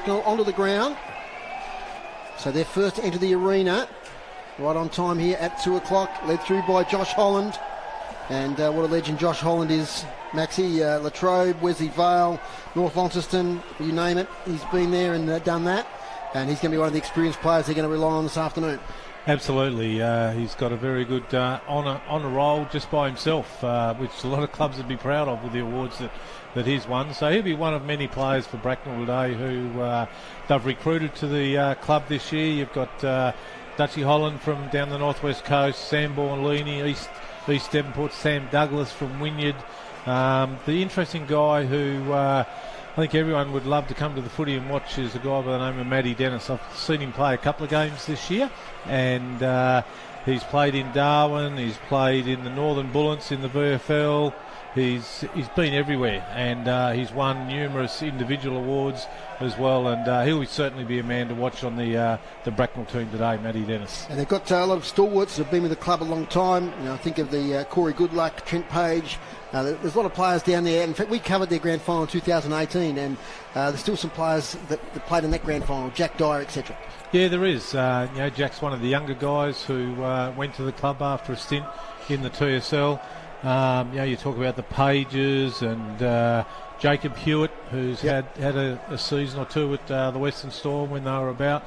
Braknell onto the ground. So they're first to enter the arena. Right on time here at 2 o'clock. Led through by Josh Holland. And what a legend Josh Holland is. Maxi, Latrobe, Wesley Vale, North Launceston, you name it. He's been there and done that. And he's going to be one of the experienced players they're going to rely on this afternoon. Absolutely. He's got a very good honour roll just by himself, which a lot of clubs would be proud of with the awards that he's won. So he'll be one of many players for Braknell today who they've recruited to the club this year. You've got Dutchy Holland from down the northwest coast, Sam Bornlini, East Devonport, Sam Douglas from Wynyard. The interesting guy who I think everyone would love to come to the footy and watch is a guy by the name of Matty Dennis. I've seen him play a couple of games this year, and he's played in Darwin, he's played in the Northern Bullets in the VFL. He's been everywhere, and he's won numerous individual awards as well, and he'll certainly be a man to watch on the Braknell team today, Matty Dennis. And they've got a lot of stalwarts that have been with the club a long time. You know, think of the Corey Goodluck, Trent Page. There's a lot of players down there. In fact, we covered their grand final in 2018, and there's still some players that played in that grand final, Jack Dyer, etc. Yeah, there is. Jack's one of the younger guys who went to the club after a stint in the TSL. You talk about the Pages and Jacob Hewitt, who's had a season or two with the Western Storm when they were about.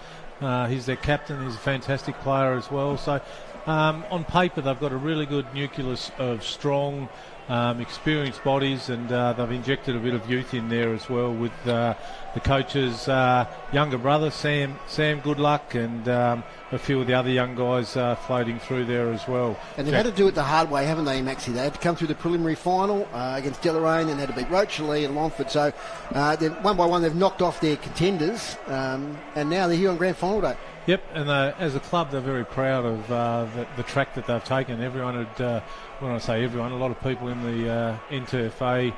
He's their captain. He's a fantastic player as well. So on paper, they've got a really good nucleus of strong, experienced bodies, and they've injected a bit of youth in there as well with the coach's younger brother, Sam Goodluck, and a few of the other young guys floating through there as well. And they've had to do it the hard way, haven't they, Maxie? They had to come through the preliminary final against Deloraine and had to beat Rocherley and Longford. So one by one they've knocked off their contenders, and now they're here on grand final day. Yep, and as a club, they're very proud of the track that they've taken. Everyone had, when I say everyone, a lot of people in the NTFA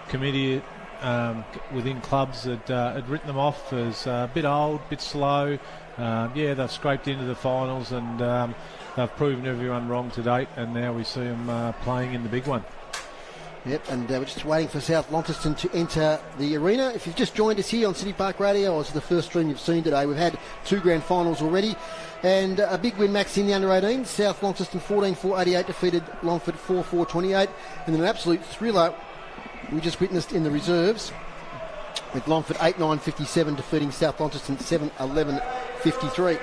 committee within clubs had written them off as a bit old, a bit slow. They've scraped into the finals, and they've proven everyone wrong to date, and now we see them playing in the big one. Yep, and we're just waiting for South Launceston to enter the arena. If you've just joined us here on City Park Radio, or it's the first stream you've seen today, we've had 2 grand finals already, and a big win, Max, in the under-18. South Launceston 14-4-88 defeated Longford 4-4-28, and an absolute thriller we just witnessed in the reserves, with Longford 8-9-57 defeating South Launceston 7-11-53.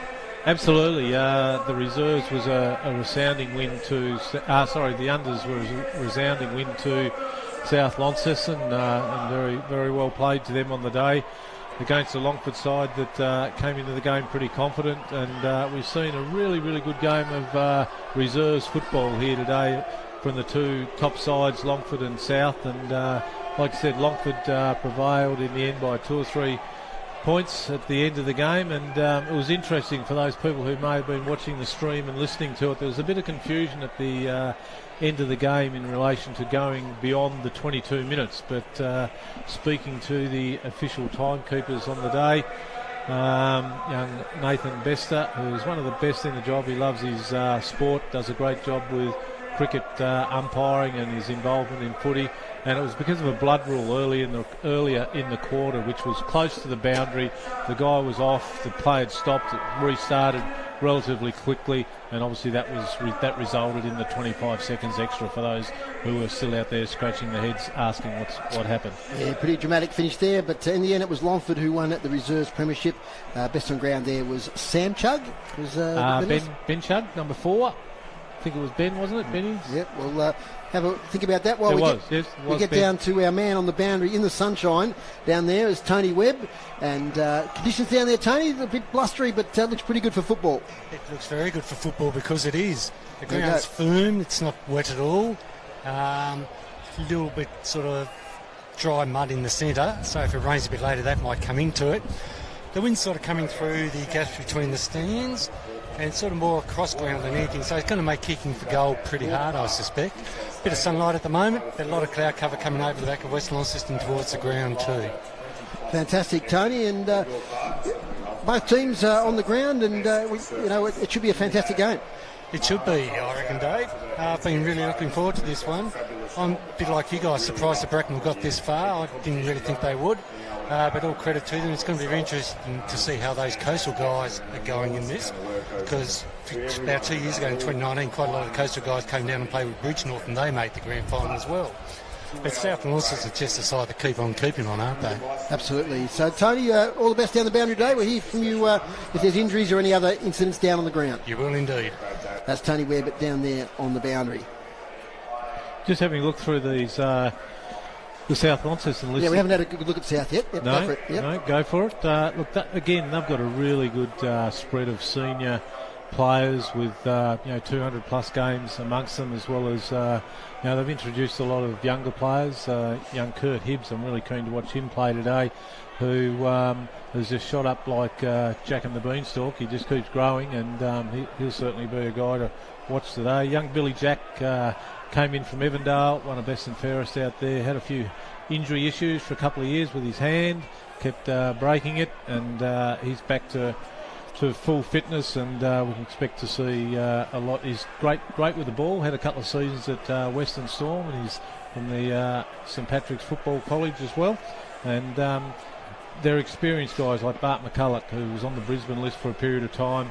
Absolutely. The reserves was a resounding win to... the unders were a resounding win to South Launceston, and very, very well played to them on the day against the Longford side that came into the game pretty confident, and we've seen a really, really good game of reserves football here today from the 2 top sides, Longford and South, and like I said, Longford prevailed in the end by 2 or 3 points at the end of the game, and it was interesting for those people who may have been watching the stream and listening to it. There was a bit of confusion at the end of the game in relation to going beyond the 22 minutes, but speaking to the official timekeepers on the day, young Nathan Bester, who's one of the best in the job. He loves his sport, does a great job with cricket umpiring and his involvement in footy, and it was because of a blood rule earlier in the quarter, which was close to the boundary. The guy was off, the play had stopped, it restarted relatively quickly, and obviously that resulted in the 25 seconds extra for those who were still out there scratching their heads asking what happened. Yeah, pretty dramatic finish there, but in the end it was Longford who won at the reserves premiership. Best on ground there was Sam Chugg. Ben Chugg, number 4. I think it was Ben, wasn't it, Benny? Yep, we'll have a think about that while we get down to our man on the boundary in the sunshine. Down there is Tony Webb, and conditions down there, Tony, a bit blustery, but looks pretty good for football. It looks very good for football because it is. The ground's firm, it's not wet at all. A little bit sort of dry mud in the centre, so if it rains a bit later that might come into it. The wind's sort of coming through the gaps between the stands, and sort of more across ground than anything, so it's going to make kicking for goal pretty hard, I suspect. Bit of sunlight at the moment, but a lot of cloud cover coming over the back of West Launceston towards the ground too. Fantastic, Tony, and both teams on the ground, and it should be a fantastic game. It should be, I reckon, Dave. I've been really looking forward to this one. I'm a bit like you guys, surprised that Braknell got this far. I didn't really think they would. but all credit to them. It's going to be very interesting to see how those coastal guys are going in this, because about 2 years ago in 2019, quite a lot of the coastal guys came down and played with Bridgnorth, and they made the grand final as well. But South Launceston just decided to keep on keeping on, aren't they? Absolutely. So, Tony, all the best down the boundary today. We'll hear from you if there's injuries or any other incidents down on the ground. You will indeed. That's Tony Webb down there on the boundary. Just having a look through these, the South Launceston list. Yeah, we haven't had a good look at South yet. Yep, no, go for it. Yep. No, go for it. Look, again, they've got a really good spread of senior players with 200 plus games amongst them, as well as they've introduced a lot of younger players. Young Kurt Hibbs, I'm really keen to watch him play today, who has just shot up like Jack and the Beanstalk. He just keeps growing, and he'll certainly be a guy to watch today. Young Billy Jack came in from Evandale, one of best and fairest out there, had a few injury issues for a couple of years with his hand, kept breaking it, and he's back to full fitness, and we can expect to see a lot. He's great with the ball, had a couple of seasons at Western Storm, and he's from the St Patrick's Football College as well, and they're experienced guys like Bart McCulloch, who was on the Brisbane list for a period of time.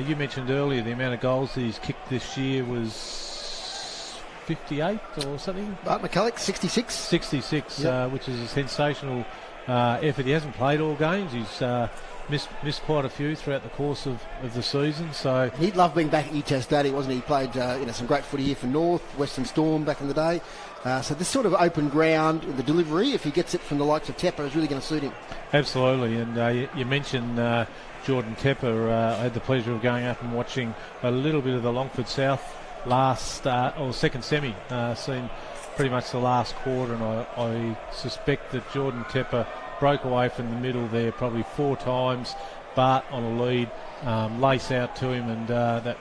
You mentioned earlier the amount of goals that he's kicked this year was 58 or something. Bart McCulloch, 66. 66, yep. Which is a sensational effort. He hasn't played all games. He's missed quite a few throughout the course of the season. So he loved being back at UTAS Stadium, wasn't he? He played some great footy here for North, Western Storm back in the day. So this sort of open ground, the delivery, if he gets it from the likes of Tepper, is really going to suit him. Absolutely. And you mentioned Jordan Tepper. I had the pleasure of going up and watching a little bit of the Longford South second semi, seen pretty much the last quarter, and I suspect that Jordan Tepper broke away from the middle there probably 4 times. Bart on a lead, lace out to him, and that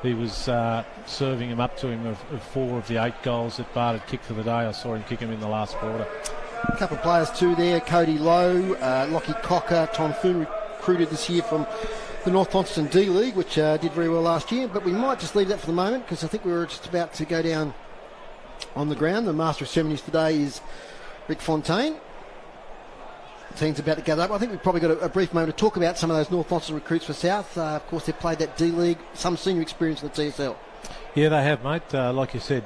he was serving him up to him of 4 of the 8 goals that Bart had kicked for the day. I saw him kick him in the last quarter. A couple of players too there, Cody Lowe, Lockie Cocker, Tom Foon, recruited this year from the North Launceston D League, which did very well last year, but we might just leave that for the moment, because I think we were just about to go down on the ground. The Master of Ceremonies today is Rick Fontaine. The team's about to gather up. I think we've probably got a brief moment to talk about some of those North Launceston recruits for South. Of course, they've played that D League, some senior experience in the TSL. Yeah, they have, mate. Like you said,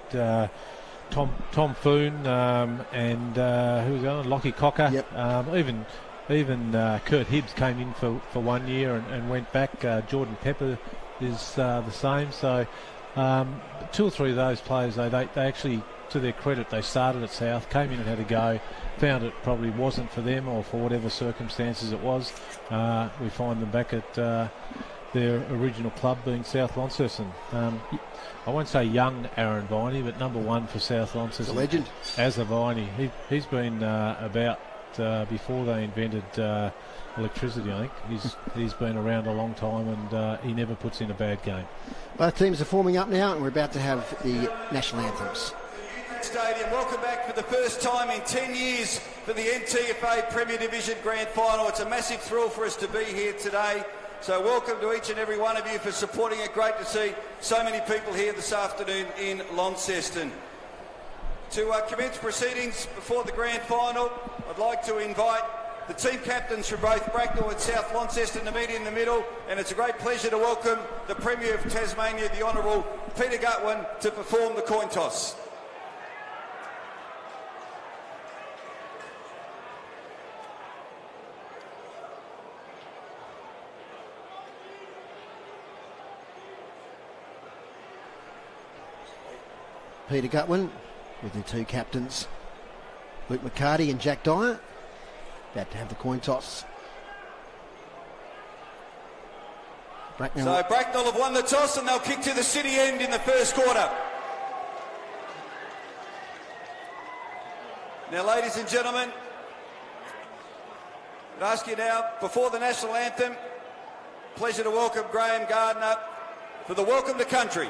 Tom Foon and who was the other? Lockie Cocker. Yep. Even Kurt Hibbs came in for 1 year and went back. Jordan Pepper is the same. So 2 or 3 of those players, they actually, to their credit, they started at South, came in and had a go, found it probably wasn't for them, or for whatever circumstances it was. We find them back at their original club, being South Launceston. I won't say young Aaron Viney, but number 1 for South Launceston. A legend. As a Viney. He's been about before they invented electricity, I think. He's been around a long time, and he never puts in a bad game. Both teams are forming up now, and we're about to have the national anthems. Stadium, welcome back for the first time in 10 years for the NTFA Premier Division Grand Final. It's a massive thrill for us to be here today. So welcome to each and every one of you for supporting it. Great to see so many people here this afternoon in Launceston. To commence proceedings before the grand final, I'd like to invite the team captains from both Braknell and South Launceston to meet in the middle, and it's a great pleasure to welcome the Premier of Tasmania, the Honourable Peter Gutwin, to perform the coin toss. Peter Gutwin with the 2 captains, Luke McCarty and Jack Dyer, about to have the coin toss. Braknell. So Braknell have won the toss, and they'll kick to the city end in the first quarter. Now, ladies and gentlemen, I'd ask you now, before the national anthem, pleasure to welcome Graham Gardner for the Welcome to Country.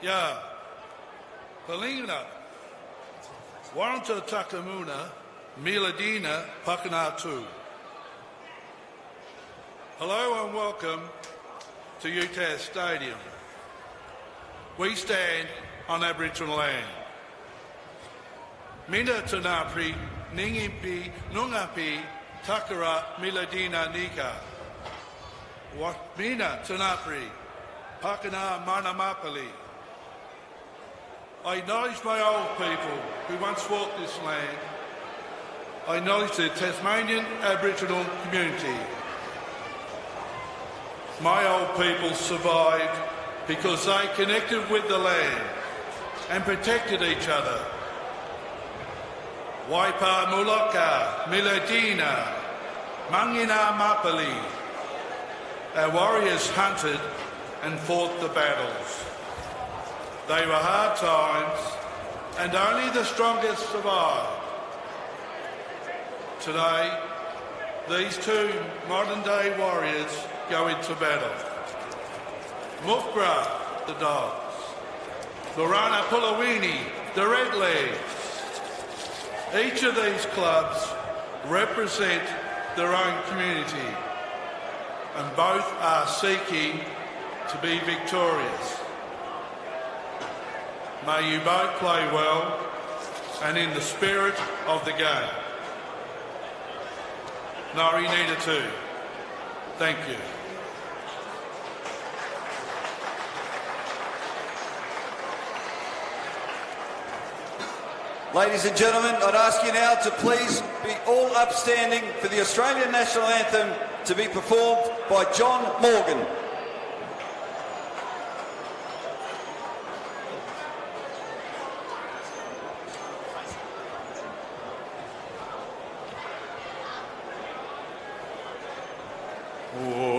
Ya, Palina, Warranta Takamuna, Miladina Pakanatu. Hello and welcome to UTAS Stadium. We stand on Aboriginal land. Mina Tanapri, Ningimpi, Nungapi, Takara, Miladina Nika. Mina Tanapri, Pakana Manamapali. I acknowledge my old people who once walked this land. I acknowledge the Tasmanian Aboriginal community. My old people survived because they connected with the land and protected each other. Waipa Mulaka, Miladina, Mangina Mapali. Our warriors hunted and fought the battles. They were hard times, and only the strongest survived. Today, these two modern-day warriors go into battle. Mukra, the dogs. Lorana Pulawini, the redlegs. Each of these clubs represent their own community, and both are seeking to be victorious. May you both play well and in the spirit of the game. Nari Nita too. Thank you. Ladies and gentlemen, I'd ask you now to please be all upstanding for the Australian National Anthem to be performed by John Morgan.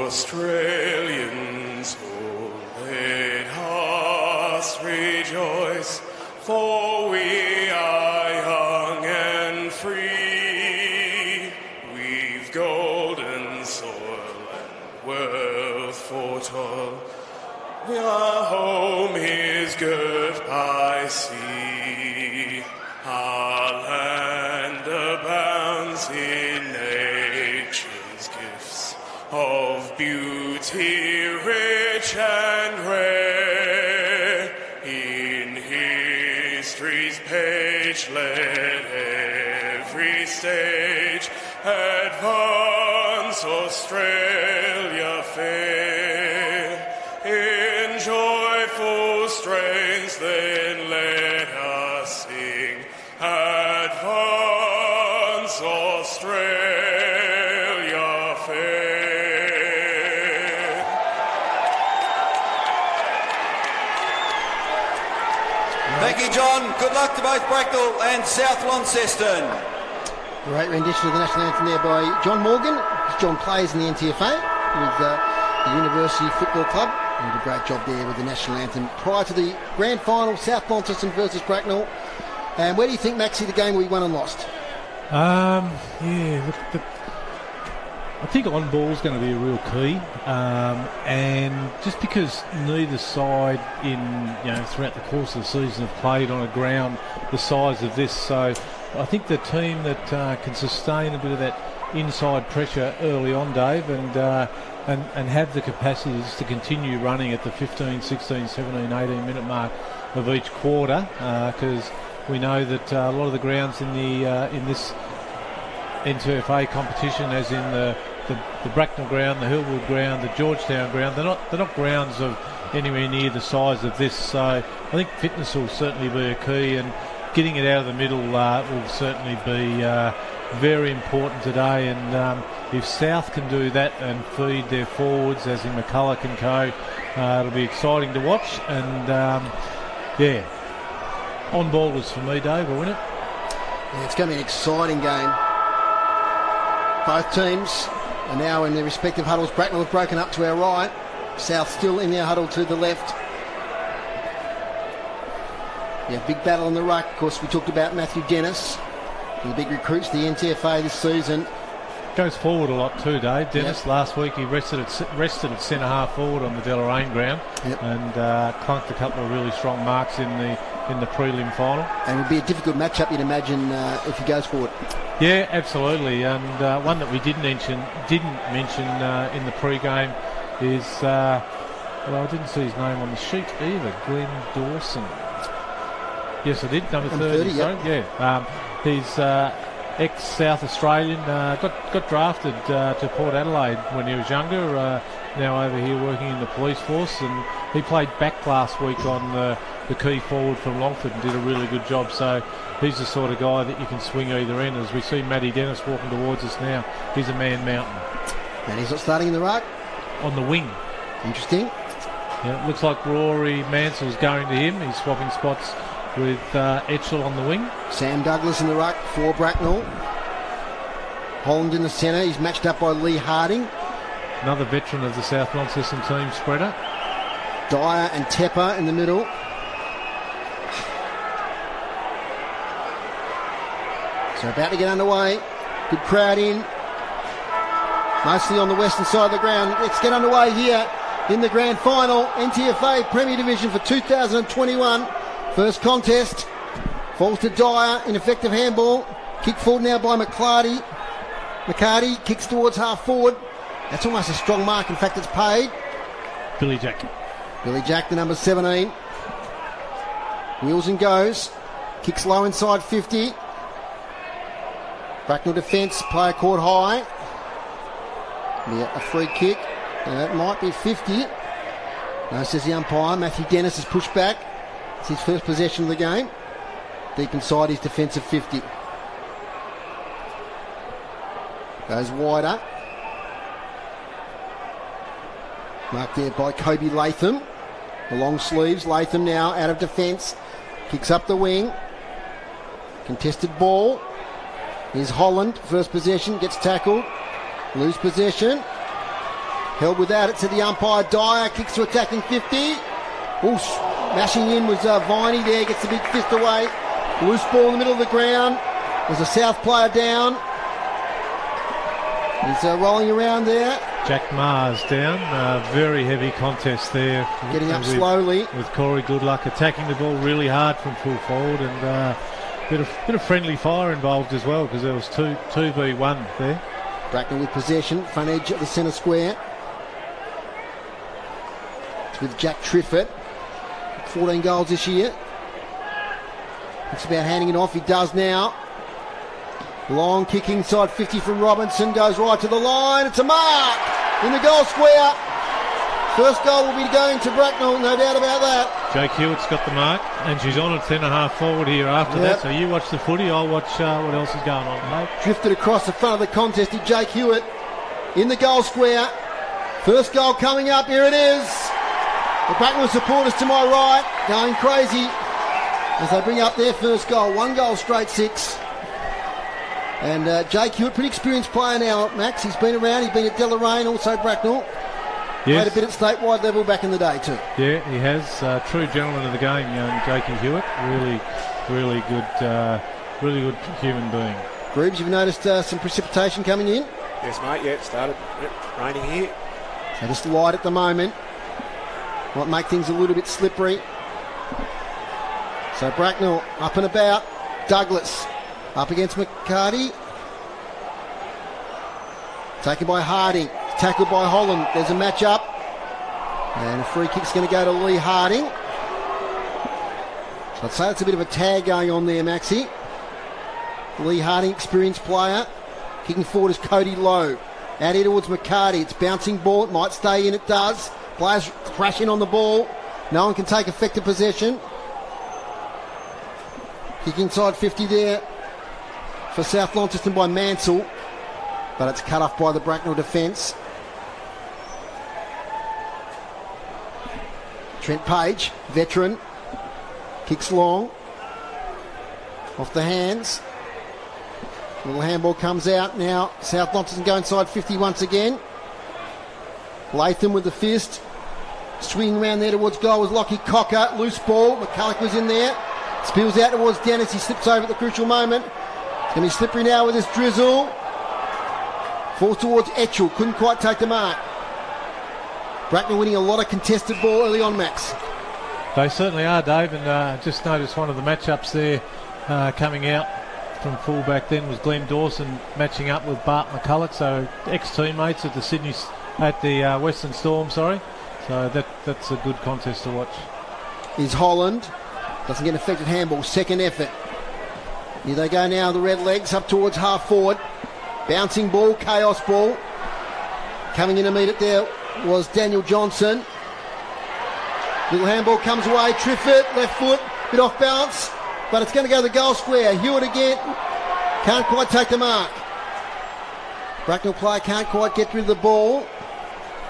Australians, oh, let us rejoice, for we are young and free. We've golden soil and wealth for toil. Our home is girt by sea. Our land abounds in nature's gifts of beauty rich and rare. In history's page let every stage advance Australia fair. In joyful strains then let us sing, advance Australia fair. Thank you, John. Good luck to both Braknell and South Launceston. Great rendition of the national anthem there by John Morgan. John plays in the NTFA with the University Football Club. He did a great job there with the national anthem. Prior to the grand final, South Launceston versus Braknell. And where do you think, Maxie, the game we won and lost? I think on ball is going to be a real key, and just because neither side throughout the course of the season have played on a ground the size of this, so I think the team that can sustain a bit of that inside pressure early on, Dave, and have the capacities to continue running at the 15, 16, 17, 18 minute mark of each quarter, because we know that a lot of the grounds in this NTFA competition, as in the Braknell ground, the Hillwood ground, the Georgetown ground, they're not grounds of anywhere near the size of this. So I think fitness will certainly be a key, and getting it out of the middle will certainly be very important today. And if South can do that and feed their forwards, as in McCulloch and co, it'll be exciting to watch. And on ballers for me, Dave, will win it. Yeah, it's going to be an exciting game. Both teams are now in their respective huddles. Braknell have broken up to our right. South still in their huddle to the left. Yeah, big battle in the ruck. Of course, we talked about Matthew Dennis, one of the big recruits, the NTFA this season. Goes forward a lot too, Dave. Dennis, last week he rested at centre half forward on the Deloraine ground and clunked a couple of really strong marks in the prelim final. And it would be a difficult matchup, you'd imagine, if he goes forward. Yeah, absolutely. And one that we didn't mention in the pre-game is, I didn't see his name on the sheet either, Glenn Dawson. Yes, I did, number 30. He's ex-South Australian, got drafted to Port Adelaide when he was younger, now over here working in the police force, and he played back last week on the key forward from Longford and did a really good job. So he's the sort of guy that you can swing either end. As we see Matty Dennis walking towards us now, he's a man mountain. And he's not starting in the ruck? On the wing. Interesting. Yeah, it looks like Rory Mansell's going to him. He's swapping spots with Etchell on the wing. Sam Douglas in the ruck for Braknell. Holland in the centre. He's matched up by Lee Harding. Another veteran of the South Launceston team spreader. Dyer and Tepper in the middle. So about to get underway. Good crowd in. Mostly on the western side of the ground. Let's get underway here in the grand final. NTFA Premier Division for 2021. First contest. Falls to Dyer. Ineffective handball. Kick forward now by McCarty. McCarty kicks towards half forward. That's almost a strong mark. In fact, it's paid. Billy Jack, the number 17. Wheels and goes. Kicks low inside 50. Braknell defence. Player caught high. Be a free kick. And that might be 50. No, says the umpire. Matthew Dennis is pushed back. It's his first possession of the game. Deep inside his defensive 50. Goes wider. Marked there by Kobe Latham. The long sleeves. Latham now out of defence. Kicks up the wing. Contested ball. Here's Holland. First possession. Gets tackled. Lose possession. Held without it to the umpire. Dyer kicks to attacking 50. Ooh, mashing in was Viney there. Gets the big fist away. Loose ball in the middle of the ground. There's a South player down. He's rolling around there. Jack Mars down. Very heavy contest there. Getting up slowly. With Corey Goodluck attacking the ball really hard from full forward, and bit of friendly fire involved as well, because there was 2v1 there. Braknell with possession. Front edge at the centre square. It's with Jack Triffett. 14 goals this year. It's about handing it off. He does now. Long kick inside 50 from Robinson. Goes right to the line. It's a mark in the goal square. First goal will be going to Braknell, no doubt about that. Jake Hewitt's got the mark, and she's on at centre half forward here after that. So you watch the footy, I'll watch what else is going on, mate. Drifted across the front of the contest. Jake Hewitt in the goal square. First goal coming up. Here it is. The Braknell supporters to my right going crazy as they bring up their first goal. One goal straight, 6. And Jake Hewitt, pretty experienced player now, Max. He's been around. He's been at Deloraine, also Braknell. Yes. Played a bit at statewide level back in the day too. Yeah, he has. True gentleman of the game, young Jakey Hewitt. Really good human being. Greaves, you've noticed some precipitation coming in? Yes, mate. Yeah, it started raining here. So just light at the moment. Might make things a little bit slippery. So Braknell up and about. Douglas up against McCarty. Taken by Harding. Tackled by Holland. There's a match up. And a free kick's going to go to Lee Harding. So I'd say it's a bit of a tag going on there, Maxie. Lee Harding, experienced player. Kicking forward is Cody Lowe. Out here towards McCarty. It's bouncing ball. It might stay in. It does. Players crash in on the ball. No one can take effective possession. Kick inside 50 there for South Launceston by Mansell. But it's cut off by the Braknell defence. Trent Page, veteran. Kicks long. Off the hands. Little handball comes out now. South Launceston go inside 50 once again. Latham with the fist. Swinging around there towards goal was Lockie Cocker. Loose ball. McCulloch was in there. Spills out towards Dennis. He slips over at the crucial moment. It's going to be slippery now with this drizzle. Falls towards Etchell, couldn't quite take the mark. Braknell winning a lot of contested ball early on, Max. They certainly are, Dave, and just noticed one of the matchups there coming out from fullback then was Glenn Dawson matching up with Bart McCulloch, so ex-teammates at the Western Storm, So that's a good contest to watch. Is Holland. Doesn't get an effective handball. Second effort. Here they go now, the red legs up towards half forward. Bouncing ball, chaos ball. Coming in to meet it there was Daniel Johnson. Little handball comes away. Triffett, left foot, bit off balance, but it's going to go to the goal square. Hewitt again. Can't quite take the mark. Braknell player can't quite get rid of the ball.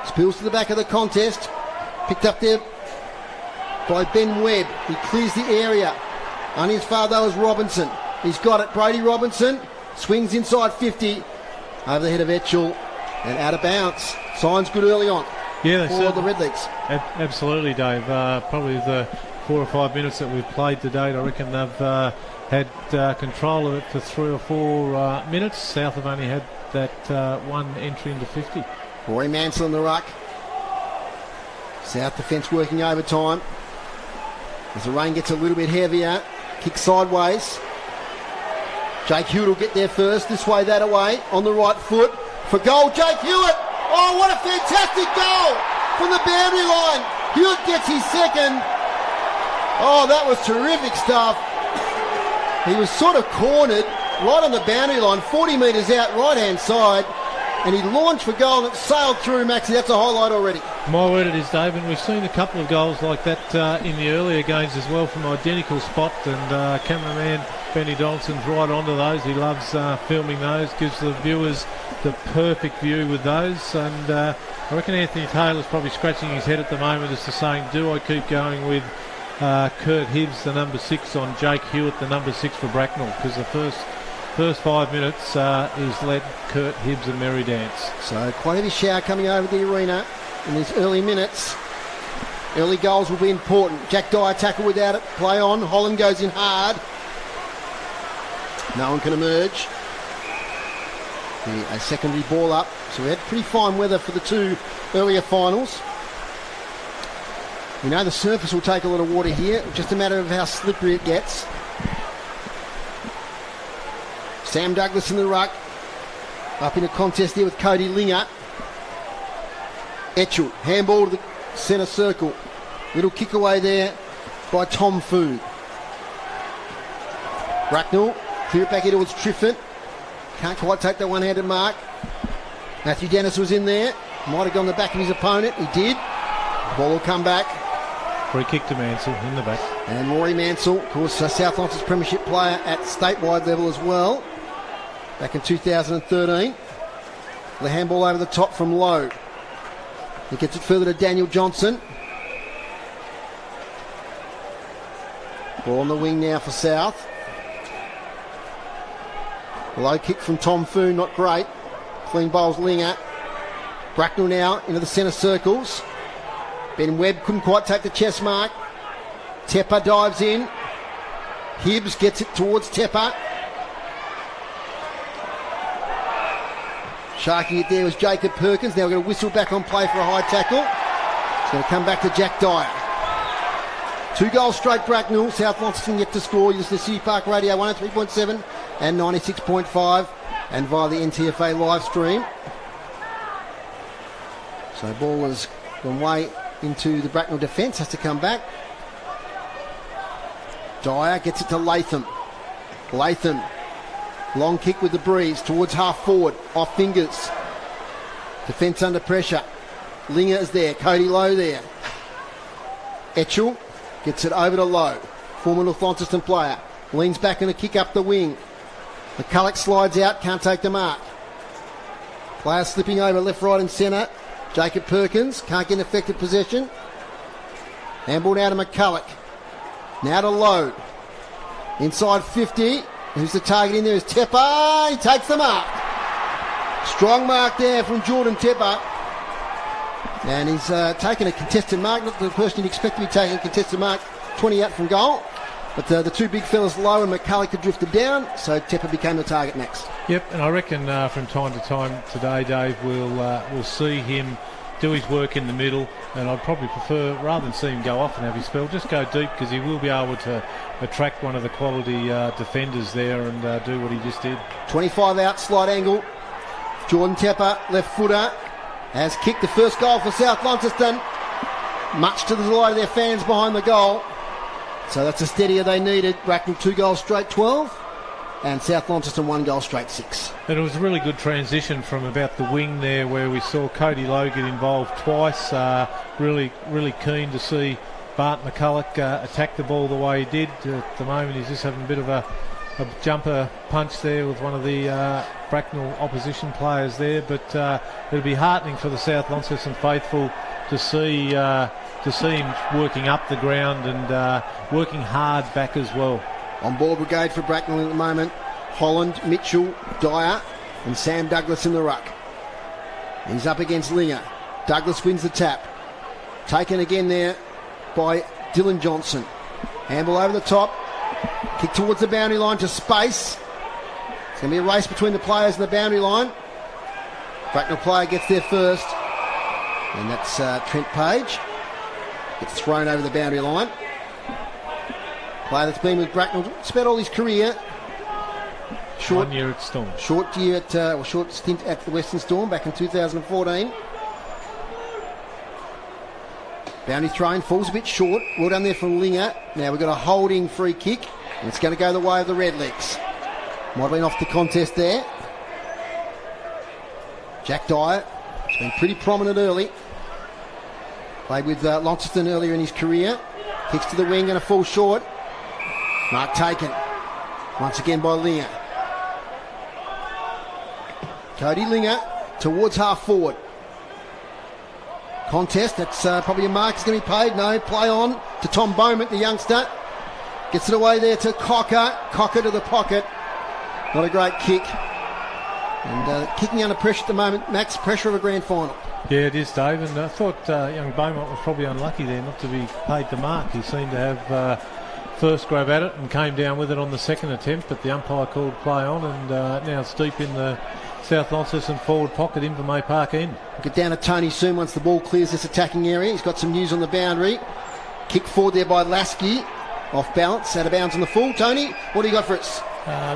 Spills to the back of the contest. Picked up there by Ben Webb. He clears the area. On his far though is Robinson. He's got it. Brady Robinson swings inside 50. Over the head of Etchell and out of bounds. Signs good early on. Yeah, for the Redlegs. Absolutely, Dave. Probably the 4 or 5 minutes that we've played to date, I reckon they've had control of it for 3 or 4 minutes. South have only had that one entry into 50. Rory Mansell in the ruck. South defence working overtime. As the rain gets a little bit heavier, kick sideways. Jake Hewitt will get there first, this way, that away, on the right foot. For goal, Jake Hewitt! Oh, what a fantastic goal from the boundary line. Hewitt gets his second. Oh, that was terrific stuff. He was sort of cornered right on the boundary line, 40 metres out, right-hand side, and he launched for goal and it sailed through, Maxie. That's a highlight already. My word it is, Dave, and we've seen a couple of goals like that in the earlier games as well from identical spot, and cameraman Benny Donaldson's right onto those. He loves filming those, gives the viewers the perfect view with those, and I reckon Anthony Taylor's probably scratching his head at the moment as to saying, do I keep going with Kurt Hibbs, the number 6, on Jake Hewitt, the number 6 for Braknell, because the first 5 minutes he's led Kurt Hibbs a merry dance. So quite a heavy shower coming over the arena in these early minutes. Early goals will be important. Jack Dyer tackle without it, play on, Holland goes in hard. No one can emerge. A secondary ball up. So we had pretty fine weather for the 2 earlier finals. We know the surface will take a lot of water here. Just a matter of how slippery it gets. Sam Douglas in the ruck. Up in a contest here with Cody Linger. Etchell, handball to the centre circle. Little kick away there by Tom Food. Braknell, clear it back here towards Triffett. Can't quite take that one-handed mark. Matthew Dennis was in there. Might have gone the back of his opponent. He did. The ball will come back. Free kick to Mansell in the back. And Rory Mansell, of course, South Launceston's premiership player at statewide level as well. Back in 2013. The handball over the top from Lowe. He gets it further to Daniel Johnson. Ball on the wing now for South. Low kick from Tom Foon, not great. Clean bowls Linger. Braknell now into the centre circles. Ben Webb couldn't quite take the chest mark. Tepper dives in. Hibbs gets it towards Tepper. Sharking it there was Jacob Perkins. Now we're going to whistle back on play for a high tackle. It's going to come back to Jack Dyer. 2 goals straight Braknell. South Launceston yet to score. You listen to City Park Radio 103.7 and 96.5 and via the NTFA live stream. So the ball has gone way into the Braknell defence. Has to come back. Dyer gets it to Latham. Latham. Long kick with the breeze towards half forward. Off fingers. Defence under pressure. Linger is there. Cody Lowe there. Etchell gets it over to Lowe. Former North Launceston player. Leans back and a kick up the wing. McCulloch slides out. Can't take the mark. Player slipping over left, right and centre. Jacob Perkins. Can't get an effective possession. Handball now to McCulloch. Now to Lowe. Inside 50. Who's the target in there is Tepper. He takes the mark. Strong mark there from Jordan Tepper. And he's taken a contested mark. Not the person you'd expect to be taking a contested mark. 20 out from goal. But the 2 big fellas, Lowe and McCulloch, had drifted down. So Tepper became the target next. Yep, and I reckon from time to time today, Dave, we'll see him do his work in the middle, and I'd probably prefer, rather than see him go off and have his spell, just go deep, because he will be able to attract one of the quality defenders there and do what he just did. 25 out, slight angle. Jordan Tepper, left footer, has kicked the first goal for South Launceston, much to the delight of their fans behind the goal. So that's a steadier they needed. Braknell 2 goals straight 12, and South Launceston 1 goal straight 6. And it was a really good transition from about the wing there, where we saw Cody Lowe get involved twice. Really keen to see Bart McCulloch attack the ball the way he did. At the moment he's just having a bit of a jumper punch there with one of the Braknell opposition players there, but it'll be heartening for the South Launceston faithful to see him working up the ground and working hard back as well. On ball brigade for Braknell at the moment. Holland, Mitchell, Dyer and Sam Douglas in the ruck. He's up against Linger. Douglas wins the tap. Taken again there by Dylan Johnson. Handball over the top. Kick towards the boundary line to space. It's going to be a race between the players and the boundary line. Braknell player gets there first. And that's Trent Page. Gets thrown over the boundary line. Player that's been with Braknell, spent all his career. Short year at Storm. Short stint at the Western Storm back in 2014. Boundary thrown, falls a bit short. Well done there from Linger. Now we've got a holding free kick, and it's going to go the way of the Redlegs. Might have been off the contest there. Jack Dyer has been pretty prominent early. Played with Launceston earlier in his career. Kicks to the wing, going to fall short. Mark taken. Once again by Linger. Cody Linger towards half forward. Contest, that's probably a mark is going to be paid. No, play on to Tom Beaumont, the youngster. Gets it away there to Cocker. Cocker to the pocket. Not a great kick. And kicking under pressure at the moment, Max, pressure of a grand final. Yeah, it is, Dave, and I thought young Beaumont was probably unlucky there not to be paid the mark. He seemed to have first grab at it and came down with it on the second attempt, but the umpire called play on, and now it's deep in the South Launceston forward pocket in May Park end. Get down to Tony soon once the ball clears this attacking area. He's got some news on the boundary. Kick forward there by Lasky. Off balance, out of bounds on the full. Tony, what do you got for us?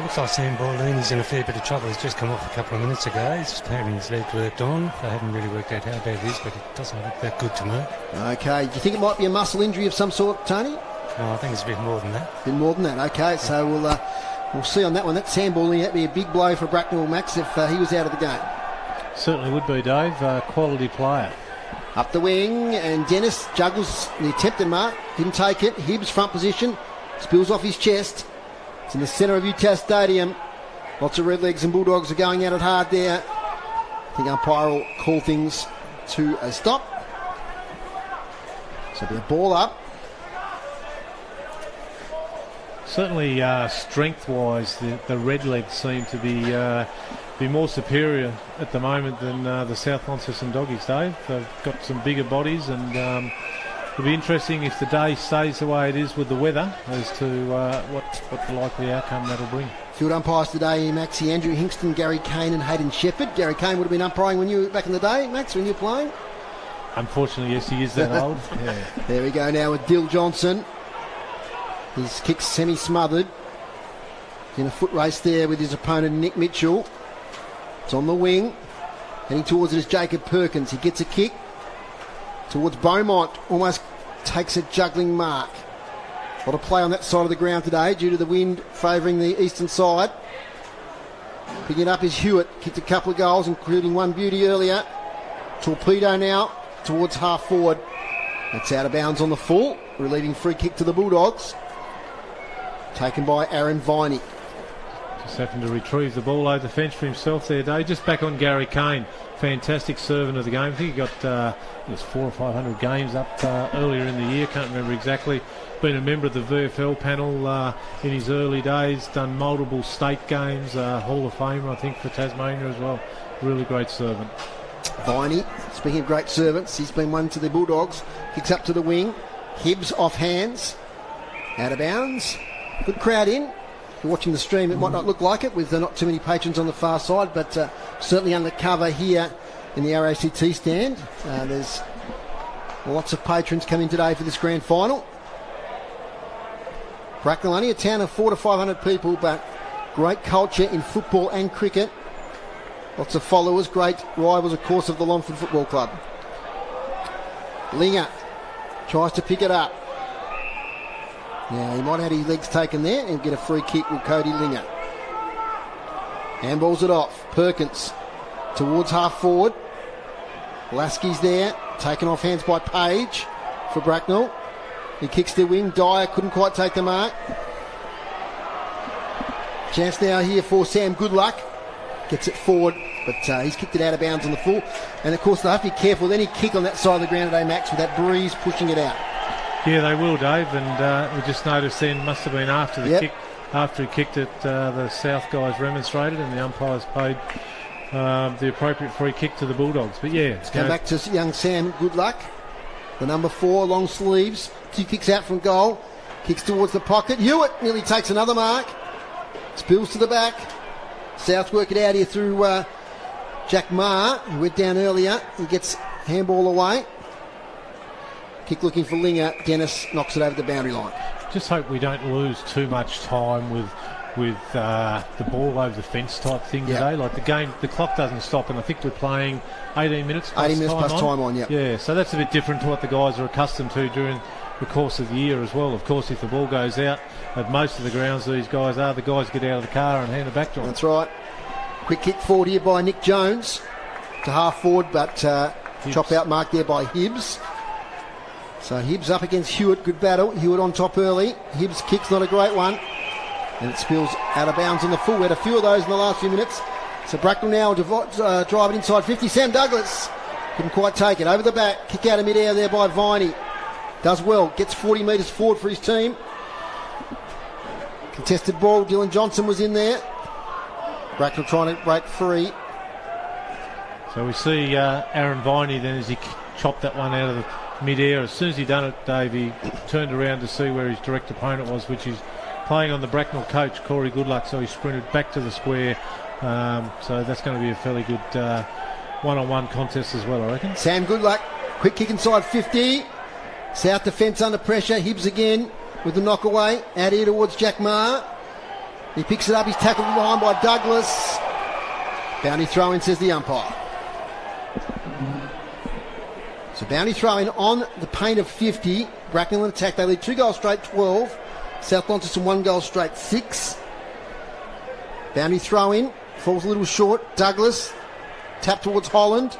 Looks like Sam Borlini's in a fair bit of trouble. He's just come off a couple of minutes ago. He's having his leg worked on. They haven't really worked out how bad it is, but it doesn't look that good to me. Okay, do you think it might be a muscle injury of some sort, Tony? No, I think it's a bit more than that. A bit more than that, okay, so we'll see on that one. That Sam Borlini, that'd be a big blow for Braknell, Max, if he was out of the game. Certainly would be, Dave. Quality player. Up the wing, and Dennis juggles the attempted mark. Didn't take it. Hibbs front position. Spills off his chest. It's in the centre of UTAS Stadium. Lots of Redlegs and Bulldogs are going at it hard there. I think umpire will call things to a stop. So it'll be a ball up. Certainly strength-wise, the Redlegs seem to be more superior at the moment than the South Launceston Doggies, Dave. They've got some bigger bodies, and it'll be interesting if the day stays the way it is with the weather as to what the likely outcome that'll bring. Field umpires today, Maxie, Andrew Hingston, Gary Kane and Hayden Shepherd. Gary Kane would have been umpiring when you were back in the day, Max, when you were playing. Unfortunately, yes, he is that old. Yeah. There we go now with Dill Johnson. His kick's semi-smothered. In a foot race there with his opponent, Nick Mitchell. It's on the wing. Heading towards it is Jacob Perkins. He gets a kick towards Beaumont. Almost takes a juggling mark. A lot of play on that side of the ground today due to the wind favouring the eastern side. Picking it up is Hewitt. Kicked a couple of goals, including one beauty earlier. Torpedo now towards half forward. That's out of bounds on the full. Relieving free kick to the Bulldogs. Taken by Aaron Viney. Just having to retrieve the ball over the fence for himself there, Dave. Just back on Gary Kane. Fantastic servant of the game. I think he got it was 400 or 500 games up earlier in the year. Can't remember exactly. Been a member of the VFL panel in his early days. Done multiple state games. Hall of Fame, I think, for Tasmania as well. Really great servant. Viney, speaking of great servants, he's been one to the Bulldogs. Kicks up to the wing. Hibbs off hands. Out of bounds. Good crowd in. If you're watching the stream, it might not look like it with not too many patrons on the far side, but certainly undercover here in the RACT stand. There's lots of patrons coming today for this grand final. Braknell, only a town of 400 to 500 people, but great culture in football and cricket. Lots of followers, great rivals, of course, of the Longford Football Club. Linger tries to pick it up. Now, he might have had his legs taken there and get a free kick with Cody Linger. Handballs it off. Perkins towards half forward. Lasky's there, taken off hands by Page for Braknell. He kicks the wing. Dyer couldn't quite take the mark. Chance now here for Sam Goodluck. Gets it forward, but he's kicked it out of bounds on the full. And of course, they have to be careful with any kick on that side of the ground today, Max, with that breeze pushing it out. Yeah, they will, Dave. And we just noticed then, must have been after the kick. After he kicked it, the South guys remonstrated and the umpires paid the appropriate free kick to the Bulldogs. But yeah, let's go back to young Sam Goodluck. The number 4, long sleeves. 2 kicks out from goal. Kicks towards the pocket. Hewitt nearly takes another mark. Spills to the back. South work it out here through Jack Maher, who went down earlier. He gets handball away. Kick looking for Linger. Dennis knocks it over the boundary line. Just hope we don't lose too much time with the ball over the fence type thing today. Like the game, the clock doesn't stop, and I think we're playing 18 minutes plus 18 minutes time plus time on, Yeah, so that's a bit different to what the guys are accustomed to during the course of the year as well. Of course, if the ball goes out at most of the grounds these guys are, the guys get out of the car and hand it back to them. That's right. Quick kick forward here by Nick Jones to half forward, but chop out mark there by Hibbs. So Hibbs up against Hewitt, good battle. Hewitt on top early. Hibbs' kick's not a great one. And it spills out of bounds on the full. We had a few of those in the last few minutes. So Braknell now drive it inside 50. Sam Douglas couldn't quite take it. Over the back. Kick out of mid-air there by Viney. Does well. Gets 40 metres forward for his team. Contested ball. Dylan Johnson was in there. Braknell trying to break free. So we see Aaron Viney then as he chopped that one out of the mid-air. As soon as he done it, Dave, he turned around to see where his direct opponent was, which is playing on the Braknell coach, Corey Goodluck, so he sprinted back to the square. So that's going to be a fairly good one-on-one contest as well, I reckon. Sam Goodluck, quick kick inside 50. South defence under pressure. Hibbs again with the knockaway. Out here towards Jack Maher. He picks it up. He's tackled from behind by Douglas. Bounty throw-in, says the umpire. So bounty throw-in on the paint of 50. Braknell in attack. They lead 2 goals straight, 12. South Launceston 1 goal straight, 6. Bounty throw-in. Falls a little short. Douglas. Tap towards Holland.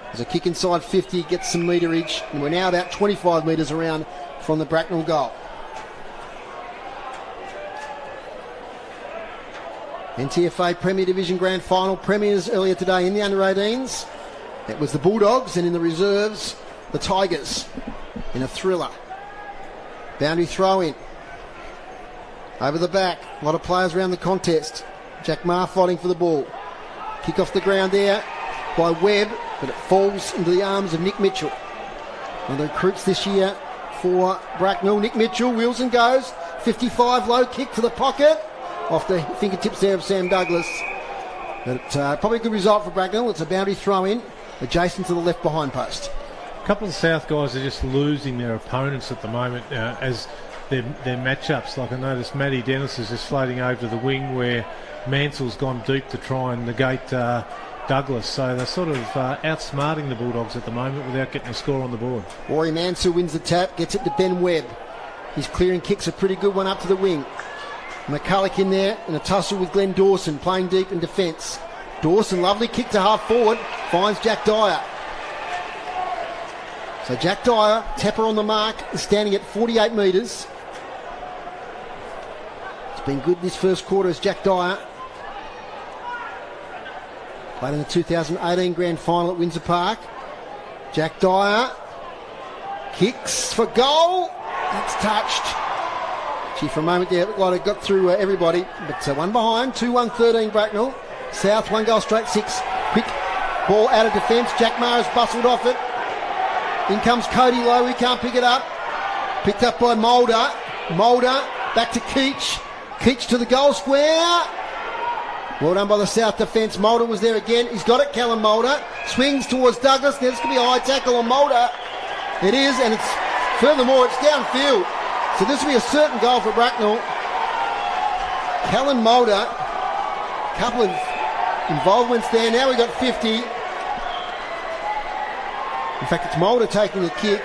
There's a kick inside 50. Gets some meterage. And we're now about 25 metres around from the Braknell goal. NTFA Premier Division Grand Final. Premiers earlier today in the under-18s. It was the Bulldogs, and in the reserves, the Tigers, in a thriller. Boundary throw-in. Over the back. A lot of players around the contest. Jack Maher fighting for the ball. Kick off the ground there by Webb, but it falls into the arms of Nick Mitchell. One of the recruits this year for Braknell. Nick Mitchell wheels and goes. 55, low kick to the pocket. Off the fingertips there of Sam Douglas. But probably a good result for Braknell. It's a boundary throw-in, adjacent to the left behind post. A couple of the South guys are just losing their opponents at the moment as their matchups. Like I noticed Matty Dennis is just floating over to the wing where Mansell's gone deep to try and negate Douglas. So they're sort of outsmarting the Bulldogs at the moment without getting a score on the board. Rory Mansell wins the tap, gets it to Ben Webb. His clearing kick's a pretty good one up to the wing. McCulloch in there in a tussle with Glenn Dawson, playing deep in defence. Dawson, lovely kick to half forward, finds Jack Dyer. So Jack Dyer, tapper on the mark, is standing at 48 metres. It's been good this first quarter as Jack Dyer played in the 2018 Grand Final at Windsor Park. Jack Dyer kicks for goal. That's touched. Gee, for a moment there, it looked like it got through everybody. But one behind, 2-1-13 Braknell. South, 1 goal straight, 6. Quick ball out of defence. Jack Maher has bustled off it. In comes Cody Lowe, he can't pick it up. Picked up by Mulder. Mulder back to Keach. Keach to the goal square. Well done by the South defence. Mulder was there again. He's got it, Callum Mulder. Swings towards Douglas. Now this could be a high tackle on Mulder. It is, and it's furthermore, it's downfield. So this will be a certain goal for Braknell. Callum Mulder, couple of involvements there. Now we've got 50. In fact, it's Mulder taking the kick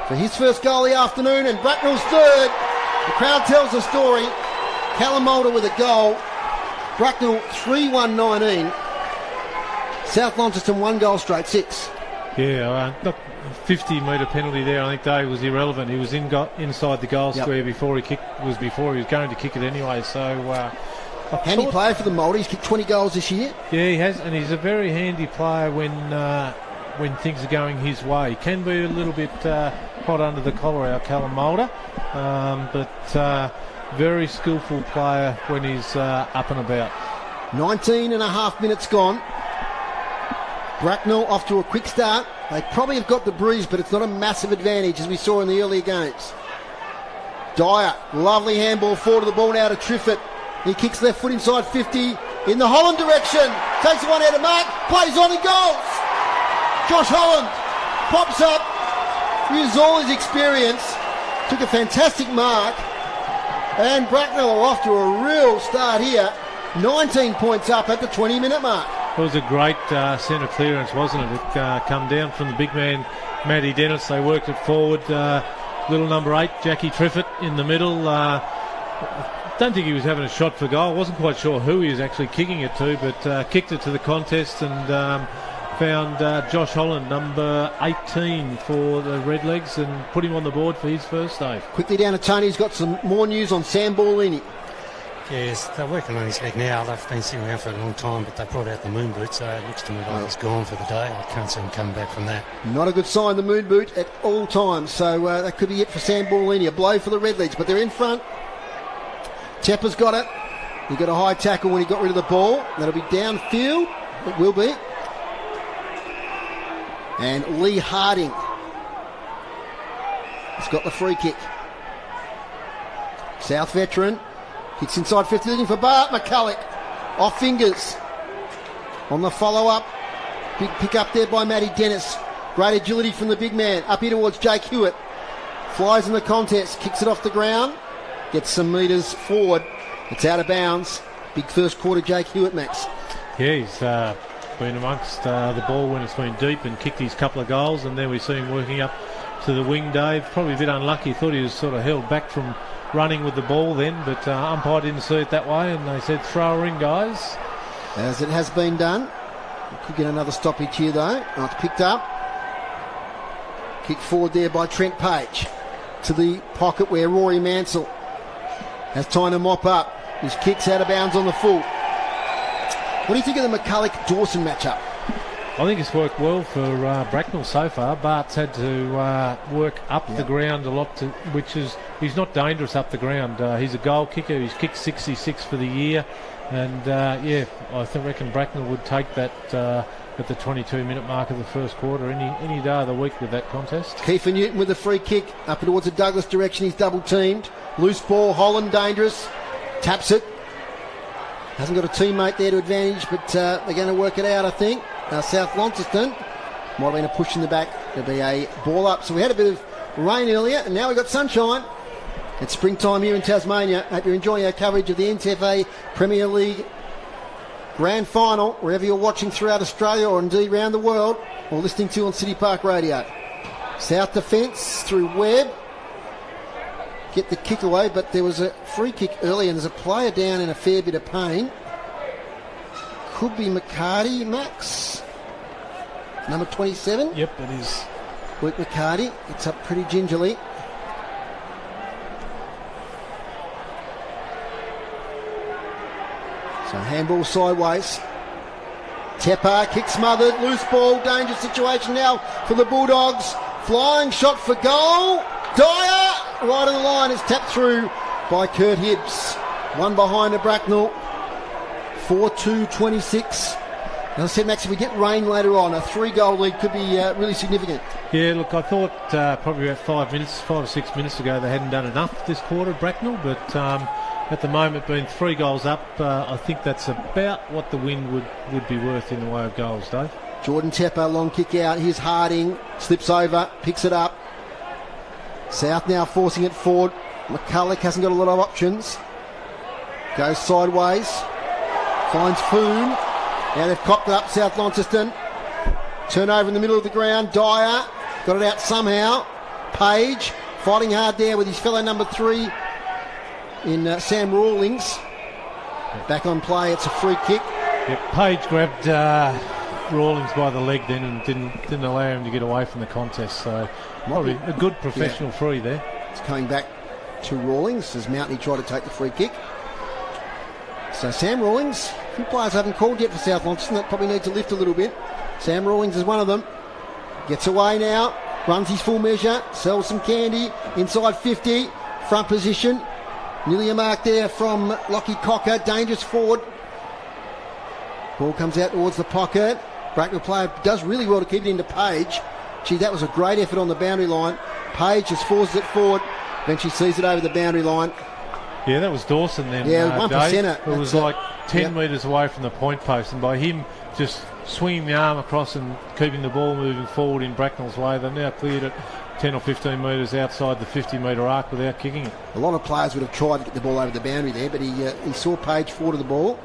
for his first goal of the afternoon, and Bracknell's third. The crowd tells the story. Callum Mulder with a goal. Braknell 3-1-19. South Launceston 1 goal straight, 6. Yeah, 50-metre penalty there. I think Dave was irrelevant. He was inside the goal square before he was going to kick it anyway. So handy player for the Mulder. He's kicked 20 goals this year. Yeah, he has, and he's a very handy player when things are going his way. He can be a little bit hot under the collar, our Callum Mulder, but very skillful player when he's up and about. 19 and a half minutes gone. Braknell off to a quick start. They probably have got the breeze, but it's not a massive advantage as we saw in the earlier games. Dyer, lovely handball forward to the ball now to Triffett. He kicks left foot inside 50 in the Holland direction. Takes one out of mark, plays on and goals. Josh Holland pops up, uses all his experience, took a fantastic mark, and Braknell are off to a real start here. 19 points up at the 20-minute mark. It was a great centre clearance, wasn't it? It come down from the big man, Matty Dennis. They worked it forward. Little number 8, Jackie Triffett, in the middle. Don't think he was having a shot for goal. Wasn't quite sure who he was actually kicking it to, but kicked it to the contest and found Josh Holland, number 18 for the Redlegs, and put him on the board for his first save. Quickly down to Tony. He's got some more news on Sam Borlini. Yes, they're working on his leg now. They've been sitting around for a long time, but they brought out the moon boot, so it looks to me like he's gone for the day. I can't see him coming back from that. Not a good sign, the moon boot at all times, so that could be it for Sam Borlini. A blow for the Redlegs, but they're in front. Tepper's got it. He got a high tackle when he got rid of the ball. That'll be downfield. It will be. And Lee Harding has got the free kick. South veteran. Kicks inside 50, looking for Bart McCulloch. Off fingers. On the follow-up. Big pick up there by Matty Dennis. Great agility from the big man. Up here towards Jake Hewitt. Flies in the contest. Kicks it off the ground. Gets some metres forward. It's out of bounds. Big first quarter, Jake Hewitt, Max. Yeah, he's been amongst the ball when it's been deep and kicked his couple of goals, and then we see him working up to the wing, Dave. Probably a bit unlucky. Thought he was sort of held back from running with the ball then, but umpire didn't see it that way, and they said throw her in, guys. As it has been done. Could get another stoppage here though. Oh, it's picked up. Kick forward there by Trent Page to the pocket where Rory Mansell has time to mop up. His kick's out of bounds on the full. What do you think of the McCulloch-Dawson matchup? I think it's worked well for Braknell so far. Bart's had to work up the ground a lot, which is, he's not dangerous up the ground. He's a goal kicker. He's kicked 66 for the year. And, I reckon Braknell would take that at the 22-minute mark of the first quarter any day of the week with that contest. Kiefer Newton with the free kick up towards the Douglas direction. He's double-teamed. Loose ball, Holland dangerous. Taps it. Hasn't got a teammate there to advantage, but they're going to work it out, I think. South Launceston might have been a push in the back. There'll be a ball up. So we had a bit of rain earlier, and now we've got sunshine. It's springtime here in Tasmania. Hope you're enjoying our coverage of the NTFA Premier League Grand Final, wherever you're watching throughout Australia or indeed around the world, or listening to on City Park Radio. South defence through Webb. Get the kick away, but there was a free kick earlier, and there's a player down in a fair bit of pain. Could be McCarty, Max. Number 27. Yep, it is. Luke McCarty. It's up pretty gingerly. So handball sideways. Tepper, kick smothered, loose ball, dangerous situation now for the Bulldogs. Flying shot for goal. Dyer, right on the line, is tapped through by Kurt Hibbs. One behind the Braknell. 4-2-26. As I said, Max, if we get rain later on, a 3-goal lead could be really significant. Yeah, look, I thought probably about 5 or 6 minutes ago they hadn't done enough this quarter, Braknell, but at the moment being 3 goals up, I think that's about what the win would be worth in the way of goals, Dave. Jordan Tepper, long kick out. Here's Harding, slips over, picks it up. South now forcing it forward. McCulloch hasn't got a lot of options. Goes sideways. Finds Foon. Now they've copped it up, South Launceston. Turnover in the middle of the ground. Dyer got it out somehow. Page fighting hard there with his fellow number 3 in Sam Rawlings. Back on play, it's a free kick. Yep, Page grabbed Rawlings by the leg then and didn't allow him to get away from the contest. So probably a good professional free there. It's coming back to Rawlings as Mountney tried to take the free kick. So Sam Rawlings, a few players haven't called yet for South Launceston that probably need to lift a little bit. Sam Rawlings is one of them. Gets away now, runs his full measure, sells some candy, inside 50, front position. Nearly a mark there from Lockie Cocker, dangerous forward. Ball comes out towards the pocket. Braknell player does really well to keep it into Page. Gee, that was a great effort on the boundary line. Page just forces it forward, then she sees it over the boundary line. Yeah, that was Dawson then. Yeah, 1%. It was like 10 metres away from the point post, and by him just swinging the arm across and keeping the ball moving forward in Bracknell's way, they've now cleared it 10 or 15 metres outside the 50-metre arc without kicking it. A lot of players would have tried to get the ball over the boundary there, but he saw Page forward of the ball.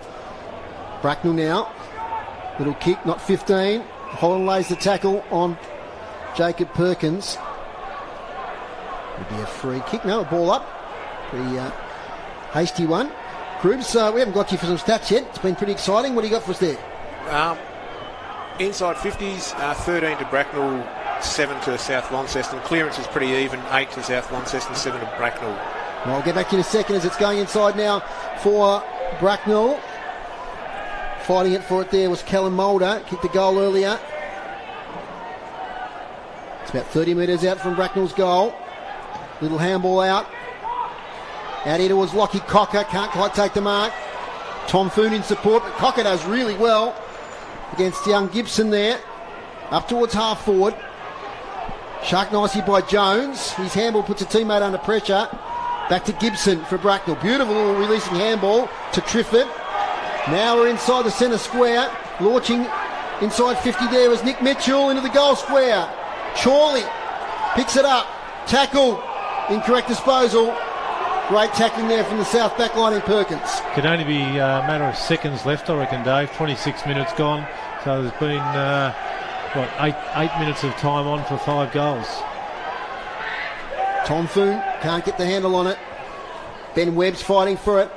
Braknell now, little kick, not 15. Holland lays the tackle on Jacob Perkins. Would be a free kick. No, a ball up. Pretty hasty one. Cribs, we haven't got you for some stats yet. It's been pretty exciting. What do you got for us there? Inside 50s, 13 to Braknell, 7 to South Launceston. Clearance is pretty even, 8 to South Launceston, 7 to Braknell. Well, I'll get back to you in a second as it's going inside now for Braknell. Fighting it for it there was Callum Mulder. Kicked the goal earlier. It's about 30 metres out from Bracknell's goal. Little handball out. Out here towards Lockie Cocker. Can't quite take the mark. Tom Foon in support, but Cocker does really well against young Gibson there. Up towards half forward. Shark nicely by Jones. His handball puts a teammate under pressure. Back to Gibson for Braknell. Beautiful little releasing handball to Triffett. Now we're inside the centre square. Launching inside 50 there was Nick Mitchell into the goal square. Chorley picks it up. Tackle. Incorrect disposal. Great tackling there from the south back line in Perkins. Could only be a matter of seconds left, I reckon, Dave. 26 minutes gone. So there's been, 8 minutes of time on for 5 goals. Tom Foon can't get the handle on it. Ben Webb's fighting for it.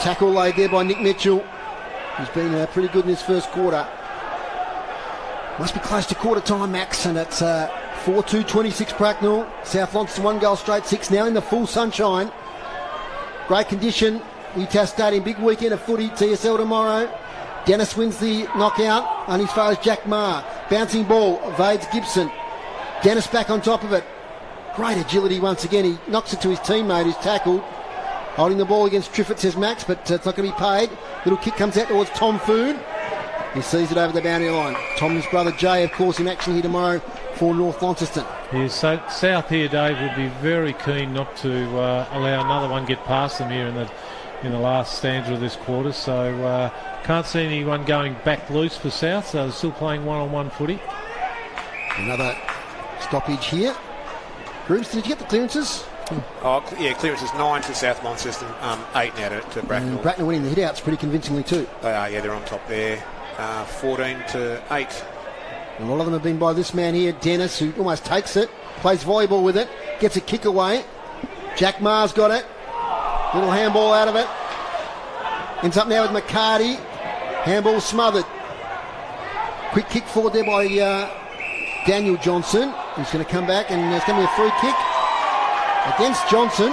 Tackle laid there by Nick Mitchell. He's been pretty good in his first quarter. Must be close to quarter time, Max, and it's 4-2, 26 Braknell. South Launceston 1 goal straight 6 now in the full sunshine. Great condition. UTAS Stadium, big weekend of footy. TSL tomorrow. Dennis wins the knockout, only as far as Jack Marr. Bouncing ball, evades Gibson. Dennis back on top of it. Great agility once again. He knocks it to his teammate who's tackled. Holding the ball against Triffett, says Max, but it's not going to be paid. Little kick comes out towards Tom Foon. He sees it over the boundary line. Tom's brother Jay, of course, in action here tomorrow for North Launceston. Yeah, so South here, Dave, would be very keen not to allow another one get past them here in the last stanza of this quarter. So can't see anyone going back loose for South. So they're still playing one-on-one footy. Another stoppage here. Grooves, did you get the clearances? Clearance is 9 to South Launceston, 8 now to Braknell. Braknell winning the hit-outs pretty convincingly too. They are, they're on top there. 14 to 8. A lot of them have been by this man here, Dennis, who almost takes it, plays volleyball with it, gets a kick away. Jack Marr's got it. Little handball out of it. Ends up now with McCarty. Handball smothered. Quick kick forward there by Daniel Johnson. He's going to come back and there's going to be a free kick against Johnson.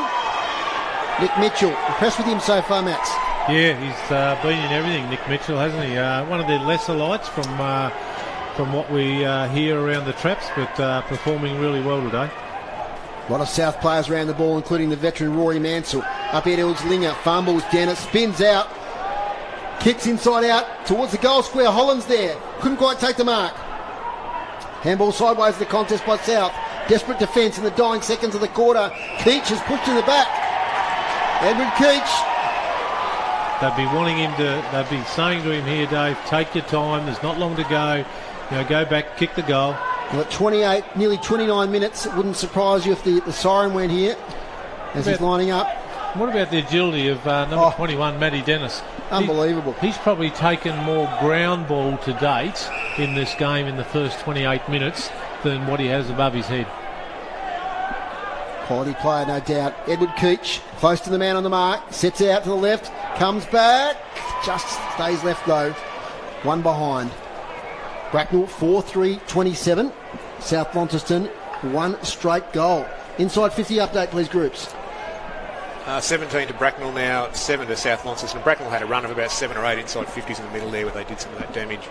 Nick Mitchell. Impressed with him so far, Max? Yeah, he's been in everything, Nick Mitchell, hasn't he? One of the lesser lights from what we hear around the traps, but performing really well today. A lot of South players around the ball, including the veteran Rory Mansell. Up here towards Linger, fumbles, Dennis, spins out, kicks inside out towards the goal square. Holland's there, couldn't quite take the mark. Handball sideways in the contest by South. Desperate defence in the dying seconds of the quarter. Keach is pushed in the back. Edward Keach. They'd be wanting him to, they'd be saying to him here, Dave, take your time, there's not long to go. Go back, kick the goal. Well, at 28, nearly 29 minutes, it wouldn't surprise you if the siren went here as he's lining up. What about the agility of number 21, Matty Dennis? Unbelievable. He's probably taken more ground ball to date in this game in the first 28 minutes than what he has above his head. Quality player, no doubt. Edward Keach, close to the man on the mark, sets out to the left, comes back, just stays left though. One behind. Braknell 4-3-27. South Launceston, one straight goal. Inside 50 update, please, groups. 17 to Braknell now, 7 to South Launceston. Braknell had a run of about 7 or 8 inside 50s in the middle there where they did some of that damage.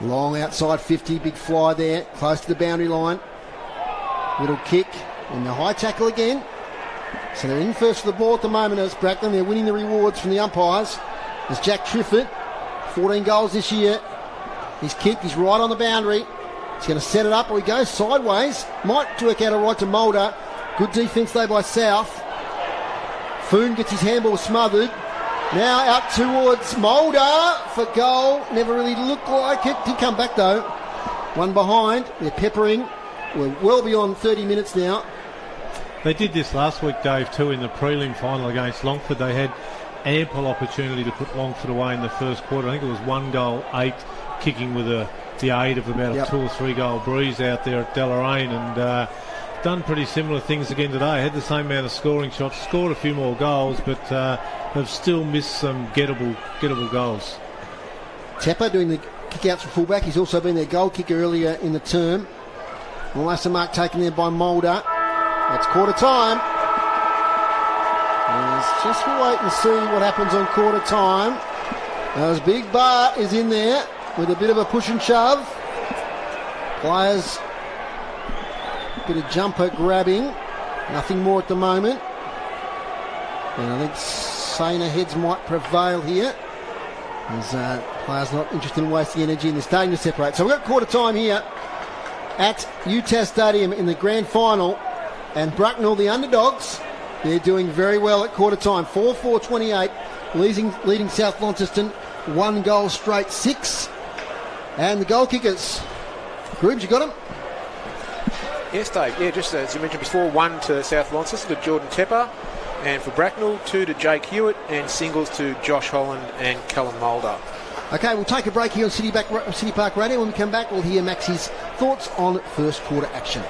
Long outside 50, big fly there, close to the boundary line. Little kick and the high tackle again. So they're in first for the ball at the moment as Braknell. They're winning the rewards from the umpires. As Jack Triffett, 14 goals this year. He's kicked, he's right on the boundary. He's going to set it up, or he goes sideways. Might work out all right to Mulder. Good defence though by South. Foon gets his handball smothered. Now out towards Mulder for goal. Never really looked like it. Did come back though. One behind. They're peppering. We're well beyond 30 minutes now. They did this last week, Dave, too, in the prelim final against Longford. They had ample opportunity to put Longford away in the first quarter. I think it was 1 goal, 8, kicking with the aid of about a 2 or 3 goal breeze out there at Deloraine, and done pretty similar things again today. Had the same amount of scoring shots, scored a few more goals, but have still missed some gettable goals. Tepper doing the kick-outs for fullback. He's also been their goal kicker earlier in the term. Almost a mark taken there by Mulder. That's quarter time. Let's just wait and see what happens on quarter time. As Big Bart is in there with a bit of a push and shove. Players, a bit of jumper grabbing. Nothing more at the moment. And I think saner heads might prevail here. As players not interested in wasting energy and they're starting to separate. So we've got quarter time here at UTAS Stadium in the grand final, and Braknell, the underdogs, they're doing very well at quarter time. 4-4-28, leading South Launceston 1 goal straight 6. And the goal kickers, Groobs, you got them? Yes, Dave. Yeah, just as you mentioned before, 1 to South Launceston to Jordan Tepper, and for Braknell 2 to Jake Hewitt, and singles to Josh Holland and Callum Mulder. Okay, we'll take a break here on City Park Radio. When we come back, we'll hear Max's thoughts on first quarter action.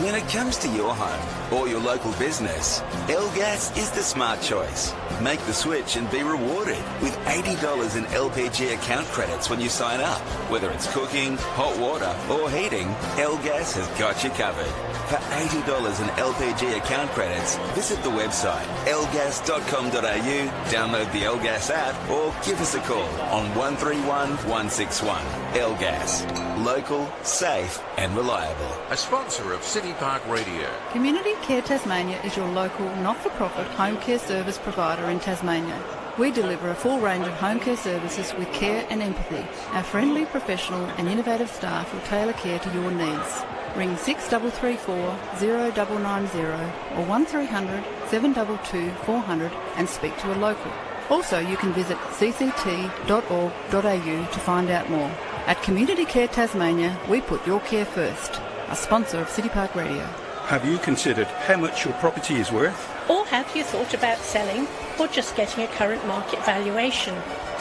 When it comes to your home or your local business, L-Gas is the smart choice. Make the switch and be rewarded with $80 in LPG account credits when you sign up. Whether it's cooking, hot water or heating, L-Gas has got you covered. For $80 in LPG account credits, visit the website lgas.com.au, download the L-Gas app or give us a call on 131 161. L-Gas. Local, safe and reliable. A sponsor of City Park Radio. Community Care Tasmania is your local not-for-profit home care service provider in Tasmania. We deliver a full range of home care services with care and empathy. Our friendly, professional and innovative staff will tailor care to your needs. Ring 6334 0990 or 1300 722 400 and speak to a local. Also, you can visit cct.org.au to find out more. At Community Care Tasmania, we put your care first. A sponsor of City Park Radio. Have you considered how much your property is worth? Or have you thought about selling or just getting a current market valuation?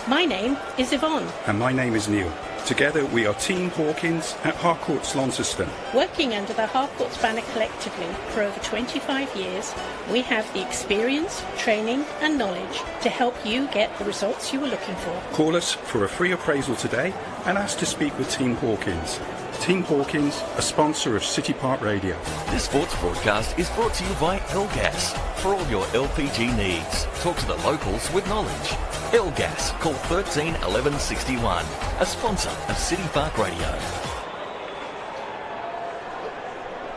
My name is Yvonne. And my name is Neil. Together we are Team Hawkins at Harcourts Launceston. Working under the Harcourts banner collectively for over 25 years, we have the experience, training and knowledge to help you get the results you are looking for. Call us for a free appraisal today and ask to speak with Team Hawkins. Team Hawkins, a sponsor of City Park Radio. This sports broadcast is brought to you by L-Gas. For all your LPG needs, talk to the locals with knowledge. L-Gas, call 13 11 61, a sponsor of City Park Radio.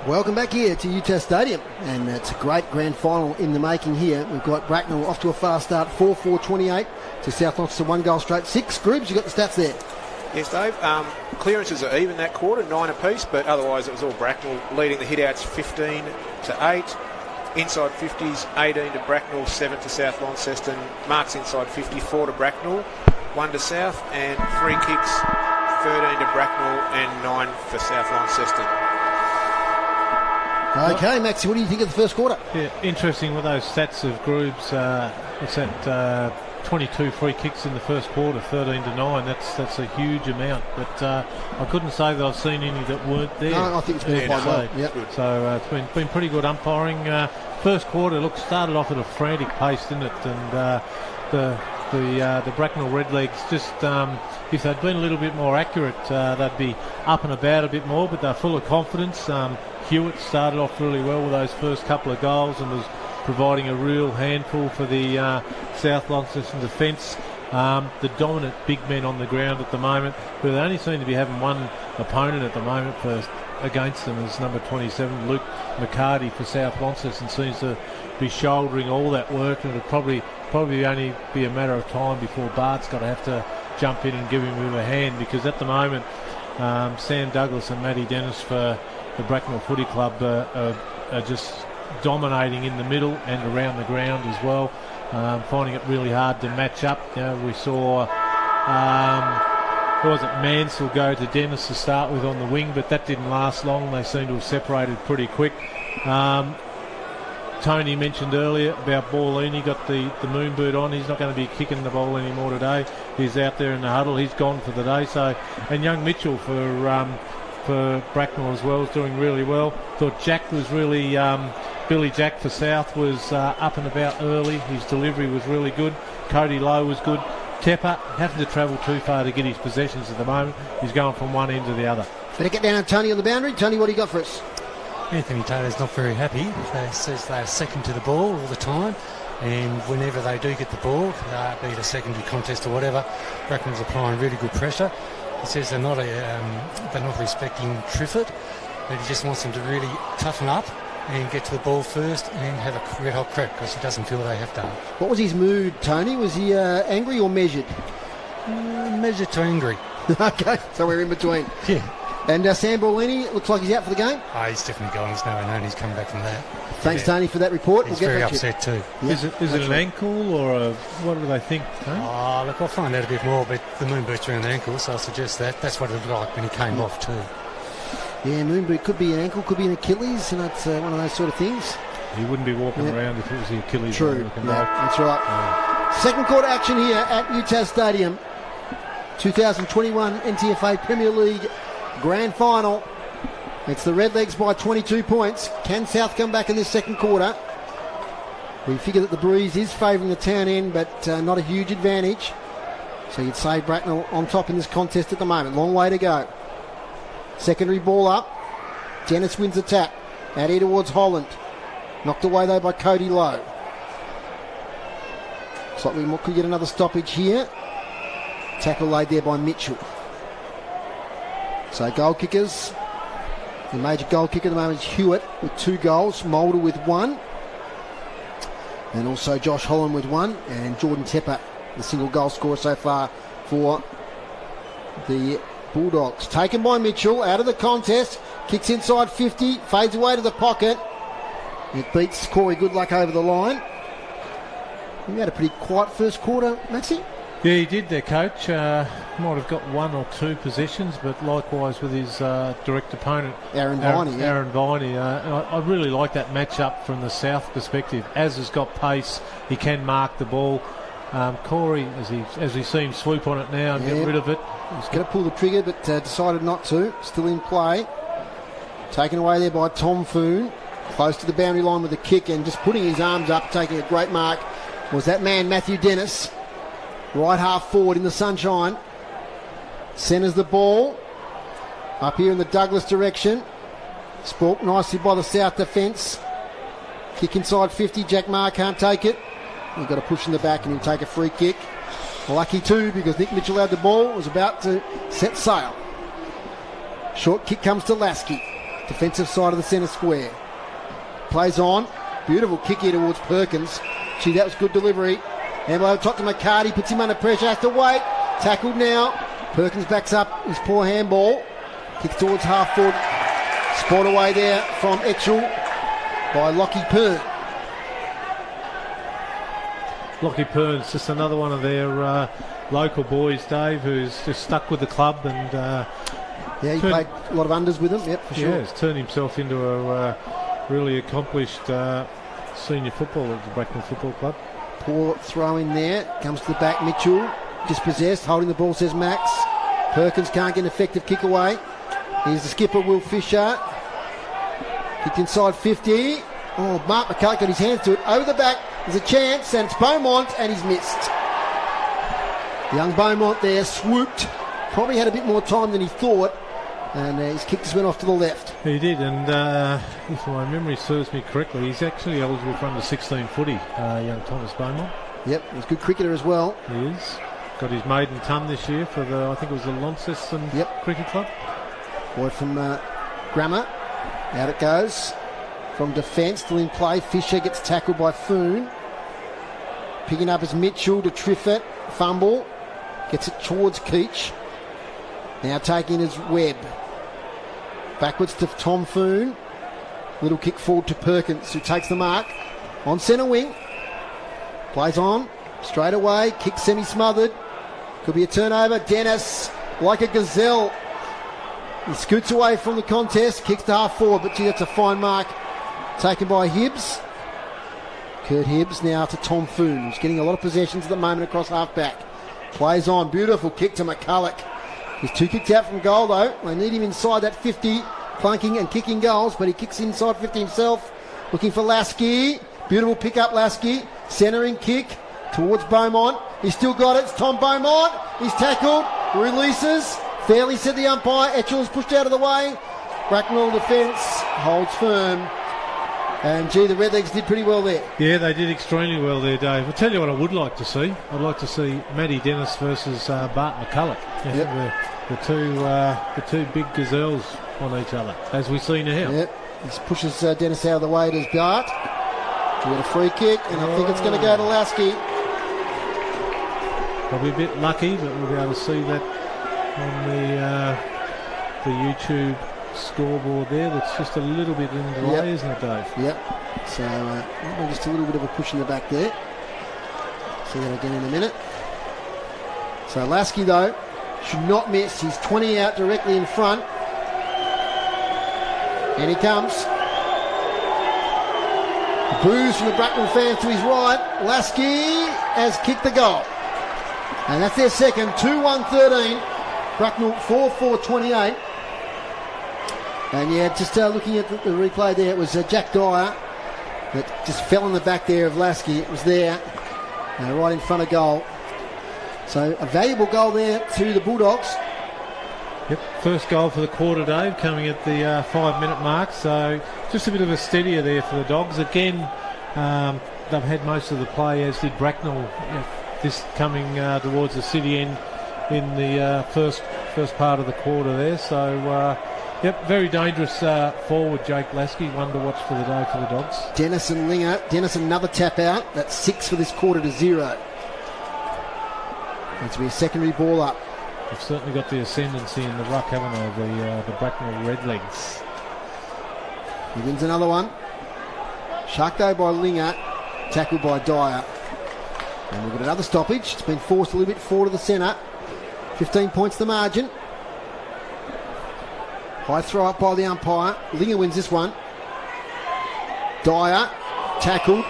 Welcome back here to UTAS Stadium, and it's a great grand final in the making here. We've got Braknell off to a fast start, 4-4-28 to South Launceston, 1 goal straight 6. Groobs, you got the stats there. Yes, Dave. Clearances are even that quarter, 9 apiece, but otherwise it was all Braknell leading the hit-outs 15 to 8. Inside 50s, 18 to Braknell, 7 to South Launceston. Marks inside 50, 4 to Braknell, 1 to South, and free kicks, 13 to Braknell and 9 for South Launceston. Okay, Maxie, what do you think of the first quarter? Yeah, interesting with those stats of Groob's. What's that? 22 free kicks in the first quarter, 13 to 9. That's a huge amount. But I couldn't say that I've seen any that weren't there. No, I think it's been quite well. Yep. So it's been pretty good umpiring. First quarter, started off at a frantic pace, didn't it? And the Braknell Redlegs just, if they'd been a little bit more accurate, they'd be up and about a bit more. But they're full of confidence. Hewitt started off really well with those first couple of goals and was providing a real handful for the South Launceston defence. The dominant big men on the ground at the moment, who they only seem to be having one opponent at the moment against them, is number 27, Luke McCarty for South Launceston, seems to be shouldering all that work, and it'll probably only be a matter of time before Bart's got to have to jump in and give him a hand, because at the moment Sam Douglas and Matty Dennis for the Braknell Footy Club are just dominating in the middle and around the ground as well, finding it really hard to match up. We saw Mansell go to Dennis to start with on the wing, but that didn't last long. They seem to have separated pretty quick. Tony mentioned earlier about Borlini. He got the moonboot on. He's not going to be kicking the ball anymore today. He's out there in the huddle. He's gone for the day. And young Mitchell for Braknell as well is doing really well. Thought Jack was really Billy Jack for South was up and about early. His delivery was really good. Cody Lowe was good. Tepper having to travel too far to get his possessions at the moment. He's going from one end to the other. Better get down to Tony on the boundary. Tony, what do you got for us? Anthony Taylor's not very happy. He says they're second to the ball all the time, and whenever they do get the ball, be it a secondary contest or whatever, Bracknell's applying really good pressure. He says they're not respecting Triffett, but he just wants them to really toughen up and get to the ball first and have a red hot crack, because he doesn't feel they have to. What was his mood, Tony? Was he angry or measured? Measured to angry. Okay, so we're in between. Yeah. And Sam Borlini, looks like he's out for the game. He's definitely gone. There's no way known he's coming back from that. Thanks, Tony, for that report. He's very upset too. Yeah. Is it an ankle or what do they think? Huh? Look, I'll find out a bit more, but the moon boot's around the ankle, so I'll suggest that. That's what it looked like when he came off too. Yeah, moon boot could be an ankle, could be an Achilles, and that's one of those sort of things. He wouldn't be walking around if it was the Achilles. True, that's right. Yeah. Second quarter action here at UTAS Stadium. 2021 NTFA Premier League Grand Final. It's the Redlegs by 22 points. Can South come back in this second quarter? We figure that the breeze is favouring the town end, but not a huge advantage. So you'd say Braknell on top in this contest at the moment. Long way to go. Secondary ball up. Dennis wins the tap. Out here towards Holland. Knocked away though by Cody Lowe. Looks like we could get another stoppage here. Tackle laid there by Mitchell. So goal kickers. The major goal kicker at the moment is Hewitt with 2 goals. Mulder with 1. And also Josh Holland with 1. And Jordan Tepper, the single goal scorer so far for the Bulldogs. Taken by Mitchell out of the contest. Kicks inside 50. Fades away to the pocket. It beats Corey Goodluck over the line. We had a pretty quiet first quarter, Maxie. Yeah, he did there, Coach. Might have got 1 or 2 possessions, but likewise with his direct opponent, Aaron Viney. Aaron Viney. I really like that match-up from the South perspective. Az has got pace. He can mark the ball. Corey, as we see him swoop on it now and get rid of it. He's going to pull the trigger, but decided not to. Still in play. Taken away there by Tom Foon. Close to the boundary line with a kick and just putting his arms up, taking a great mark, was that man, Matthew Dennis. Right half forward in the sunshine. Centres the ball. Up here in the Douglas direction. Sporked nicely by the South defence. Kick inside 50. Jack Maher can't take it. You've got to push in the back and he'll take a free kick. Lucky too, because Nick Mitchell had the ball. Was about to set sail. Short kick comes to Lasky. Defensive side of the centre square. Plays on. Beautiful kick here towards Perkins. Gee, that was good delivery. And over top to McCarty, puts him under pressure, has to wait. Tackled now Perkins backs up his poor handball. Kicks towards half foot. Spot away there from Etchell by Lockie Pern. Lockie Pern's just another one of their local boys, Dave, who's just stuck with the club and he played a lot of unders with him, yep, for sure. Yeah, he's turned himself into a really accomplished senior footballer at the Braknell Football Club. Poor throw in there, comes to the back, Mitchell, dispossessed, holding the ball, says Max. Perkins can't get an effective kick away. Here's the skipper, Will Fisher. Kicked inside 50. Oh, Mark McCulloch got his hands to it. Over the back, there's a chance, and it's Beaumont, and he's missed. Young Beaumont there swooped. Probably had a bit more time than he thought, and his kick just went off to the left. He did, and if my memory serves me correctly, he's actually eligible for under 16 footy, young Thomas Beaumont. Yep, he's a good cricketer as well. He is. Got his maiden ton this year for I think it was the Launceston Cricket Club. Boy from Grammar. Out it goes. From defence, still in play. Fisher gets tackled by Foon. Picking up as Mitchell to Triffett. Fumble. Gets it towards Keach. Now taking his Webb. Backwards to Tom Foon. Little kick forward to Perkins, who takes the mark. On centre wing. Plays on. Straight away. Kick semi-smothered. Could be a turnover. Dennis, like a gazelle. He scoots away from the contest. Kicks to half forward, but gee, that's a fine mark. Taken by Hibbs. Kurt Hibbs now to Tom Foon, who's getting a lot of possessions at the moment across half-back. Plays on. Beautiful kick to McCulloch. He's 2 kicked out from goal, though. They need him inside that 50, clunking and kicking goals, but he kicks inside 50 himself. Looking for Lasky. Beautiful pick up, Lasky. Centering kick towards Beaumont. He's still got it. It's Tom Beaumont. He's tackled. Releases. Fairly said the umpire. Etchell's pushed out of the way. Braknell defence holds firm. And gee, the Redlegs did pretty well there. Yeah, they did extremely well there, Dave. I'll tell you what I would like to see. I'd like to see Matty Dennis versus Bart McCulloch. The two big gazelles on each other, as we see now. Yep. He pushes Dennis out of the way. Does Bart. We get a free kick, and I think it's going to go to Lasky. Probably a bit lucky, but we'll be able to see that on the YouTube scoreboard there. That's just a little bit in delay, isn't it, Dave? Yep. So just a little bit of a push in the back there. See that again in a minute. So Lasky, though, should not miss. He's 20 out directly in front. And he comes. Boos from the Braknell fans to his right. Lasky has kicked the goal. And that's their second. 2-1-13. Braknell 4-4-28. And yeah, just looking at the replay there, it was Jack Dyer that just fell in the back there of Lasky. It was there, right in front of goal. So a valuable goal there to the Bulldogs. Yep, first goal for the quarter, Dave, coming at the 5-minute mark. So just a bit of a steadier there for the Dogs. Again, they've had most of the play, as did Braknell. This coming towards the city end in the first part of the quarter there. So, very dangerous forward, Jake Lasky. One to watch for the day for the Dogs. Dennis and Linger. Dennis another tap out. That's 6 for this quarter to 0. Needs to be a secondary ball up. They've certainly got the ascendancy in the ruck, haven't they, the Braknell Redlegs. He wins another one. Sharkdo by Linger. Tackled by Dyer. And we've got another stoppage. It's been forced a little bit forward to the centre. 15 points the margin. High throw up by the umpire. Linger wins this one. Dyer tackled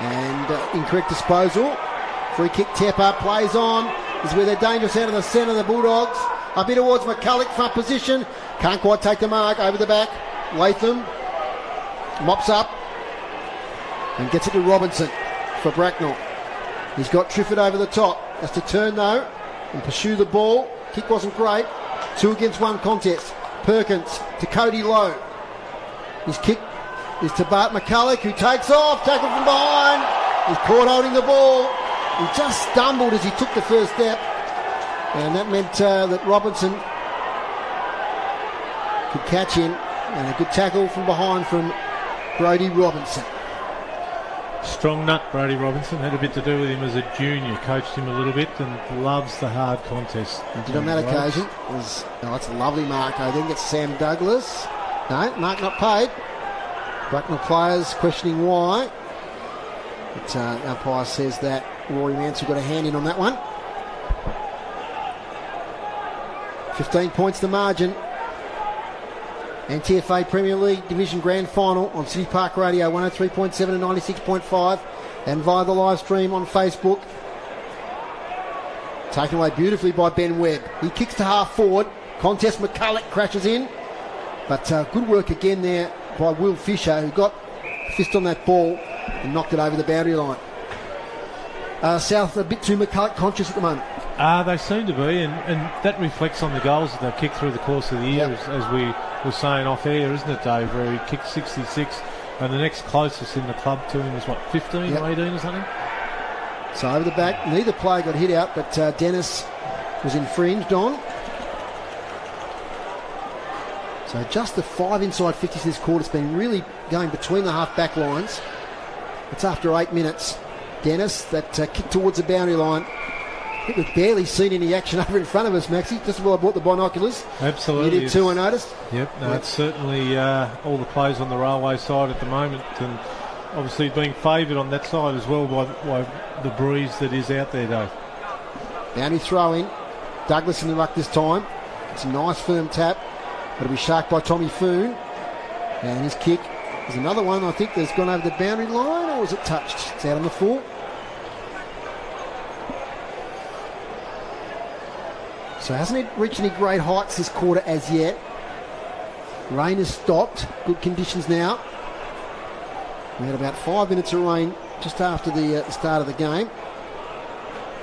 and incorrect disposal. Free kick, Tepper plays on. This is where they're dangerous out of the centre, the Bulldogs. Up here towards McCulloch, front position. Can't quite take the mark, over the back. Latham mops up and gets it to Robinson for Braknell. He's got Triffett over the top. Has to turn though and pursue the ball. Kick wasn't great. 2 against 1 contest. Perkins to Cody Lowe. His kick is to Bart McCulloch, who takes off. Tackle from behind. He's caught holding the ball. He just stumbled as he took the first step. And that meant that Robinson could catch him. And a good tackle from behind from Brodie Robinson. Strong nut, Brady Robinson. Had a bit to do with him as a junior. Coached him a little bit and loves the hard contest. And did on that occasion. That's a lovely mark. Then gets Sam Douglas. No, mark not paid. Braknell players questioning why. But the umpire says that Rory Mansell got a hand in on that one. 15 points the margin. NTFA Premier League Division Grand Final on City Park Radio 103.7 and 96.5 and via the live stream on Facebook. Taken away beautifully by Ben Webb. He kicks to half forward. Contest McCulloch crashes in. But good work again there by Will Fisher, who got a fist on that ball and knocked it over the boundary line. South a bit too McCulloch conscious at the moment. They seem to be, and that reflects on the goals that they've kicked through the course of the year, as we were saying off air, isn't it, Dave, where he kicked 66, and the next closest in the club to him was, 15 or 18 or something? So over the back, neither player got hit out, but Dennis was infringed on. So just the 5 inside 50s this quarter. It's been really going between the half-back lines. It's after 8 minutes. Dennis, that kick towards the boundary line. I think we've barely seen any action over in front of us, Maxie. Just while I bought the binoculars. Absolutely. You did too, I noticed. Yep, it's certainly all the players on the railway side at the moment, and obviously being favoured on that side as well by the breeze that is out there, Dave. Boundary throw in. Douglas in the ruck this time. It's a nice firm tap. It'll be sharked by Tommy Foon. And his kick is another one, I think, that's gone over the boundary line, or was it touched? It's out on the full. So hasn't it reached any great heights this quarter as yet. Rain has stopped. Good conditions now. We had about 5 minutes of rain just after the start of the game.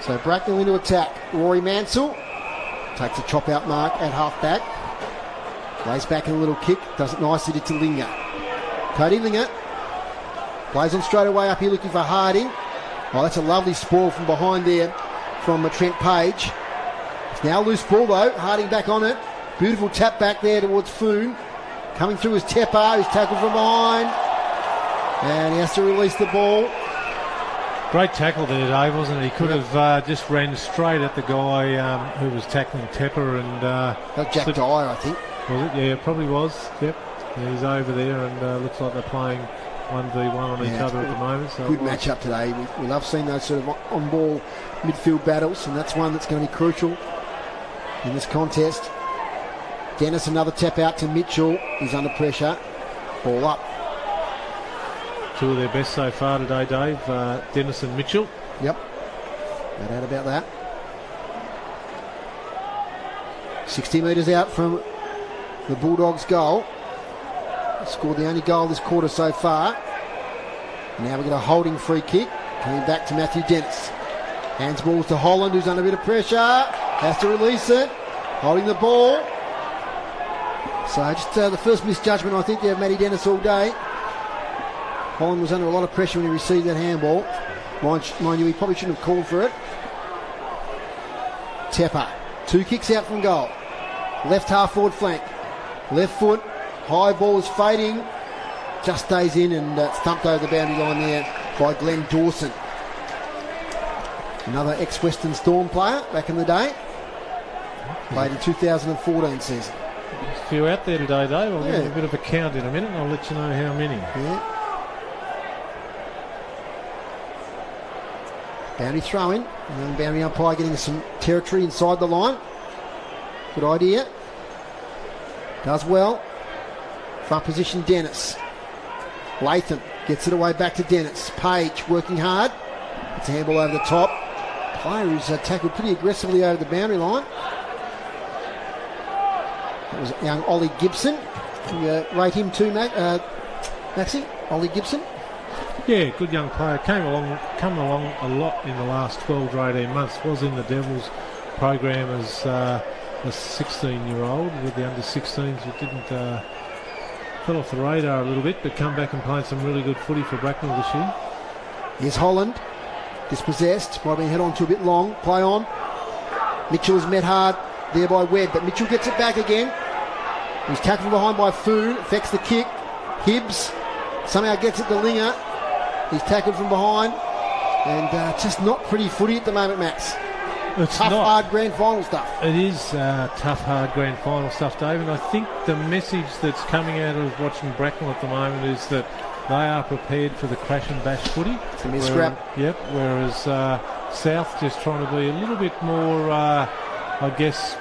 So Braknell into attack. Rory Mansell takes a chop out mark at half back. Lays back in a little kick. Does it nicely to Linger. Cody Linger plays on straight away up here looking for Harding. Oh, that's a lovely spoil from behind there from Trent Page. It's now loose ball though. Harding back on it. Beautiful tap back there towards Foon. Coming through is Tepper. He's tackled from behind. And he has to release the ball. Great tackle there, Dave, wasn't it? He could have just ran straight at the guy who was tackling Tepper. And Jack Dyer, I think. Was it? Yeah, it probably was. Yep. Yeah, he's over there and looks like they're playing 1v1 on each other at the moment. So good match-up today. We love seeing those sort of on-ball midfield battles, and that's one that's going to be crucial in this contest. Dennis, another tap out to Mitchell. He's under pressure. Ball up. Two of their best so far today, Dave. Dennis and Mitchell. Yep. No doubt about that. 60 metres out from the Bulldogs' goal. Scored the only goal this quarter so far. Now we get a holding free kick. Coming back to Matthew Dennis. Hands balls to Holland, who's under a bit of pressure. Has to release it. Holding the ball. So just the first misjudgment, I think, there of Matty Dennis all day. Holland was under a lot of pressure when he received that handball. Mind you, he probably shouldn't have called for it. Tepper. 2 kicks out from goal. Left half forward flank. Left foot. High ball is fading. Just stays in and thumped over the boundary line there by Glenn Dawson. Another ex-Western Storm player back in the day. Played in 2014 season. There's a few out there today, Dave. I'll give you a bit of a count in a minute and I'll let you know how many. Yeah. Boundary throw in. And then boundary umpire getting some territory inside the line. Good idea. Does well. Front position Dennis. Latham gets it away back to Dennis. Page working hard. It's a handball over the top. Player who's tackled pretty aggressively over the boundary line. That was young Ollie Gibson. You rate him too, Maxie? Ollie Gibson? Yeah, good young player. Come along a lot in the last 12 or 18 months. Was in the Devils program as a 16-year-old with the under-16s who didn't fell off the radar a little bit, but come back and played some really good footy for Braknell this year. Here's Holland. Dispossessed. Might have been head on to a bit long. Play on. Mitchell is met hard there by Webb, but Mitchell gets it back again. He's tackled from behind by Foon. Affects the kick. Hibbs somehow gets it to Linger. He's tackled from behind, and just not pretty footy at the moment, Max. It's tough, not. hard grand final stuff. It is tough, hard grand final stuff, Dave. And I think the message that's coming out of watching Braknell at the moment is that they are prepared for the crash and bash footy. It's going to be a scrap. Yep, whereas South just trying to be a little bit more, I guess,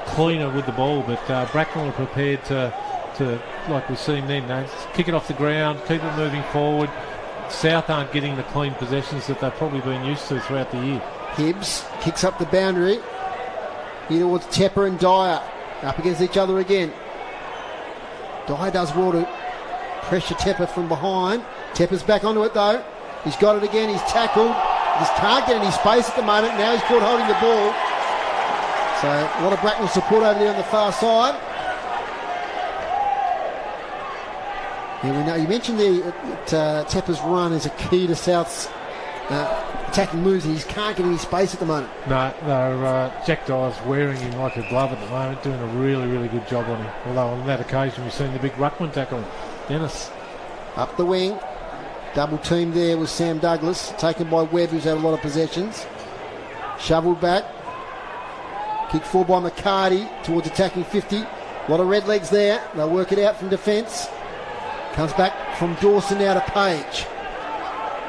cleaner with the ball. But Braknell are prepared to, like we've seen then, kick it off the ground, keep it moving forward. South aren't getting the clean possessions that they've probably been used to throughout the year. Hibbs kicks up the boundary. Here towards Tepper and Dyer. Up against each other again. Dyer does well to pressure Tepper from behind. Tepper's back onto it though. He's got it again. He's tackled. Just can't get any space at the moment. Now he's caught holding the ball. So a lot of Braknell support over there on the far side. Yeah, we know you mentioned that Tepper's run is a key to South's attacking moves. He can't get any space at the moment. No, Jack Dyer's wearing him like a glove at the moment, doing a really, really good job on him. Although on that occasion we've seen the big ruckman tackle. Dennis. Up the wing. Double team there was Sam Douglas, taken by Webb, who's had a lot of possessions. Shoveled back. Kick forward by McCarty towards attacking 50. A lot of red legs there. They'll work it out from defence. Comes back from Dawson now to Page.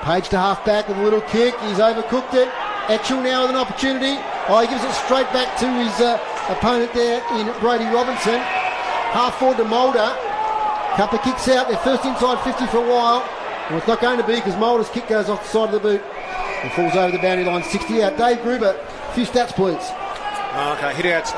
Page to half back with a little kick. He's overcooked it. Etchell now with an opportunity. He gives it straight back to his opponent there in Brady Robinson. Half forward to Mulder. Cuppa kicks out. They're first inside 50 for a while. Well, it's not going to be because Mulder's kick goes off the side of the boot and falls over the boundary line. 60 out. Dave Gruber, a few stats, please. Okay, hit outs.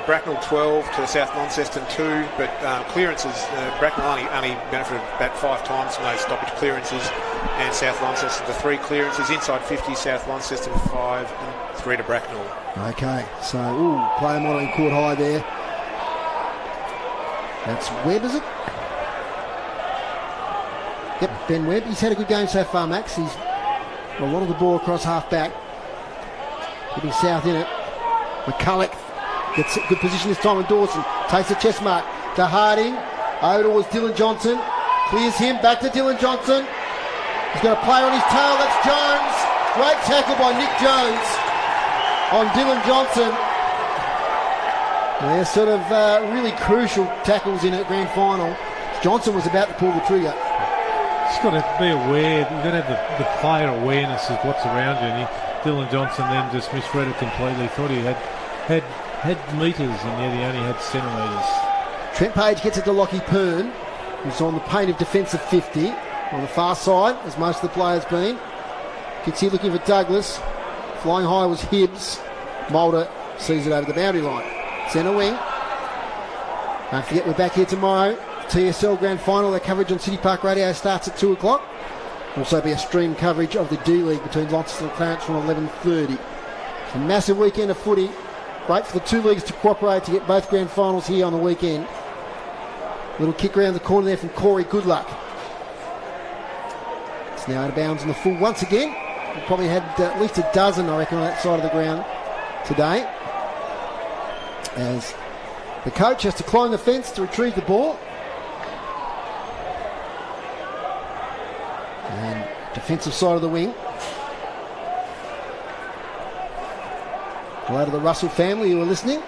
Braknell 12 to South Launceston 2, but clearances, Braknell only benefited about 5 times from those stoppage clearances, and South Launceston to 3 clearances. Inside 50, South Launceston 5 and 3 to Braknell. Okay, so player modelling caught high there. That's Webb, is it? Yep, Ben Webb. He's had a good game so far, Max. He's got a lot of the ball across half back. Giving South in it. McCulloch gets a good position this time with Dawson. Takes the chest mark to Harding. Over towards Dylan Johnson. Clears him. Back to Dylan Johnson. He's got a player on his tail. That's Jones. Great tackle by Nick Jones on Dylan Johnson. They're sort of really crucial tackles in a grand final. Johnson was about to pull the trigger. Just got to be aware. You've got to have the player awareness of what's around you. And Dylan Johnson then just misread it completely. Thought he had metres, and yet he only had centimetres. Trent Page gets it to Lockie Pern, who's on the paint of defensive 50 on the far side, as most of the players been. Gets here looking for Douglas. Flying high was Hibbs. Mulder sees it over the boundary line. Centre wing. Don't forget, we're back here tomorrow. TSL Grand Final. Their coverage on City Park Radio starts at 2 o'clock. Also be a stream coverage of the D-League between Launceston and Clarence from 11:30. A massive weekend of footy. Great for the two leagues to cooperate to get both grand finals here on the weekend. Little kick around the corner there from Corey Goodluck. It's now out of bounds on the full once again. We probably had at least a dozen, I reckon, on that side of the ground today. As the coach has to climb the fence to retrieve the ball. And defensive side of the wing. Hello to the Russell family who are listening.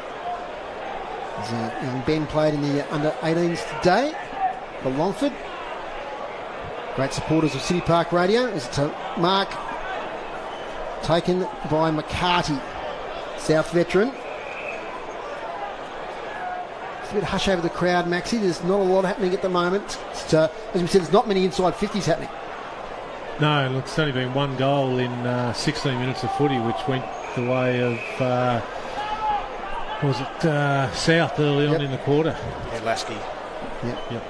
As young Ben played in the under-18s today for Longford. Great supporters of City Park Radio. As it's a mark taken by McCarty, South veteran. It's a bit of hush over the crowd, Maxie. There's not a lot happening at the moment. As we said, there's not many inside 50s happening. No, look, it's only been one goal in 16 minutes of footy, which went the way of South early on in the quarter. Yeah, Lasky. Yep.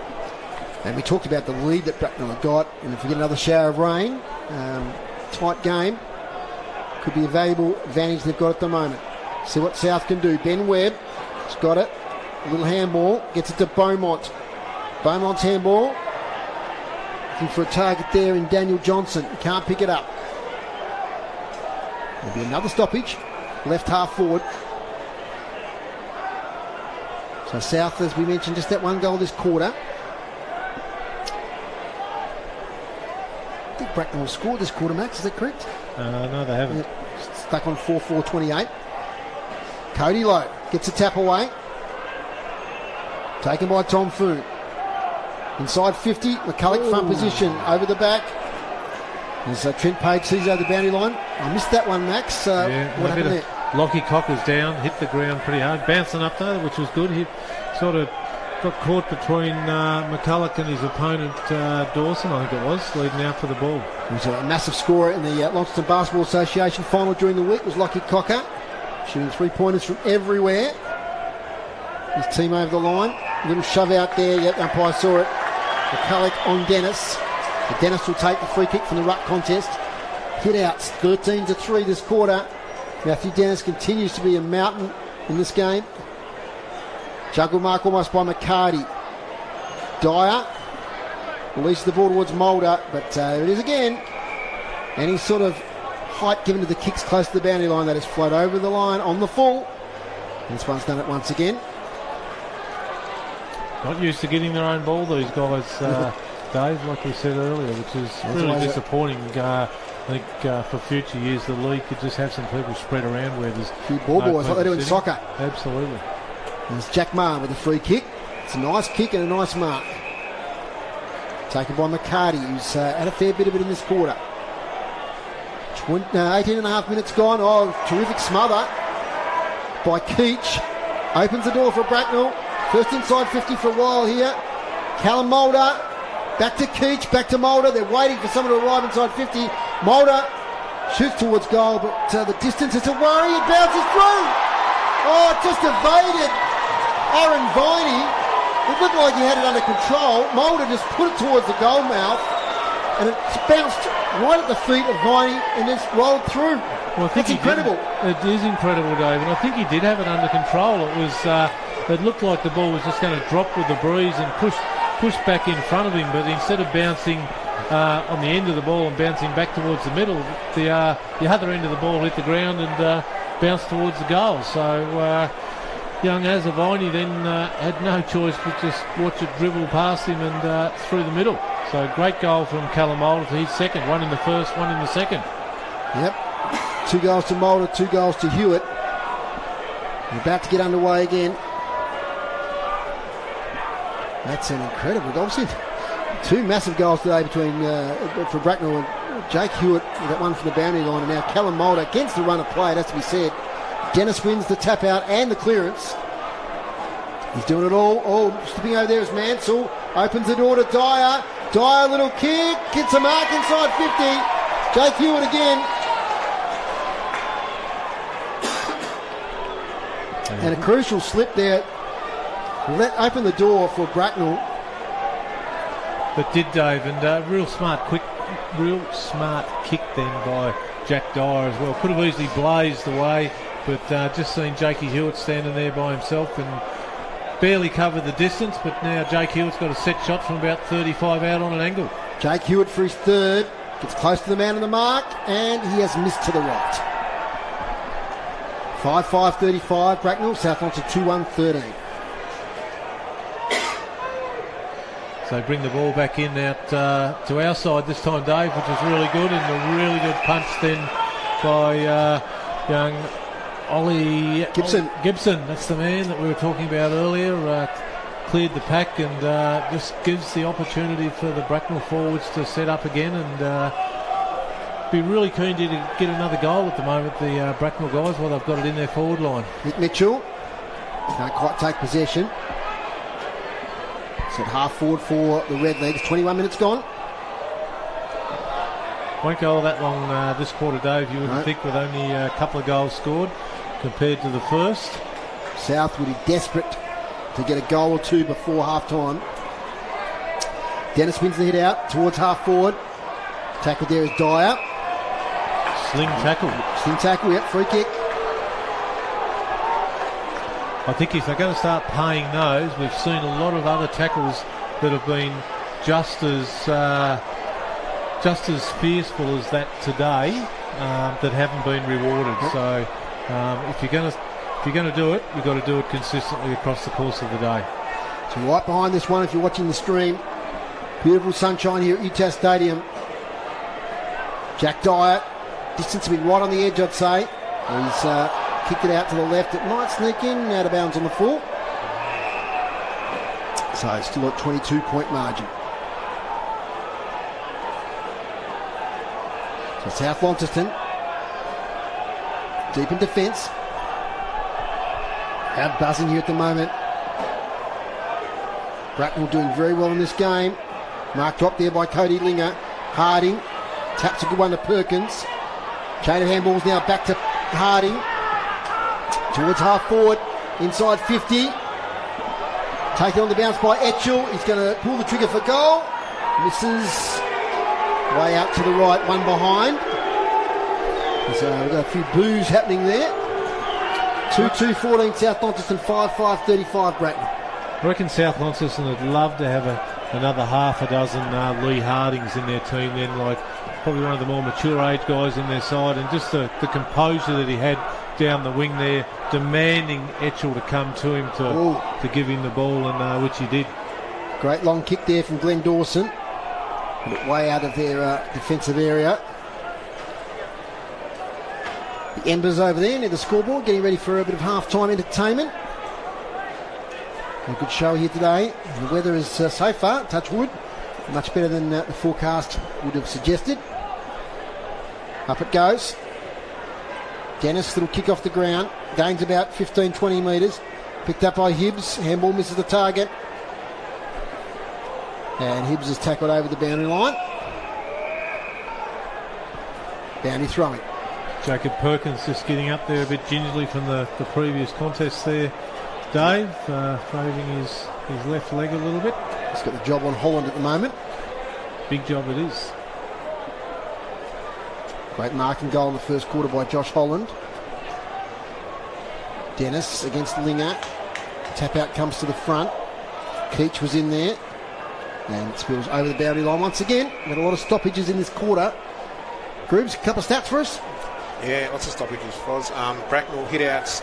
And we talked about the lead that Braknell have got, and if we get another shower of rain, tight game, could be a valuable advantage they've got at the moment. See what South can do. Ben Webb has got it. A little handball, gets it to Beaumont. Beaumont's handball. Looking for a target there in Daniel Johnson. He can't pick it up. There'll be another stoppage. Left half forward. So South, as we mentioned, just that one goal this quarter. think Braknell scored this quarter, Max. Is that correct? No, they haven't. Yeah, stuck on 4-4-28. Cody Lowe gets a tap away. Taken by Tom Foon. Inside 50, McCulloch front position, over the back. As Trent Page sees over the boundary line. I missed that one, Max. What happened there? Lockie Cocker's down, hit the ground pretty hard, bouncing up though, which was good. He sort of got caught between McCulloch and his opponent Dawson, I think it was, leading out for the ball. He was a massive scorer in the Launceston Basketball Association final during the week, was Lockie Cocker, shooting 3-pointers from everywhere. His team over the line, a little shove out there, yep, the umpire saw it. McCulloch on Dennis. But Dennis will take the free kick from the ruck contest. Hit outs, 13-3 this quarter. Matthew Dennis continues to be a mountain in this game. Juggle mark almost by McCarty. Dyer releases the ball towards Mulder, but there it is again. Any sort of height given to the kicks close to the boundary line, that has flowed over the line on the full. This one's done it once again. Not used to getting their own ball, these guys, Dave, like we said earlier, which is really disappointing. I think for future years the league could just have some people spread around where there's few ball boys like they do in soccer. Absolutely. There's Jack Marr with a free kick. It's a nice kick and a nice mark. Taken by McCarty, who's had a fair bit of it in this quarter. 18 and a half minutes gone. Oh, terrific smother by Keach. Opens the door for Braknell. First inside 50 for a while here. Callum Mulder. Back to Keach, back to Mulder. They're waiting for someone to arrive inside 50. Mulder shoots towards goal, but the distance is a worry. It bounces through. Oh, it just evaded Aaron Viney. It looked like he had it under control. Mulder just put it towards the goal mouth, and it bounced right at the feet of Viney and just rolled through. Well, I think it's incredible. It is incredible, Dave, and I think he did have it under control. It was. It looked like the ball was just going to drop with the breeze and push back in front of him, but instead of bouncing on the end of the ball and bouncing back towards the middle, the other end of the ball hit the ground and bounced towards the goal. So young Azavini then had no choice but just watch it dribble past him and through the middle. So great goal from Callum Mulder for his second, one in the first, one in the second. Yep, 2 goals to Mulder, 2 goals to Hewitt. We're about to get underway again. That's an incredible goal. 2 massive goals today between for Braknell and Jake Hewitt. That one from the boundary line, and now Callum Mulder against the run of play, it has to be said. Dennis wins the tap out and the clearance. He's doing it all. Oh, slipping over there is Mansell. Opens the door to Dyer. Dyer, little kick. Gets a mark inside 50. Jake Hewitt again. And a crucial slip there. Open the door for Braknell. But did Dave, and real smart kick then by Jack Dyer as well. Could have easily blazed away, but just seen Jakey Hewitt standing there by himself and barely covered the distance. But now Jake Hewitt's got a set shot from about 35 out on an angle. Jake Hewitt for his third. Gets close to the man on the mark, and he has missed to the right. 5-5-35, Braknell, South Launceston 2-1-13. So bring the ball back in out to our side this time, Dave, which is really good, and a really good punch then by young Ollie Gibson. Gibson, that's the man that we were talking about earlier. Cleared the pack and just gives the opportunity for the Braknell forwards to set up again and be really keen to get another goal at the moment, the Braknell guys, while they've got it in their forward line. Nick Mitchell can't quite take possession. It's at half forward for the Redlegs. 21 minutes gone. Won't go all that long this quarter, Dave, you wouldn't think, with only a couple of goals scored compared to the first. South would be desperate to get a goal or two before half time. Dennis wins the hit out towards half forward. Tackle there is Dyer. Sling tackle, yep, free kick. I think if they're going to start paying those, we've seen a lot of other tackles that have been just as fearful as that today that haven't been rewarded. Yep. So if you're going to do it, you've got to do it consistently across the course of the day. So right behind this one, if you're watching the stream, beautiful sunshine here at UTAS Stadium. Jack Dyer, distance will be right on the edge, I'd say. He's kicked it out to the left. It might sneak in, out of bounds on the full. So it's still at 22-point margin. So South Launceston, deep in defence. Out buzzing here at the moment. Braknell doing very well in this game. Mark dropped there by Cody Linger. Harding taps a good one to Perkins. Chain of handballs now back to Harding. Towards half forward, inside 50. Taken on the bounce by Etchell. He's going to pull the trigger for goal. Misses. Way out to the right, one behind. So we've got a few boos happening there. 2-2-14 South Launceston, 5-5-35 Braknell. I reckon South Launceston would love to have another half a dozen Lee Hardings in their team then, like probably one of the more mature age guys in their side, and just the composure that he had down the wing there, demanding Etchell to come to him to give him the ball, and which he did. Great long kick there from Glenn Dawson. Put it way out of their defensive area. The Embers over there near the scoreboard, getting ready for a bit of half-time entertainment. A good show here today. The weather is so far, touch wood, much better than the forecast would have suggested. Up it goes. Dennis, little kick off the ground. Gains about 15-20 metres. Picked up by Hibbs. Handball misses the target. And Hibbs is tackled over the boundary line. Boundary throwing. Jacob Perkins just getting up there a bit gingerly from the previous contest there. Dave, favouring his left leg a little bit. He's got the job on Holland at the moment. Big job it is. Great marking goal in the first quarter by Josh Holland. Dennis against Linger. Tap out comes to the front. Keach was in there. And it spills over the boundary line once again. We've got a lot of stoppages in this quarter. Groobs, a couple of stats for us. Yeah, lots of stoppages, Foz. Braknell hit outs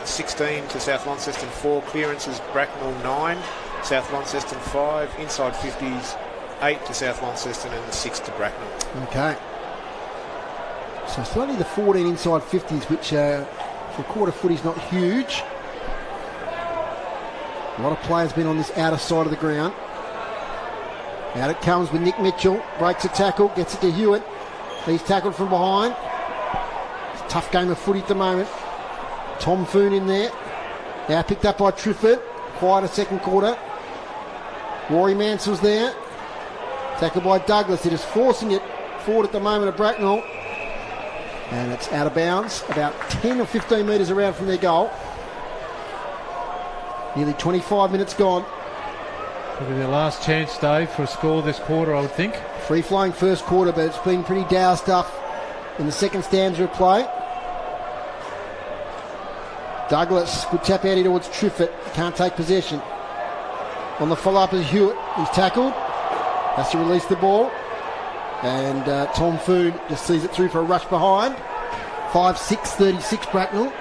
16 to South Launceston 4. Clearances, Braknell 9. South Launceston 5. Inside 50s, 8 to South Launceston and 6 to Braknell. Okay. So it's only the 14 inside 50s, which for quarter footy is not huge. A lot of players been on this outer side of the ground. Out it comes with Nick Mitchell. Breaks a tackle, gets it to Hewitt. He's tackled from behind. It's a tough game of footy at the moment. Tom Foon in there. Now picked up by Trifford. Quieter second quarter. Rory Mansell's there. Tackled by Douglas. It is forcing it forward at the moment of Braknell. And it's out of bounds. About 10 or 15 metres around from their goal. Nearly 25 minutes gone. It'll be their last chance, Dave, for a score this quarter, I would think. Free-flowing first quarter, but it's been pretty dour stuff in the second stanza of play. Douglas, good tap out here towards Triffett. Can't take possession. On the follow-up is Hewitt. He's tackled. Has to release the ball. And Tom Foon just sees it through for a rush behind. 5-6-36 Braknell.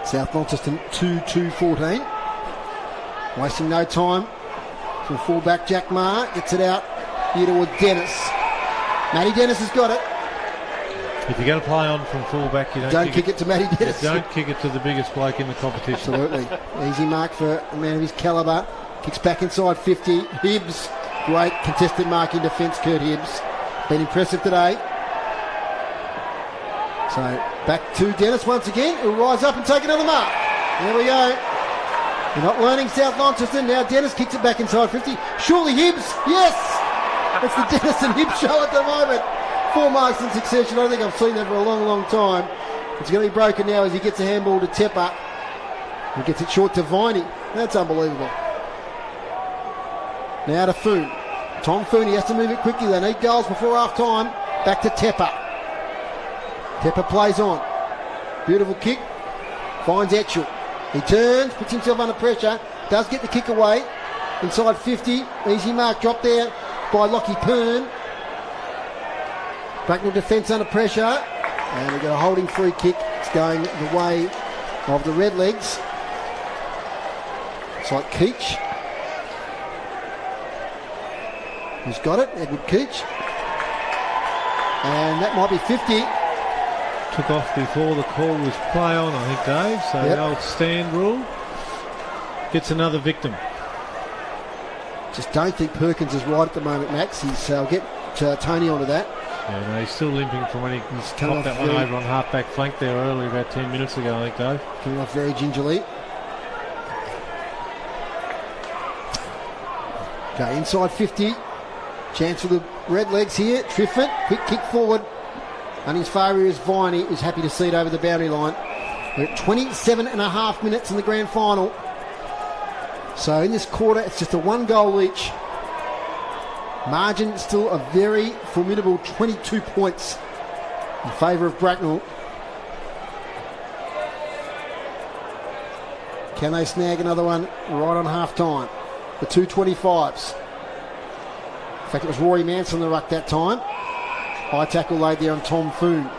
South Launceston 2-2-14. Wasting no time from fullback Jack Maher. Gets it out here towards Dennis. Matty Dennis has got it. If you're going to play on from fullback, you don't kick it to Matty Dennis. Don't kick it to the biggest bloke in the competition. Absolutely. Easy mark for a man of his calibre. Kicks back inside 50. Hibbs. Great contested mark in defence, Kurt Hibbs. Been impressive today. So back to Dennis once again. He'll rise up and take another mark. There we go. You're not learning South Launceston. Now Dennis kicks it back inside 50. Surely Hibbs. Yes! It's the Dennis and Hibbs show at the moment. 4 marks in succession. I don't think I've seen that for a long, long time. It's going to be broken now as he gets a handball to Tepper. He gets it short to Viney. That's unbelievable. Now to Foon. Tom Foon, he has to move it quickly. They need goals before half time. Back to Tepper. Tepper plays on. Beautiful kick. Finds Etchell. He turns, puts himself under pressure. Does get the kick away. Inside 50. Easy mark. Dropped there by Lockie Pern. Braknell defence under pressure. And we've got a holding free kick. It's going the way of the Redlegs. It's like Keach. Who's got it? Edward Keach. And that might be 50. Took off before the call was play on, I think, Dave. So the old stand rule gets another victim. Just don't think Perkins is right at the moment, Max. I'll get Tony onto that. Yeah, no, he's still limping from when he popped that one over on half-back flank there earlier, about 10 minutes ago, I think, Dave. Coming off very gingerly. Okay, inside 50. Chance for the red legs here. Triffett, quick kick forward. And his favourite is Viney, who's happy to see it over the boundary line. We're at 27 and a half minutes in the grand final. So in this quarter, it's just a 1 goal each. Margin still a very formidable 22 points in favour of Braknell. Can they snag another one right on half time? The 225s. In fact, it was Rory Manson the ruck that time. High tackle laid there on Tom Foon.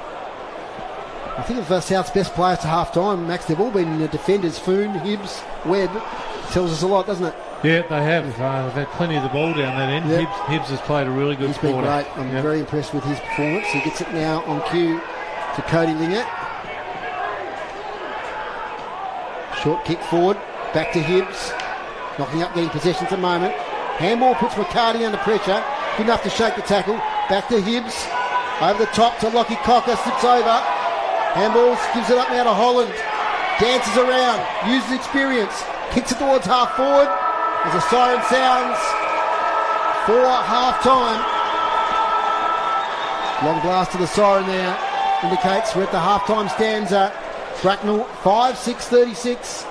I think of South's best players to half time, Max, they've all been defenders. Foon, Hibbs, Webb. Tells us a lot, doesn't it? Yeah, they have. They've had plenty of the ball down that end. Yep. Hibbs has played a really good quarter. He's been great. I'm very impressed with his performance. He gets it now on cue to Cody Lingett. Short kick forward. Back to Hibbs. Knocking up, getting possession at the moment. Handball puts McCarty under pressure. Good enough to shake the tackle. Back to Hibbs. Over the top to Lockie Cocker. Slips over. Handballs. Gives it up now to Holland. Dances around. Uses experience. Kicks it towards half forward. As the siren sounds for half time. Long blast to the siren there indicates we're at the half time stanza. Braknell 5-6-36.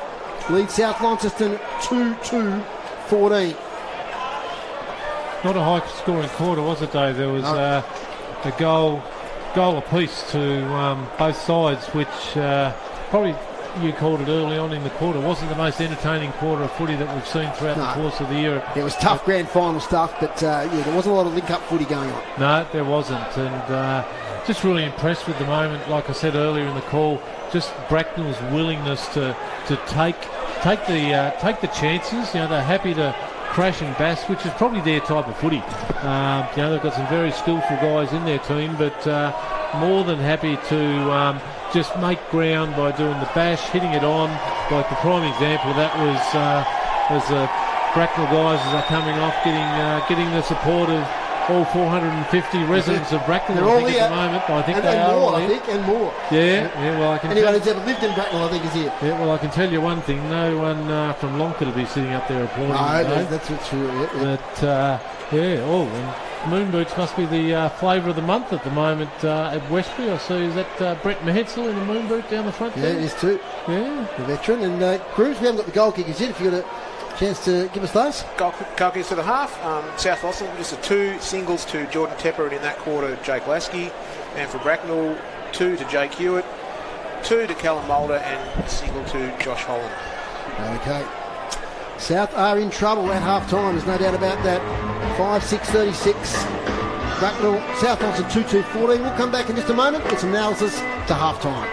Lead South Launceston 2-2-14. Not a high scoring quarter, was it, Dave? There was a goal apiece to both sides, which probably you called it early on in the quarter. Wasn't the most entertaining quarter of footy that we've seen throughout the course of the year. It was tough grand final stuff, but there wasn't a lot of link-up footy going on. No, there wasn't, and just really impressed with the moment. Like I said earlier in the call, just Bracknell's willingness to take the chances. They're happy to crash and bash, which is probably their type of footy. They've got some very skillful guys in their team, but more than happy to just make ground by doing the bash, hitting it on. Like the prime example of that was as the Braknell guys as they're coming off, getting the support of all 450 residents of Braknell. They're all here at the moment. I think and they are more. all I think, and more. Yeah. Well, I can. Anyone who's ever lived in Braknell, I think, is here. Yeah. Well, I can tell you one thing: no one from Lonca will be sitting up there applauding. No, that's what's true. Yeah. But and Moon Boots must be the flavour of the month at the moment at Westbury. I see is that Brett Mehetzel in the Moon Boot down the front. Yeah, there? it is too. Yeah, the veteran. And Cruz, we haven't got the goal kickers yet. If you've got a chance to give us those. Goal kickers for the half. South Launceston just a 2 singles to Jordan Tepper, and in that quarter Jake Lasky. And for Braknell, 2 to Jake Hewitt, 2 to Callum Mulder, and a single to Josh Holland. Okay. South are in trouble at half time, there's no doubt about that. 5-6-36. Braknell, South Launceston 2-2-14. We'll come back in just a moment with some analysis to half time.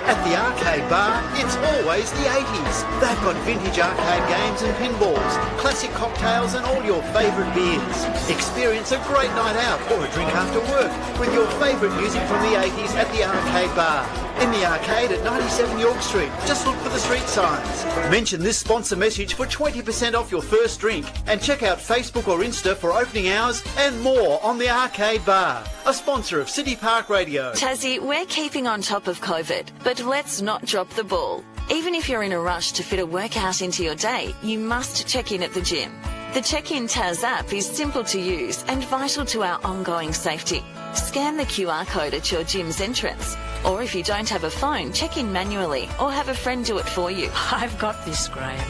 At the arcade bar, it's always the 80s. They've got vintage arcade games and pinballs, classic cocktails and all your favourite beers. Experience a great night out or a drink after work with your favourite music from the 80s at the arcade bar. In the arcade at 97 York Street. Just look for the street signs. Mention this sponsor message for 20% off your first drink, and check out Facebook or Insta for opening hours and more on the arcade bar. A sponsor of City Park Radio. Tassie, we're keeping on top of COVID, but let's not drop the ball. Even if you're in a rush to fit a workout into your day, you must check in at the gym. The Check-In Taz app is simple to use and vital to our ongoing safety. Scan the QR code at your gym's entrance. Or if you don't have a phone, check in manually or have a friend do it for you. I've got this, Graham.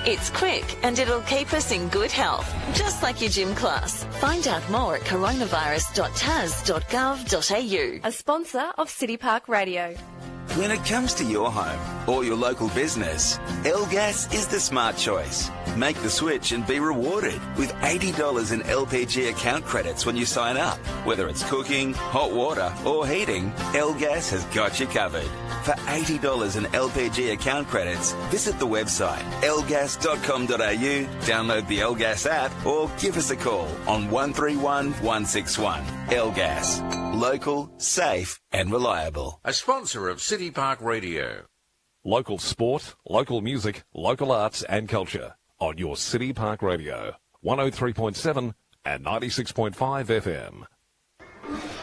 It's quick and it'll keep us in good health, just like your gym class. Find out more at coronavirus.tas.gov.au. A sponsor of City Park Radio. When it comes to your home or your local business, L-Gas is the smart choice. Make the switch and be rewarded with $80 in LPG account credits when you sign up. Whether it's cooking, hot water or heating, L-Gas has got you covered. For $80 in LPG account credits, visit the website lgas.com.au, download the L-Gas app or give us a call on 131 161. L-Gas. Local, safe and reliable. A sponsor of City Park Radio. Local sport, local music, local arts and culture on your City Park Radio. 103.7 and 96.5 FM.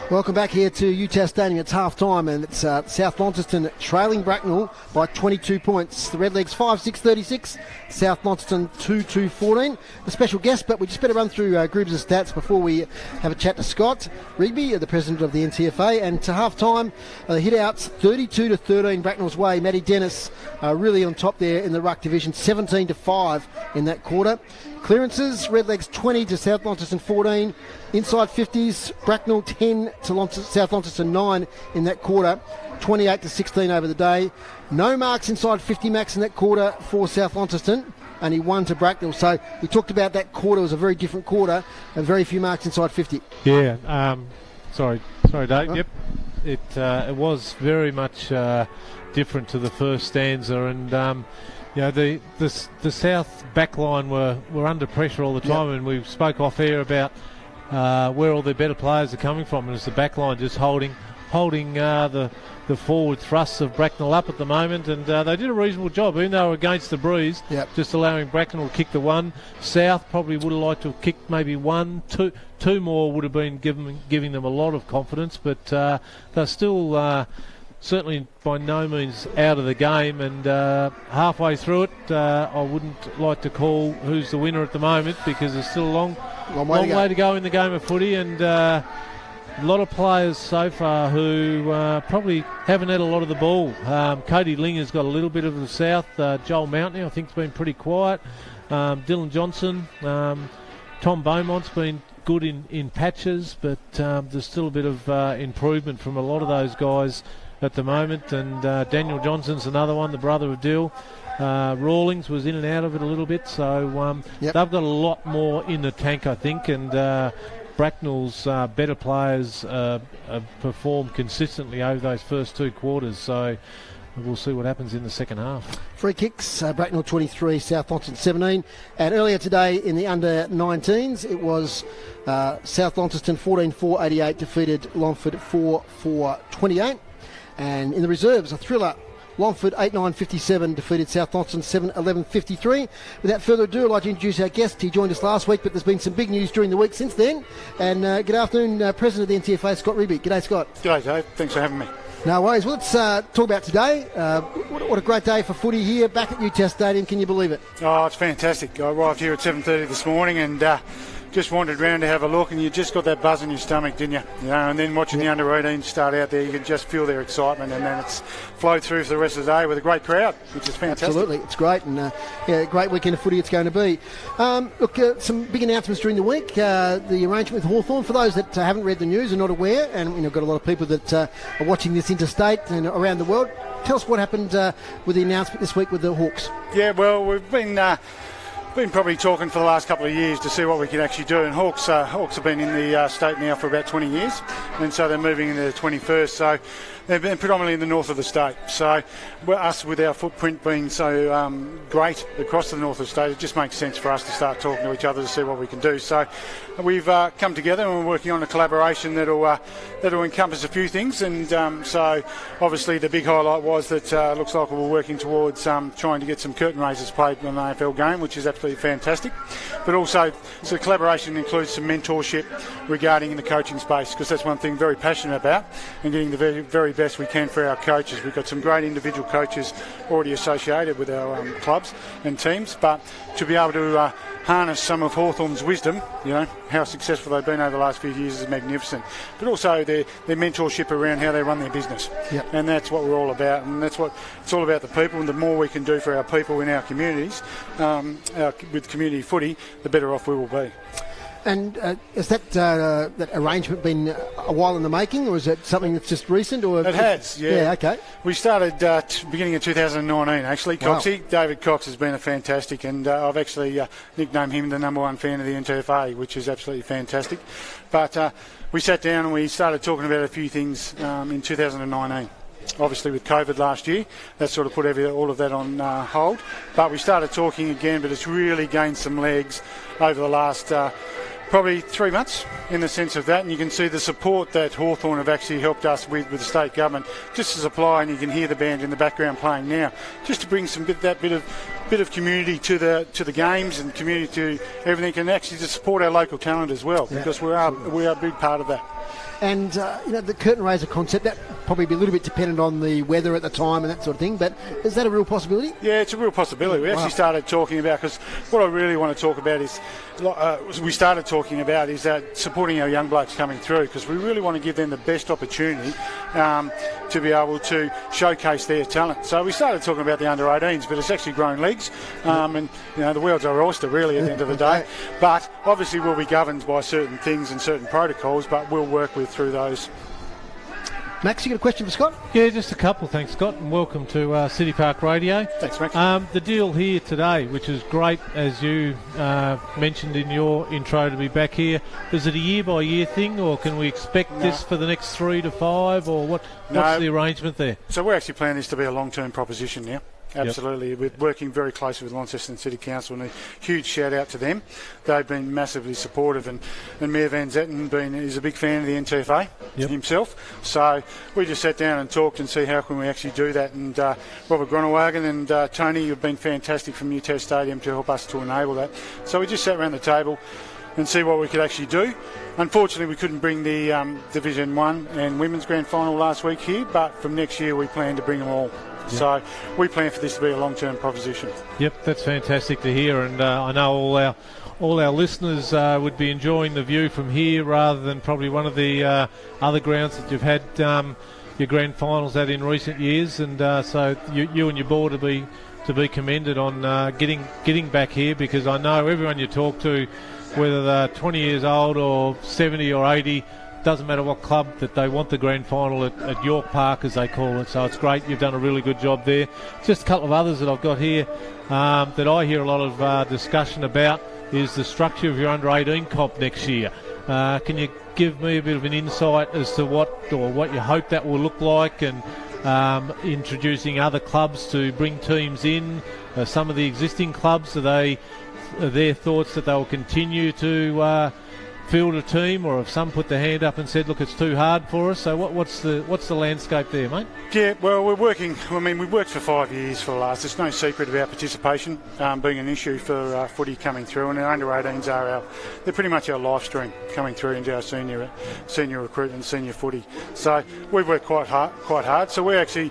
Welcome back here to UTAS Stadium. It's half-time and it's South Launceston trailing Braknell by 22 points. The Redlegs 5-6-36, South Launceston 2-2-14. A special guest, but we just better run through groups of stats before we have a chat to Scott Rigby, the president of the NTFA. And to half-time, the hit-outs 32-13 Bracknell's way. Matty Dennis really on top there in the ruck division, 17-5 in that quarter. Clearances, Redlegs 20 to South Launceston 14. Inside 50s, Braknell 10 to South Launceston 9 in that quarter. 28-16 over the day. No marks inside 50 max in that quarter for South Launceston. Only 1 to Braknell. So we talked about that quarter. It was a very different quarter and very few marks inside 50. Yeah. Sorry, Dave. Yep. It was very much different to the first stanza, and the South backline were under pressure all the time, and we spoke off air about where all their better players are coming from, and it's the backline just holding the forward thrusts of Braknell up at the moment, and they did a reasonable job, even though they were against the breeze, just allowing Braknell to kick the one. South probably would have liked to have kicked maybe one, two more would have been giving them a lot of confidence, but they're still certainly by no means out of the game, and halfway through it, I wouldn't like to call who's the winner at the moment, because there's still a long way to go in the game of footy, and a lot of players so far who probably haven't had a lot of the ball. Cody Linger's got a little bit of the South. Joel Mountney, I think, has been pretty quiet. Dylan Johnson, Tom Beaumont's been good in patches, but there's still a bit of improvement from a lot of those guys at the moment, and Daniel Johnson's another one, the brother of Dill. Rawlings was in and out of it a little bit, so they've got a lot more in the tank, I think, and Bracknell's better players have performed consistently over those first two quarters, so we'll see what happens in the second half. Free kicks, Braknell 23, South Launceston 17. And earlier today in the under-19s, it was South Launceston 14-4-88 defeated Longford 4-4-28. And in the reserves, a thriller. Longford 8-9-57 defeated South Launceston 7-11-53. Without further ado, I'd like to introduce our guest. He joined us last week, but there's been some big news during the week since then. And good afternoon, President of the NTFA, Scott Rigby. G'day, Scott. G'day, Dave. Thanks for having me. No worries. Well, let's talk about today. What a great day for footy here, back at UTAS Stadium. Can you believe it? Oh, it's fantastic. I arrived here at 7:30 this morning and just wandered around to have a look, and you just got that buzz in your stomach, didn't you? And then watching the under-18s start out there, you can just feel their excitement, and then it's flowed through for the rest of the day with a great crowd, which is fantastic. Absolutely, it's great, and great weekend of footy it's going to be. Look, some big announcements during the week. The arrangement with Hawthorn, for those that haven't read the news and not aware, and got a lot of people that are watching this interstate and around the world. Tell us what happened with the announcement this week with the Hawks. Yeah, well, we've been probably talking for the last couple of years to see what we could actually do, and Hawks have been in the state now for about 20 years, and so they're moving into the 21st, so they've been predominantly in the north of the state. So us, with our footprint being so great across the north of the state, it just makes sense for us to start talking to each other to see what we can do. So we've come together and we're working on a collaboration that'll encompass a few things, and so obviously the big highlight was that looks like we're working towards trying to get some curtain raisers played in an AFL game, which is absolutely fantastic. But also, so the collaboration includes some mentorship regarding the coaching space, because that's one thing very passionate about, and getting the very, very best we can for our coaches. We've got some great individual coaches already associated with our clubs and teams, but to be able to harness some of Hawthorn's wisdom, how successful they've been over the last few years is magnificent. But also their mentorship around how they run their business. Yep. And that's what we're all about, and that's what it's all about, the people, and the more we can do for our people in our communities, with community footy, the better off we will be. And has that arrangement been a while in the making, or is it something that's just recent? Or it has, yeah. Yeah, okay. We started beginning of 2019, actually. Wow. Coxie, David Cox has been a fantastic, and I've actually nicknamed him the number one fan of the NTFA, which is absolutely fantastic. But we sat down and we started talking about a few things in 2019. Obviously with COVID last year, that sort of put all of that on hold. But we started talking again, but it's really gained some legs over the last probably 3 months in the sense of that. And you can see the support that Hawthorn have actually helped us with the state government just to supply, and you can hear the band in the background playing now, just to bring some bit of community to the games and community to everything, and actually to support our local talent as well, because we are a big part of that. And the curtain raiser concept, that probably be a little bit dependent on the weather at the time and that sort of thing, but is that a real possibility? Yeah, it's a real possibility. We actually started talking about, because what I really want to talk about is that supporting our young blokes coming through, because we really want to give them the best opportunity to be able to showcase their talent. So we started talking about the under-18s, but it's actually grown legs, and the world's our oyster really at the end of the day. But obviously we'll be governed by certain things and certain protocols, but we'll work through those. Max, you got a question for Scott? Yeah, just a couple. Thanks, Scott, and welcome to City Park Radio. Thanks, Max. The deal here today, which is great, as you mentioned in your intro, to be back here. Is it a year-by-year thing, or can we expect this for the next 3 to 5, or what's the arrangement there? So we're actually planning this to be a long-term proposition now. Absolutely. We're working very closely with Launceston City Council, and a huge shout out to them. They've been massively supportive, and Mayor Van Zetten is a big fan of the NTFA himself. So we just sat down and talked and see how can we actually do that. And Robert Groenewegen and Tony, you've been fantastic from Newtest Stadium to help us to enable that. So we just sat around the table and see what we could actually do. Unfortunately, we couldn't bring the Division 1 and Women's Grand Final last week here, but from next year we plan to bring them all. Yep. So we plan for this to be a long-term proposition. Yep, that's fantastic to hear, and I know all our listeners would be enjoying the view from here rather than probably one of the other grounds that you've had your grand finals at in recent years, and so you and your board to be commended on getting back here, because I know everyone you talk to, whether they're 20 years old or 70 or 80, doesn't matter what club, that they want the grand final at York Park, as they call it. So it's great. You've done a really good job there. Just a couple of others that I've got here that I hear a lot of discussion about is the structure of your under-18 comp next year. Can you give me a bit of an insight as to what you hope that will look like, and introducing other clubs to bring teams in? Some of the existing clubs, are their thoughts that they will continue to field a team, or have some put their hand up and said, look, it's too hard for us? So what's the landscape there, mate? Yeah, well, we're working. I mean, we've worked for 5 years for the last. There's no secret about participation being an issue for footy coming through, and our under-18s they're pretty much our live stream coming through into our senior recruitment, senior footy. So we've worked quite hard. So we're actually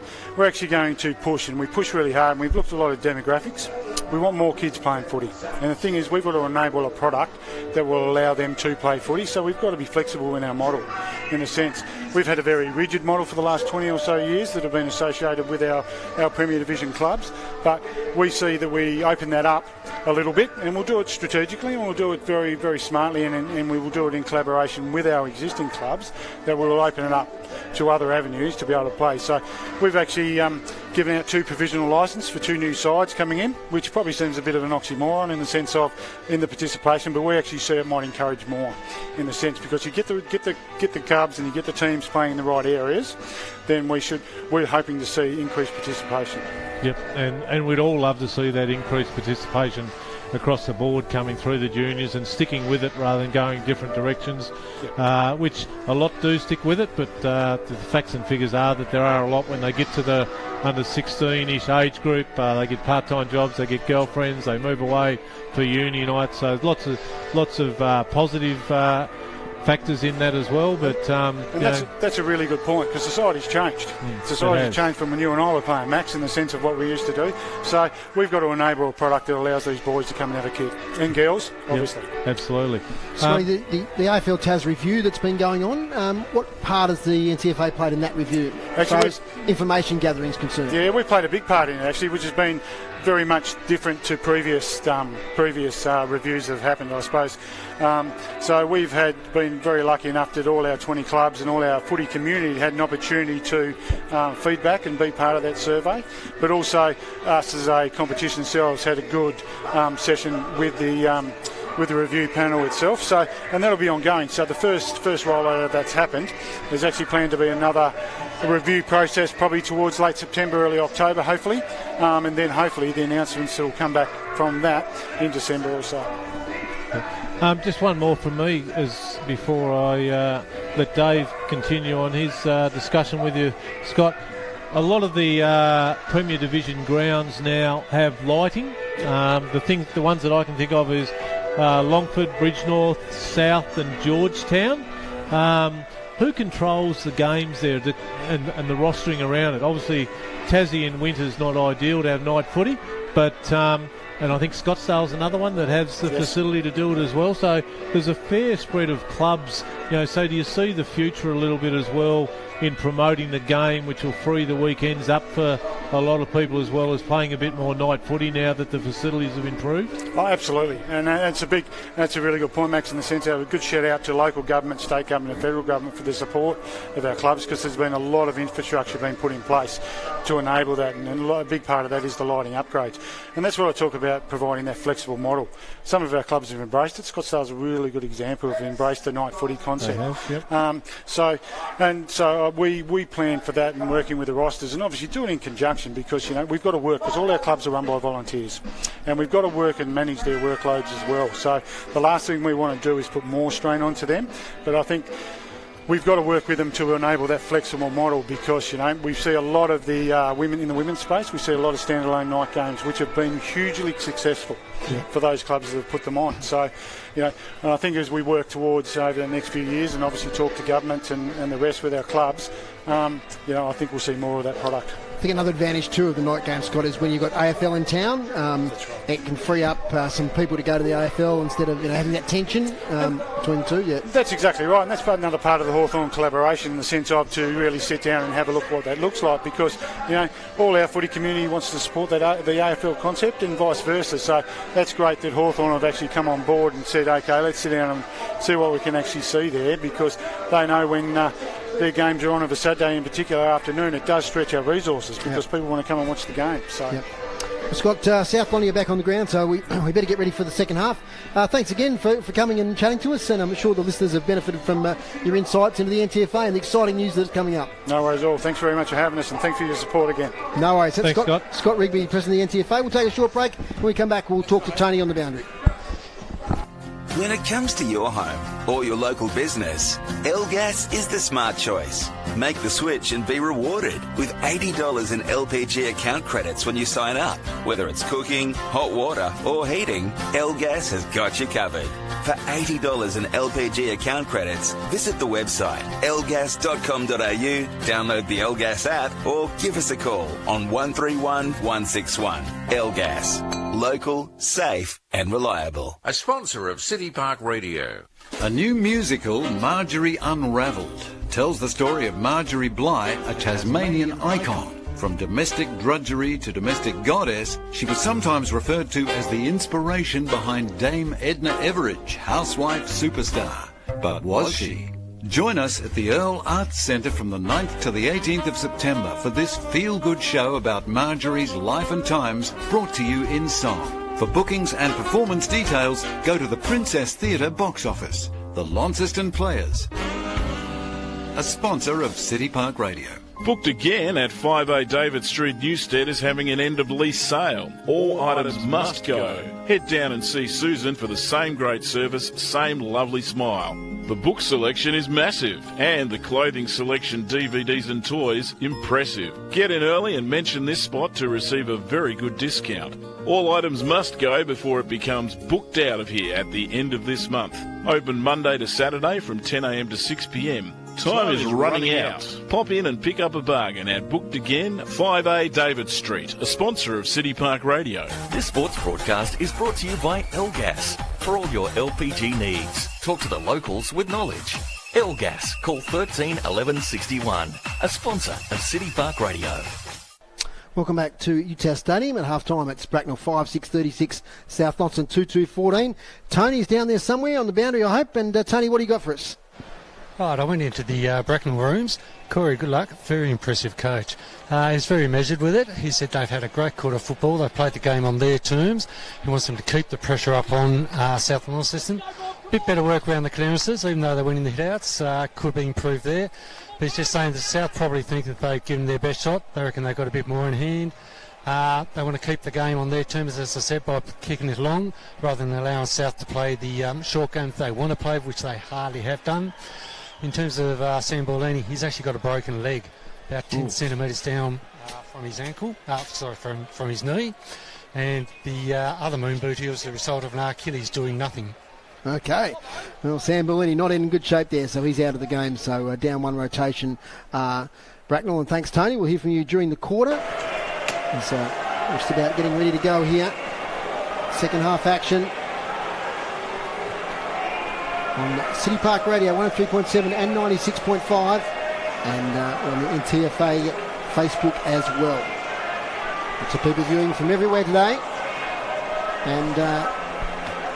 going to push, and we push really hard. And we've looked at a lot of demographics. We want more kids playing footy, and the thing is, we've got to enable a product that will allow them to play footy. So we've got to be flexible in our model. In a sense, we've had a very rigid model for the last 20 or so years that have been associated with our Premier Division clubs, but we see that we open that up a little bit, and we'll do it strategically, and we'll do it very, very smartly, and we will do it in collaboration with our existing clubs that will open it up to other avenues to be able to play. So we've actually given out 2 provisional licenses for 2 new sides coming in, which probably seems a bit of an oxymoron in the sense of in the participation, but we actually see it might encourage more in the sense, because you get the clubs and you get the teams playing in the right areas, then we're hoping to see increased participation. Yep, and we'd all love to see that increased participation across the board coming through the juniors and sticking with it rather than going different directions, which a lot do stick with it, but the facts and figures are that there are a lot when they get to the under 16-ish age group. They get part-time jobs, they get girlfriends, they move away for uni nights, so lots of positive factors in that as well, but that's a really good point, because society's changed. Society's changed from when you and I were playing, Max, in the sense of what we used to do. So we've got to enable a product that allows these boys to come and have a kick, and girls, obviously. Yep, absolutely. So the AFL TAS review that's been going on, what part has the NTFA played in that review? as far as information gathering is concerned. Yeah, we played a big part in it actually, which has been very much different to previous reviews that have happened, I suppose. So we've been very lucky enough that all our 20 clubs and all our footy community had an opportunity to feedback and be part of that survey. But also us as a competition ourselves had a good session with the review panel itself. So, and that'll be ongoing. So the first rollout of that's happened. There's actually planned to be another review process probably towards late September, early October, hopefully, and then hopefully the announcements will come back from that in December or so. Just one more from me as before I let Dave continue on his discussion with you, Scott. A lot of the Premier Division grounds now have lighting. The ones that I can think of is Longford, Bridgenorth, South and Georgetown. Who controls the games there and the rostering around it? Obviously, Tassie in winter's not ideal to have night footy, but and I think Scottsdale's another one that has the facility to do it as well. So there's a fair spread of clubs. So do you see the future a little bit as well in promoting the game, which will free the weekends up for a lot of people as well as playing a bit more night footy now that the facilities have improved? Oh, absolutely, and that's a really good point, Max, in the sense of a good shout out to local government, state government and federal government for the support of our clubs, because there's been a lot of infrastructure being put in place to enable that, and a big part of that is the lighting upgrades, and that's what I talk about, providing that flexible model. Some of our clubs have embraced it. Scottsdale's a really good example of embraced the night footy concept. They have, yep. So we plan for that and working with the rosters, and obviously do it in conjunction, because we've got to work, because all our clubs are run by volunteers, and we've got to work and manage their workloads as well. So the last thing we want to do is put more strain onto them, but I think we've got to work with them to enable that flexible model, because we see a lot of the women in the women's space. We see a lot of standalone night games which have been hugely successful for those clubs that have put them on. So and I think as we work towards over the next few years, and obviously talk to government and the rest with our clubs, I think we'll see more of that product. I think another advantage too of the night game, Scott, is when you've got AFL in town, it can free up some people to go to the AFL instead of having that tension between the two. Yeah, that's exactly right, and that's another part of the Hawthorn collaboration, in the sense of to really sit down and have a look what that looks like, because all our footy community wants to support the AFL concept and vice versa. So that's great that Hawthorn have actually come on board and said, okay, let's sit down and see what we can actually see there, because they know when their games are on of a Saturday in particular afternoon, it does stretch our resources, because people want to come and watch the game. So. Yep. Well, Scott, South Lonnie are back on the ground, so we better get ready for the second half. Thanks again for coming and chatting to us, and I'm sure the listeners have benefited from your insights into the NTFA and the exciting news that's coming up. No worries at all. Thanks very much for having us, and thanks for your support again. No worries. Thanks, Scott. Scott Rigby, President of the NTFA. We'll take a short break. When we come back, we'll talk to Tony on the boundary. When it comes to your home or your local business, L-Gas is the smart choice. Make the switch and be rewarded with $80 in LPG account credits when you sign up. Whether it's cooking, hot water or heating, L-Gas has got you covered. For $80 in LPG account credits, visit the website lgas.com.au, download the L-Gas app or give us a call on 131 161. L-Gas. Local, safe and reliable. A sponsor of City Park Radio. A new musical, Marjorie Unravelled, tells the story of Marjorie Bly, a Tasmanian icon. From domestic drudgery to domestic goddess, she was sometimes referred to as the inspiration behind Dame Edna Everage, housewife superstar. But was she? Join us at the Earl Arts Centre from the 9th to the 18th of September for this feel-good show about Marjorie's life and times, brought to you in song. For bookings and performance details, go to the Princess Theatre box office. The Launceston Players, a sponsor of City Park Radio. Booked again at 5A David Street, Newstead is having an end-of-lease sale. All items must go. Head down and see Susan for the same great service, same lovely smile. The book selection is massive, and the clothing selection, DVDs and toys, impressive. Get in early and mention this spot to receive a very good discount. All items must go before it becomes booked out of here at the end of this month. Open Monday to Saturday from 10 a.m. to 6 p.m. Time is running out. Pop in and pick up a bargain at Booked Again, 5A David Street, a sponsor of City Park Radio. This sports broadcast is brought to you by L-Gas. For all your LPG needs, talk to the locals with knowledge. Elgas, call 13 11 61. A sponsor of City Park Radio. Welcome back to UTAS Stadium. At half-time, it's Braknell 5-6-36, South Launceston 2-2-14. Tony's down there somewhere on the boundary, I hope. And Tony, what do you got for us? Right, I went into the Braknell rooms. Corey, good luck. Very impressive coach. He's very measured with it. He said they've had a great quarter of football. They've played the game on their terms. He wants them to keep the pressure up on South Launceston. Bit better work around the clearances, even though they went in the hit-outs. Could be improved there. But he's just saying the South probably think that they've given their best shot. They reckon they've got a bit more in hand. They want to keep the game on their terms, as I said, by kicking it long, rather than allowing South to play the short game that they want to play, which they hardly have done. In terms of Sam Borlini, he's actually got a broken leg, about 10 centimetres down from his ankle, from his knee. And the other moon boot was the result of an Achilles doing nothing. Okay. Well, Sam Bellini not in good shape there, so he's out of the game. So down one rotation, Braknell. And thanks, Tony. We'll hear from you during the quarter. He's just about getting ready to go here. Second half action on City Park Radio, 103.7 and 96.5. And on the NTFA Facebook as well. Lots of people viewing from everywhere today. And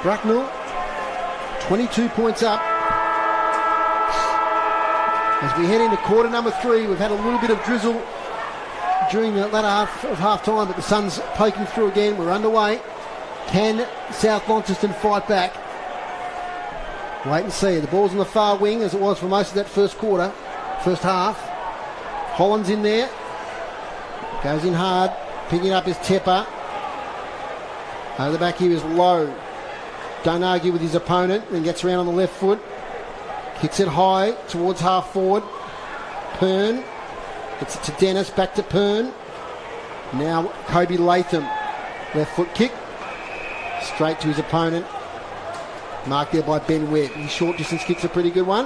Braknell 22 points up. As we head into quarter number 3, we've had a little bit of drizzle during the latter half of half-time, but the sun's poking through again. We're underway. Can South Launceston fight back? Wait and see. The ball's on the far wing, as it was for most of that first half. Holland's in there. Goes in hard. Picking up his Tepper. Over the back here is Lowe. Don't argue with his opponent, then gets around on the left foot. Kicks it high towards half forward. Pern. Gets it to Dennis, back to Pern. Now Kobe Latham. Left foot kick. Straight to his opponent. Marked there by Ben Webb. His short distance kick's a pretty good one.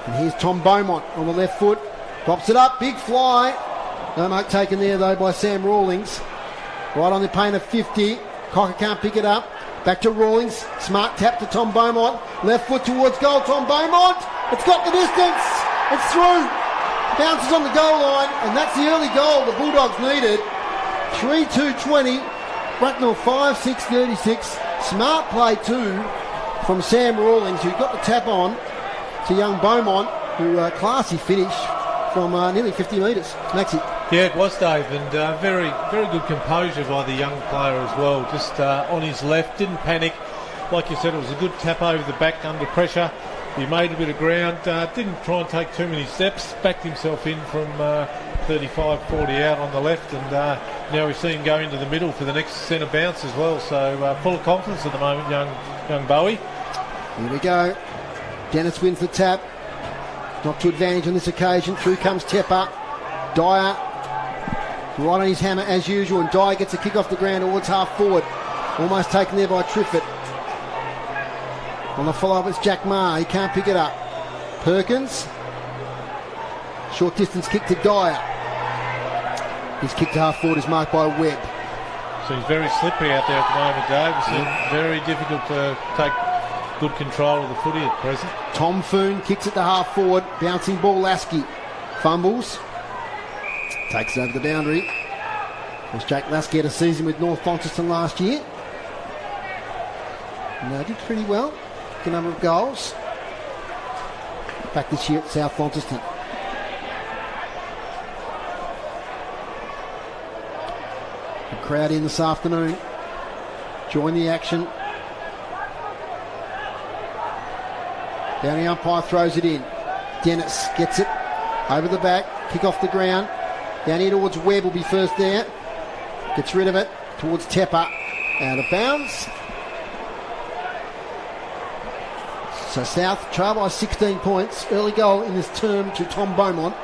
And here's Tom Beaumont on the left foot. Pops it up, big fly. No mark taken there though by Sam Rawlings. Right on the paint of 50. Cocker can't pick it up. Back to Rawlings. Smart tap to Tom Beaumont. Left foot towards goal. Tom Beaumont. It's got the distance. It's through. Bounces on the goal line. And that's the early goal the Bulldogs needed. 3-2-20. Braknell 5-6-36. Smart play too from Sam Rawlings, who got the tap on to young Beaumont, who classy finish from nearly 50 metres. Maxi. Yeah, it was, Dave, and very, very good composure by the young player as well. Just on his left, didn't panic. Like you said, it was a good tap over the back under pressure. He made a bit of ground, didn't try and take too many steps, backed himself in from 35-40 out on the left, and now we see him go into the middle for the next centre bounce as well. So full of confidence at the moment, young Bowie. Here we go. Dennis wins the tap. Not to advantage on this occasion. Through comes Tepper. Dyer right on his hammer as usual, and Dyer gets a kick off the ground towards half forward. Almost taken there by Triffett. On the follow-up it's Jack Maher. He can't pick it up. Perkins. Short distance kick to Dyer. His kick to half forward is marked by Webb. So he's very slippery out there at the moment, Dave. It's very difficult to take good control of the footy at present. Tom Foon kicks it to half forward. Bouncing ball, Lasky. Fumbles. Takes it over the boundary. As Jake Lasky had a season with North Launceston last year. And did pretty well. A number of goals. Back this year at South Launceston. The crowd in this afternoon. Join the action. Down the umpire throws it in. Dennis gets it over the back. Kick off the ground. Down here towards Webb will be first there. Gets rid of it towards Tepper. Out of bounds. So South trail by 16 points. Early goal in this term to Tom Beaumont.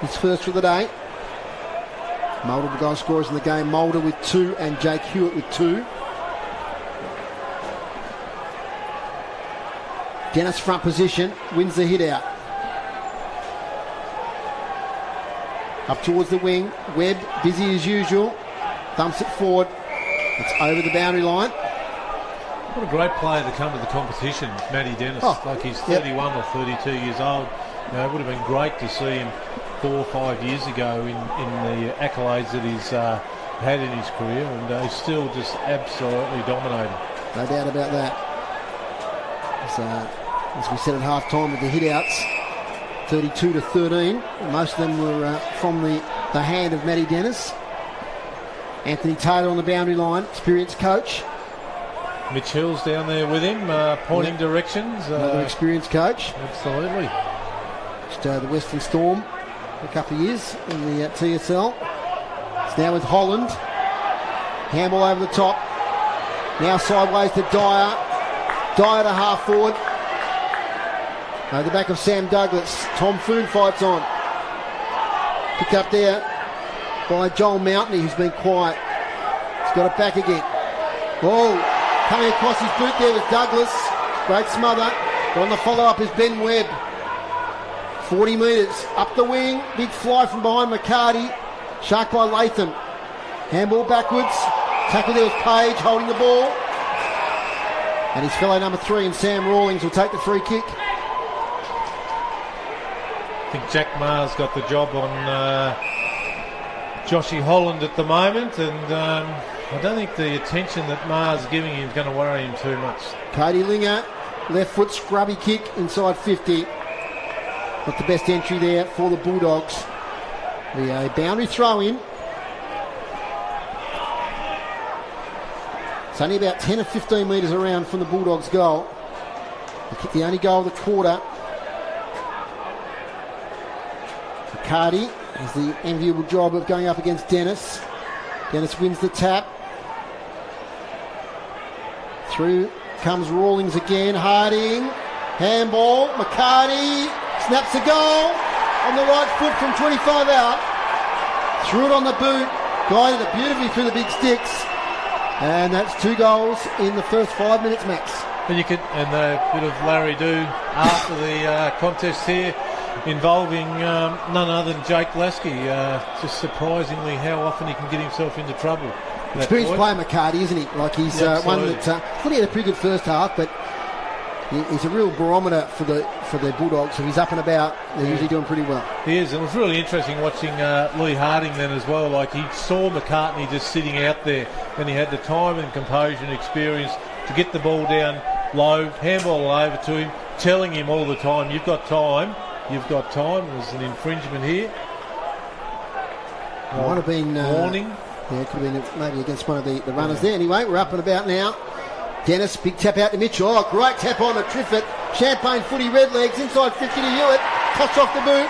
His first for the day. Mulder, the goal scorers in the game. Mulder with 2 and Jake Hewitt with 2. Dennis front position. Wins the hit out. Up towards the wing. Webb busy as usual. Thumps it forward. It's over the boundary line. What a great player to come to the competition, Matty Dennis. He's 31 or 32 years old. It would have been great to see him 4 or 5 years ago in the accolades that he's had in his career, and he's still just absolutely dominating. No doubt about that. As we said at half-time with the hit-outs, 32-13. Most of them were from the hand of Matty Dennis. Anthony Taylor on the boundary line, experienced coach. Mitch Hill's down there with him, pointing directions. Another experienced coach. Absolutely. Just the Western Storm for a couple of years in the TSL. It's now with Holland. Handball over the top. Now sideways to Dyer. Dyer to half forward. Over the back of Sam Douglas. Tom Foon fights on. Picked up there by Joel Mountney, who's been quiet. He's got it back again. Oh, coming across his boot there was Douglas. Great smother. But on the follow-up is Ben Webb. 40 metres. Up the wing. Big fly from behind McCarty. Shark by Latham. Handball backwards. Tackle there was Page holding the ball. And his fellow number 3 and Sam Rawlings will take the free kick. I think Jack Maher's got the job on Joshy Holland at the moment, and I don't think the attention that Maher's giving him is going to worry him too much. Cody Linger, left foot scrubby kick inside 50. Not the best entry there for the Bulldogs. The boundary throw in. It's only about 10 or 15 metres around from the Bulldogs' goal. They kick the only goal of the quarter. McCarty has the enviable job of going up against Dennis. Dennis wins the tap. Through comes Rawlings again. Harding. Handball. McCarty snaps a goal on the right foot from 25 out. Threw it on the boot. Guided it beautifully through the big sticks. And that's 2 goals in the first 5 minutes, Max. And a bit of Larry Do after the contest here, involving none other than Jake Lasky. Just surprisingly how often he can get himself into trouble. Experienced player McCarty, isn't he? Like he's one that I thought he had a pretty good first half, but he's a real barometer for the Bulldogs. If he's up and about, they're usually doing pretty well. He is. It was really interesting watching Lee Harding then as well. Like he saw McCartney just sitting out there, and he had the time and composure and experience to get the ball down low, handball over to him, telling him all the time, "You've got time. You've got time." There's an infringement here. Might have been warning. Yeah, it could have been maybe against one of the runners there. Anyway, we're up and about now. Dennis, big tap out to Mitchell. Oh, great tap on to Triffett. Champagne footy, red legs, inside 50 to Hewitt. Cuts off the boot.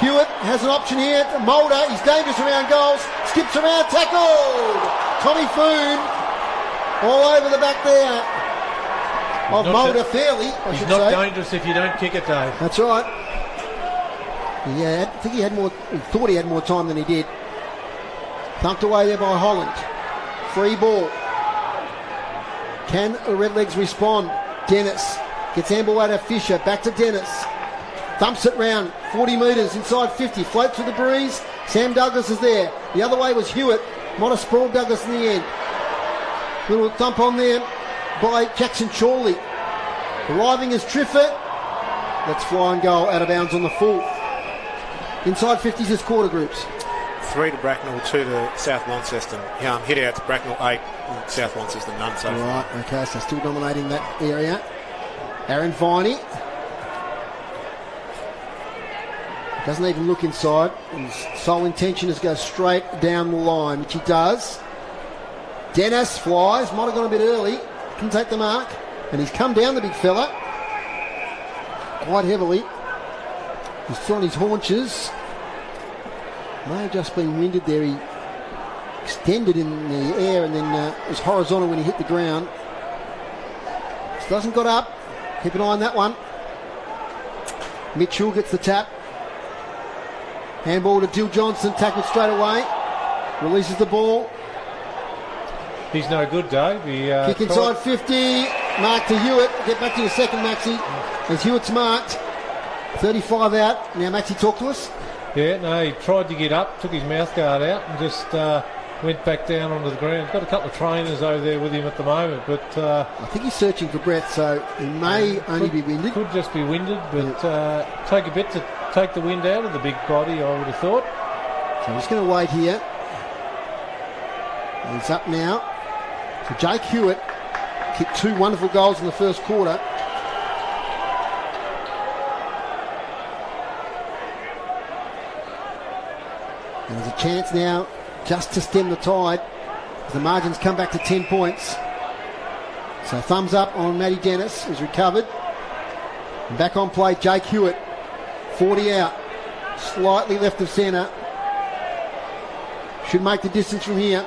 Hewitt has an option here. Mulder, he's dangerous around goals. Skips around, tackled. Tommy Foon, all over the back there of Mulder, fairly, I should say. He's not dangerous if you don't kick it, Dave. That's right. Yeah, I think he thought he had more time than he did. Thumped away there by Holland. Free ball. Can the Redlegs respond? Dennis gets handball out of Fisher. Back to Dennis. Thumps it round 40 metres inside 50. Floats with the breeze. Sam Douglas is there. The other way was Hewitt. Might have sprawled Douglas in the end. Little thump on there by Jackson Chorley. Arriving as Triffett. Let's fly and goal out of bounds on the full. Inside 50s is quarter groups. 3 to Braknell, 2 to South Launceston. Hit out to Braknell 8, and South Launceston none so far. Right, okay, so still dominating that area. Aaron Viney doesn't even look inside. His sole intention is to go straight down the line, which he does. Dennis flies, might have gone a bit early, can take the mark, and he's come down, the big fella, quite heavily. He's still on his haunches. May have just been winded there. He extended in the air and then was horizontal when he hit the ground. Just hasn't got up. Keep an eye on that one. Mitchell gets the tap. Handball to Dill Johnson, tackled straight away. Releases the ball. He's no good, Dave. Kick inside 50. Mark to Hewitt. Get back to your second, Maxie. As Hewitt's marked. 35 out. Now, Maxie, talk to us. Yeah, no, he tried to get up, took his mouth guard out and just went back down onto the ground. Got a couple of trainers over there with him at the moment, but I think he's searching for breath, so he may only be winded. Could just be winded, but take a bit to take the wind out of the big body, I would have thought. So he's going to wait here. He's up now. So Jake Hewitt kicked 2 wonderful goals in the first quarter. And there's a chance now just to stem the tide as the margins come back to 10 points. So thumbs up on Matty Dennis, who's recovered. And back on play, Jake Hewitt, 40 out, slightly left of centre. Should make the distance from here.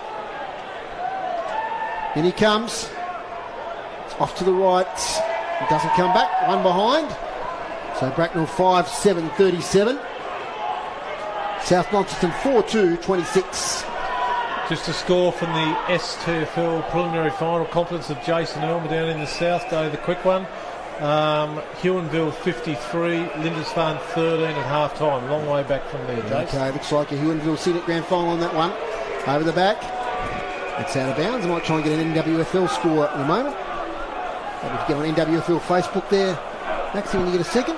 In he comes. It's off to the right. He doesn't come back. One behind. So Braknell 5-7-37. South Launceston 4-2-26. Just a score from the STFL preliminary final. Confidence of Jason Elmer down in the south day, the quick one. Huonville 53, Lindisfarne 13 at half time. Long way back from there, Jason. Okay, looks like a Huonville Senate grand final on that one. Over the back. It's out of bounds. I might try and get an NWFL score in a moment. Maybe if you get on NWFL Facebook there. Maxie, when you get a second.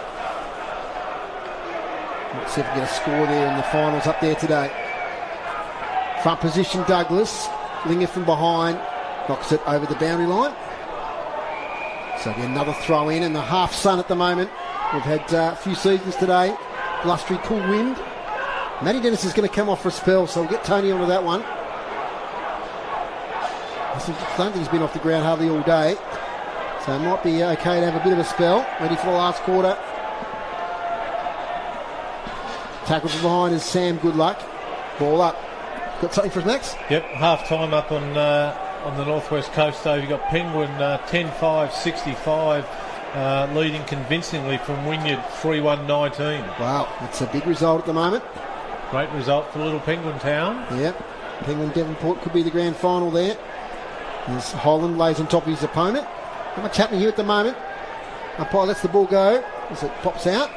Let's see if we get a score there in the finals up there today. Front position, Douglas. Linger from behind. Knocks it over the boundary line. So it'll be another throw in, and the half sun at the moment. We've had a few seasons today. Blustery, cool wind. Matty Dennis is going to come off for a spell, so we'll get Tony onto that one. I don't think he's been off the ground hardly all day. So it might be okay to have a bit of a spell. Ready for the last quarter. Tackle from behind is Sam Goodluck. Ball up. Got something for us, Max? Yep, half time up on the northwest coast, though. You've got Penguin 10-5-65 leading convincingly from Wynyard 3-1-19. Wow, that's a big result at the moment. Great result for Little Penguin Town. Yep, Penguin Devonport could be the grand final there. As Holland lays on top of his opponent. Not much happening here at the moment. Umpire lets the ball go as it pops out.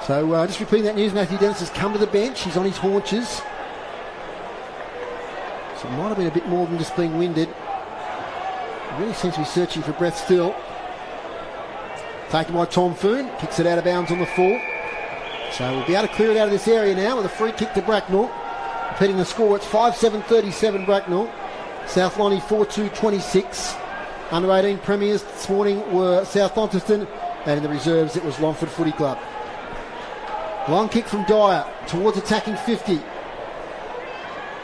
So just repeating that news, Matthew Dennis has come to the bench. He's on his haunches. So it might have been a bit more than just being winded. He really seems to be searching for breath still. Taken by Tom Foon. Kicks it out of bounds on the full. So we'll be able to clear it out of this area now with a free kick to Braknell. Repeating the score, it's 5-7-37 Braknell. South Lonnie 4-2-26. Under 18 premiers this morning were South Launceston, and in the reserves it was Longford Footy Club. Long kick from Dyer towards attacking 50.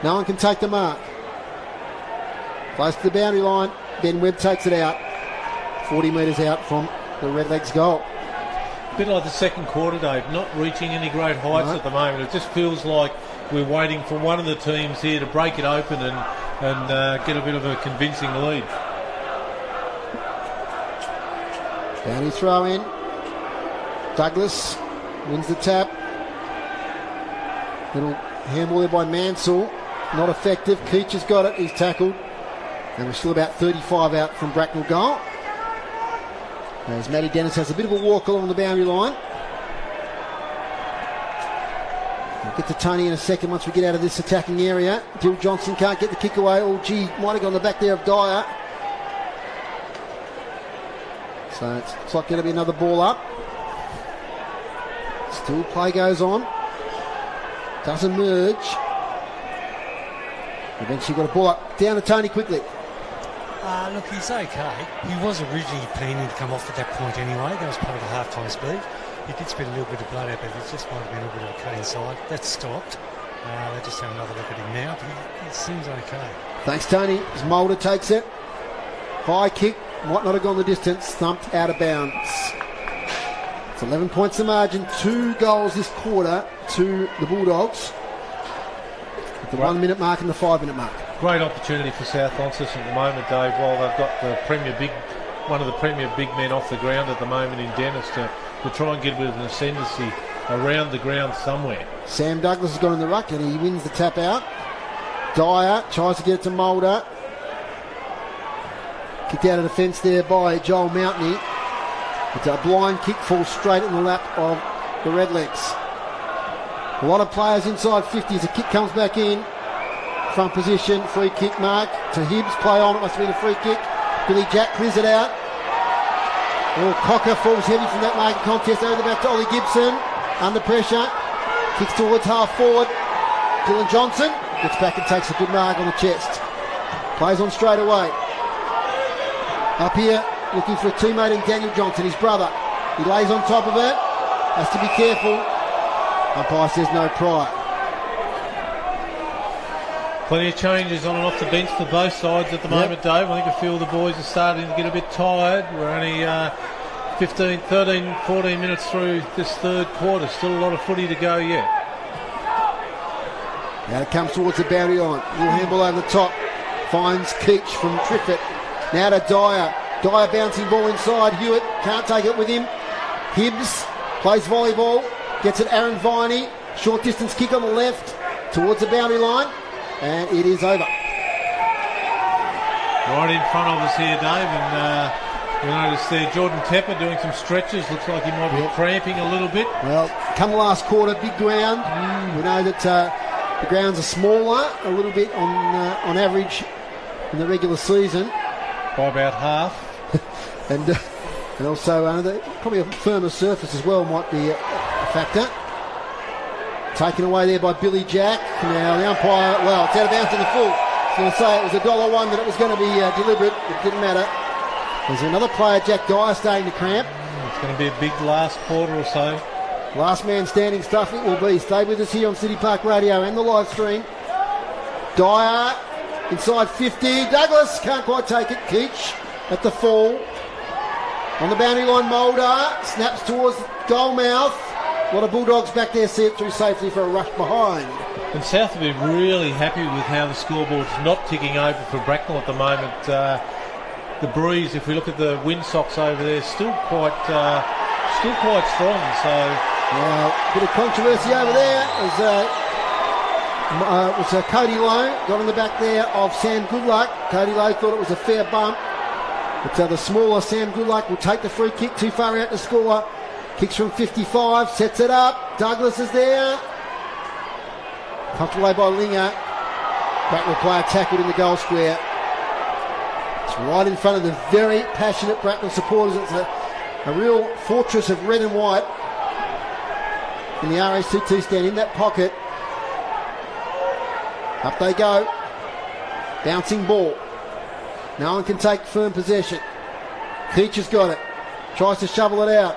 No one can take the mark. Close to the boundary line. Ben Webb takes it out. 40 metres out from the Redlegs goal. A bit like the second quarter, Dave. Not reaching any great heights at the moment. It just feels like we're waiting for one of the teams here to break it open and get a bit of a convincing lead. Boundary throw in. Douglas wins the tap. Little handball there by Mansell. Not effective. Keach has got it. He's tackled. And we're still about 35 out from Braknell goal. As Matty Dennis has a bit of a walk along the boundary line. We'll get to Tony in a second once we get out of this attacking area. Dill Johnson can't get the kick away. Oh, gee, might have gone the back there of Dyer. So it's like going to be another ball up. Still play goes on. Doesn't merge. Eventually got a ball up. Down to Tony quickly. Look, he's okay. He was originally planning to come off at that point anyway. That was part of the half-time speed. He did spit a little bit of blood out, but it just might have been a little bit of a cut inside. That's stopped. They just have another look at him now, but he seems okay. Thanks, Tony. As Mulder takes it. High kick. Might not have gone the distance. Thumped out of bounds. It's 11 points the margin. 2 goals this quarter to the Bulldogs. At the 1 minute mark and the 5 minute mark. Great opportunity for South Launceston at the moment, Dave, while they've got the one of the premier big men off the ground at the moment in Dennis to try and get a bit of an ascendancy around the ground somewhere. Sam Douglas has got in the ruck and he wins the tap out. Dyer tries to get it to Mulder. Kicked out of the fence there by Joel Mountney. It's a blind kick, falls straight in the lap of the Redlegs. A lot of players inside 50 as the kick comes back in. front position, free kick mark to Hibbs, play on, it must have been a free kick. Billy Jack clears it out. Cocker falls heavy from that marking contest, over the back to Ollie Gibson, under pressure, kicks towards half forward. Dylan Johnson gets back and takes a good mark on the chest. Plays on straight away. Up here, looking for a teammate in Daniel Johnson, his brother. He lays on top of it, has to be careful. Umpire says no prior. Plenty of changes on and off the bench for both sides at the moment, Dave. I think a few of the boys are starting to get a bit tired. We're only 15, 13, 14 minutes through this third quarter. Still a lot of footy to go yet. Now it comes towards the boundary line. Little handball over the top. Finds Keach from Triffett. Now to Dyer. Dyer bouncing ball inside. Hewitt can't take it with him. Hibbs plays volleyball. Gets it Aaron Viney. Short distance kick on the left towards the boundary line. And it is over. Right in front of us here, Dave, and we noticed there Jordan Tepper doing some stretches. Looks like he might be cramping a little bit. Well, come the last quarter, big ground. We know that the grounds are smaller, a little bit on average in the regular season. By about half. and also probably a firmer surface as well might be a factor. Taken away there by Billy Jack. Now the umpire, well, it's out of bounds to the full. I was going to say it was $1 that it was going to be deliberate. It didn't matter. There's another player, Jack Dyer, starting to cramp. It's going to be a big last quarter or so. Last man standing stuff it will be. Stay with us here on City Park Radio and the live stream. Dyer inside 50. Douglas can't quite take it. Keach at the full. On the boundary line, Mulder snaps towards goal mouth. A lot of Bulldogs back there see it through safely for a rush behind. And South have been really happy with how the scoreboard's not ticking over for Braknell at the moment. The breeze, if we look at the windsocks over there, still quite strong. So a bit of controversy over there was Cody Lowe got on the back there of Sam Goodluck. Cody Lowe thought it was a fair bump, but the smaller Sam Goodluck will take the free kick too far out to score. Kicks from 55, sets it up. Douglas is there. Pumped away by Linger. Bracknell player tackled in the goal square. It's right in front of the very passionate Bracknell supporters. It's a real fortress of red and white in the RACT stand in that pocket. Up they go. Bouncing ball. No one can take firm possession. Keach has got it. Tries to shovel it out.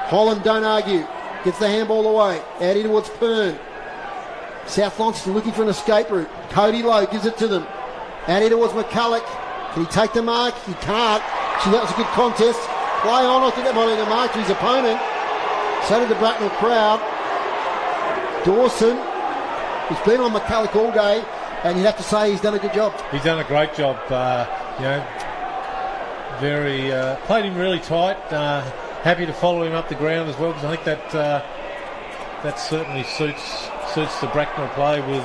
Holland, don't argue. Gets the handball away. Out in towards Pern. South Launceston looking for an escape route. Cody Lowe gives it to them. Out in towards McCulloch. Can he take the mark? He can't. That was a good contest. Play on. I think that might have been a mark to his opponent. So did the Braknell crowd. Dawson, he's been on McCulloch all day, and you'd have to say he's done a good job. He's done a great job. Played him really tight. Happy to follow him up the ground as well, because I think that certainly suits the Braknell play. We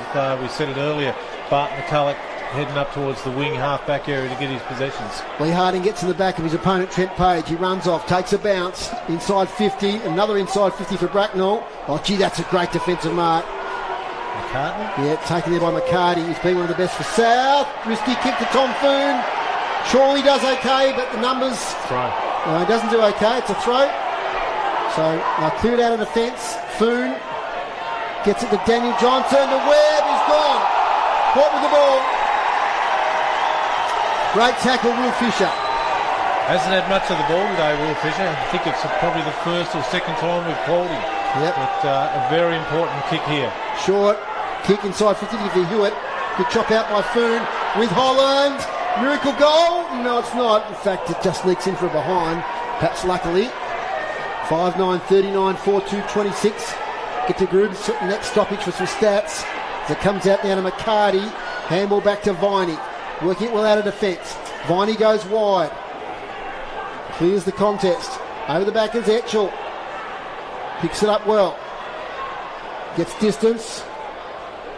said it earlier, Bart McCulloch heading up towards the wing half-back area to get his possessions. Lee Harding gets in the back of his opponent, Trent Page. He runs off, takes a bounce, inside 50, another inside 50 for Braknell. Oh, gee, that's a great defensive mark. McCartney? Yeah, taken there by McCarty. He's been one of the best for South. Risky kick to Tom Foon. Surely does okay, but the numbers... Throw. No, he doesn't do okay. It's a throw. So, cleared out of defence. Foon gets it to Daniel Johnson. The Webb is gone. Caught with the ball. Great tackle, Will Fisher. Hasn't had much of the ball today, Will Fisher. I think it's probably the first or second time we've called him. Yep. But a very important kick here. Short kick inside 50 for Hewitt. Good chop out by Foon with Holland. Miracle goal? No, it's not. In fact, it just leaks in for a behind. Perhaps luckily. 5-9, 39, 4-2, 26. Get to Grooves. Next stoppage for some stats. As it comes out now to McCarty. Handball back to Viney. Working it well out of defence. Viney goes wide. Clears the contest. Over the back is Etchell. Picks it up well. Gets distance.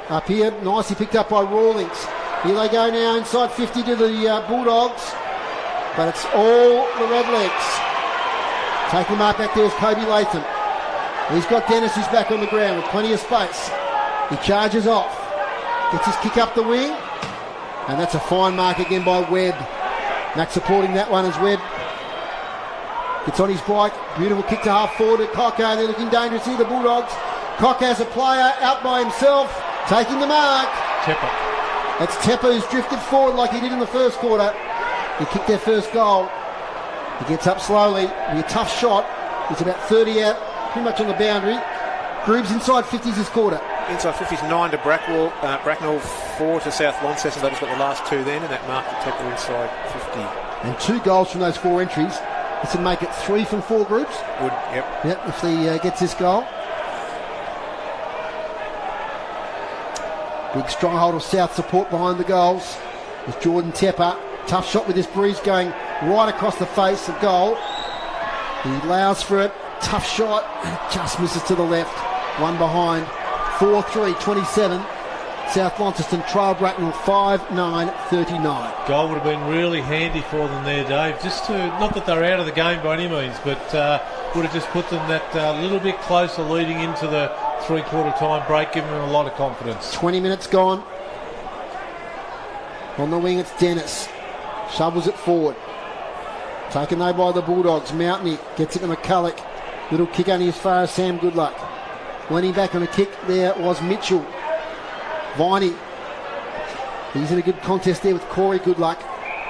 Up here, nicely picked up by Rawlings. Here they go now inside 50 to the Bulldogs. But it's all the Redlegs. Taking the mark back there is Kobe Latham. He's got Dennis who's back on the ground with plenty of space. He charges off. gets his kick up the wing. And that's a fine mark again by Webb. Max supporting that one as Webb gets on his bike. Beautiful kick to half forward at Cocker. They're looking dangerous here, the Bulldogs. Cocker has a player out by himself, taking the mark. Tepper. That's Tepper who's drifted forward like he did in the first quarter. He kicked their first goal. He gets up slowly. It'll be a tough shot. He's about 30 out, pretty much on the boundary. Grooves inside 50s this quarter. Inside 50s, 9 to Braknell, 4 to South Launceston. They just got the last 2 then, and that marked the Tepper inside 50. And 2 goals from those 4 entries. This would make it 3 from 4 groups. Would, yep. Yep, if he gets this goal. Big stronghold of South support behind the goals. With Jordan Tepper. Tough shot with this breeze going right across the face of goal. He allows for it. Tough shot. Just misses to the left. One behind. 4-3, 27. South Launceston trail Braknell 5-9-39. Goal would have been really handy for them there, Dave. Just to, not that they're out of the game by any means, but would have just put them that little bit closer leading into the 3-quarter time break, giving them a lot of confidence. 20 minutes gone. On the wing, it's Dennis. Shovels it forward. Taken though by the Bulldogs. Mountney gets it to McCulloch. Little kick only as far as Sam Goodluck. Leaning back on a kick there was Mitchell. Viney. He's in a good contest there with Corey Goodluck.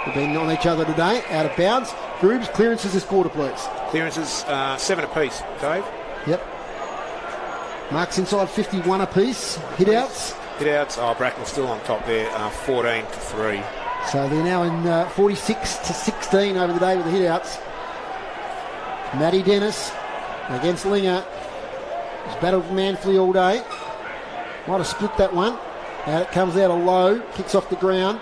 They've been on each other today. Out of bounds. Groobs, clearances this quarter, please. Clearances 7 apiece, Dave. Yep. Marks inside 51 apiece. Hit-outs. Hit-outs. Braknell still on top there, 14-3. So they're now in 46-16 over the day with the hit-outs. Matty Dennis against Linger. He's battled Manfully all day. Might have split that one. Out it comes out of low. Kicks off the ground.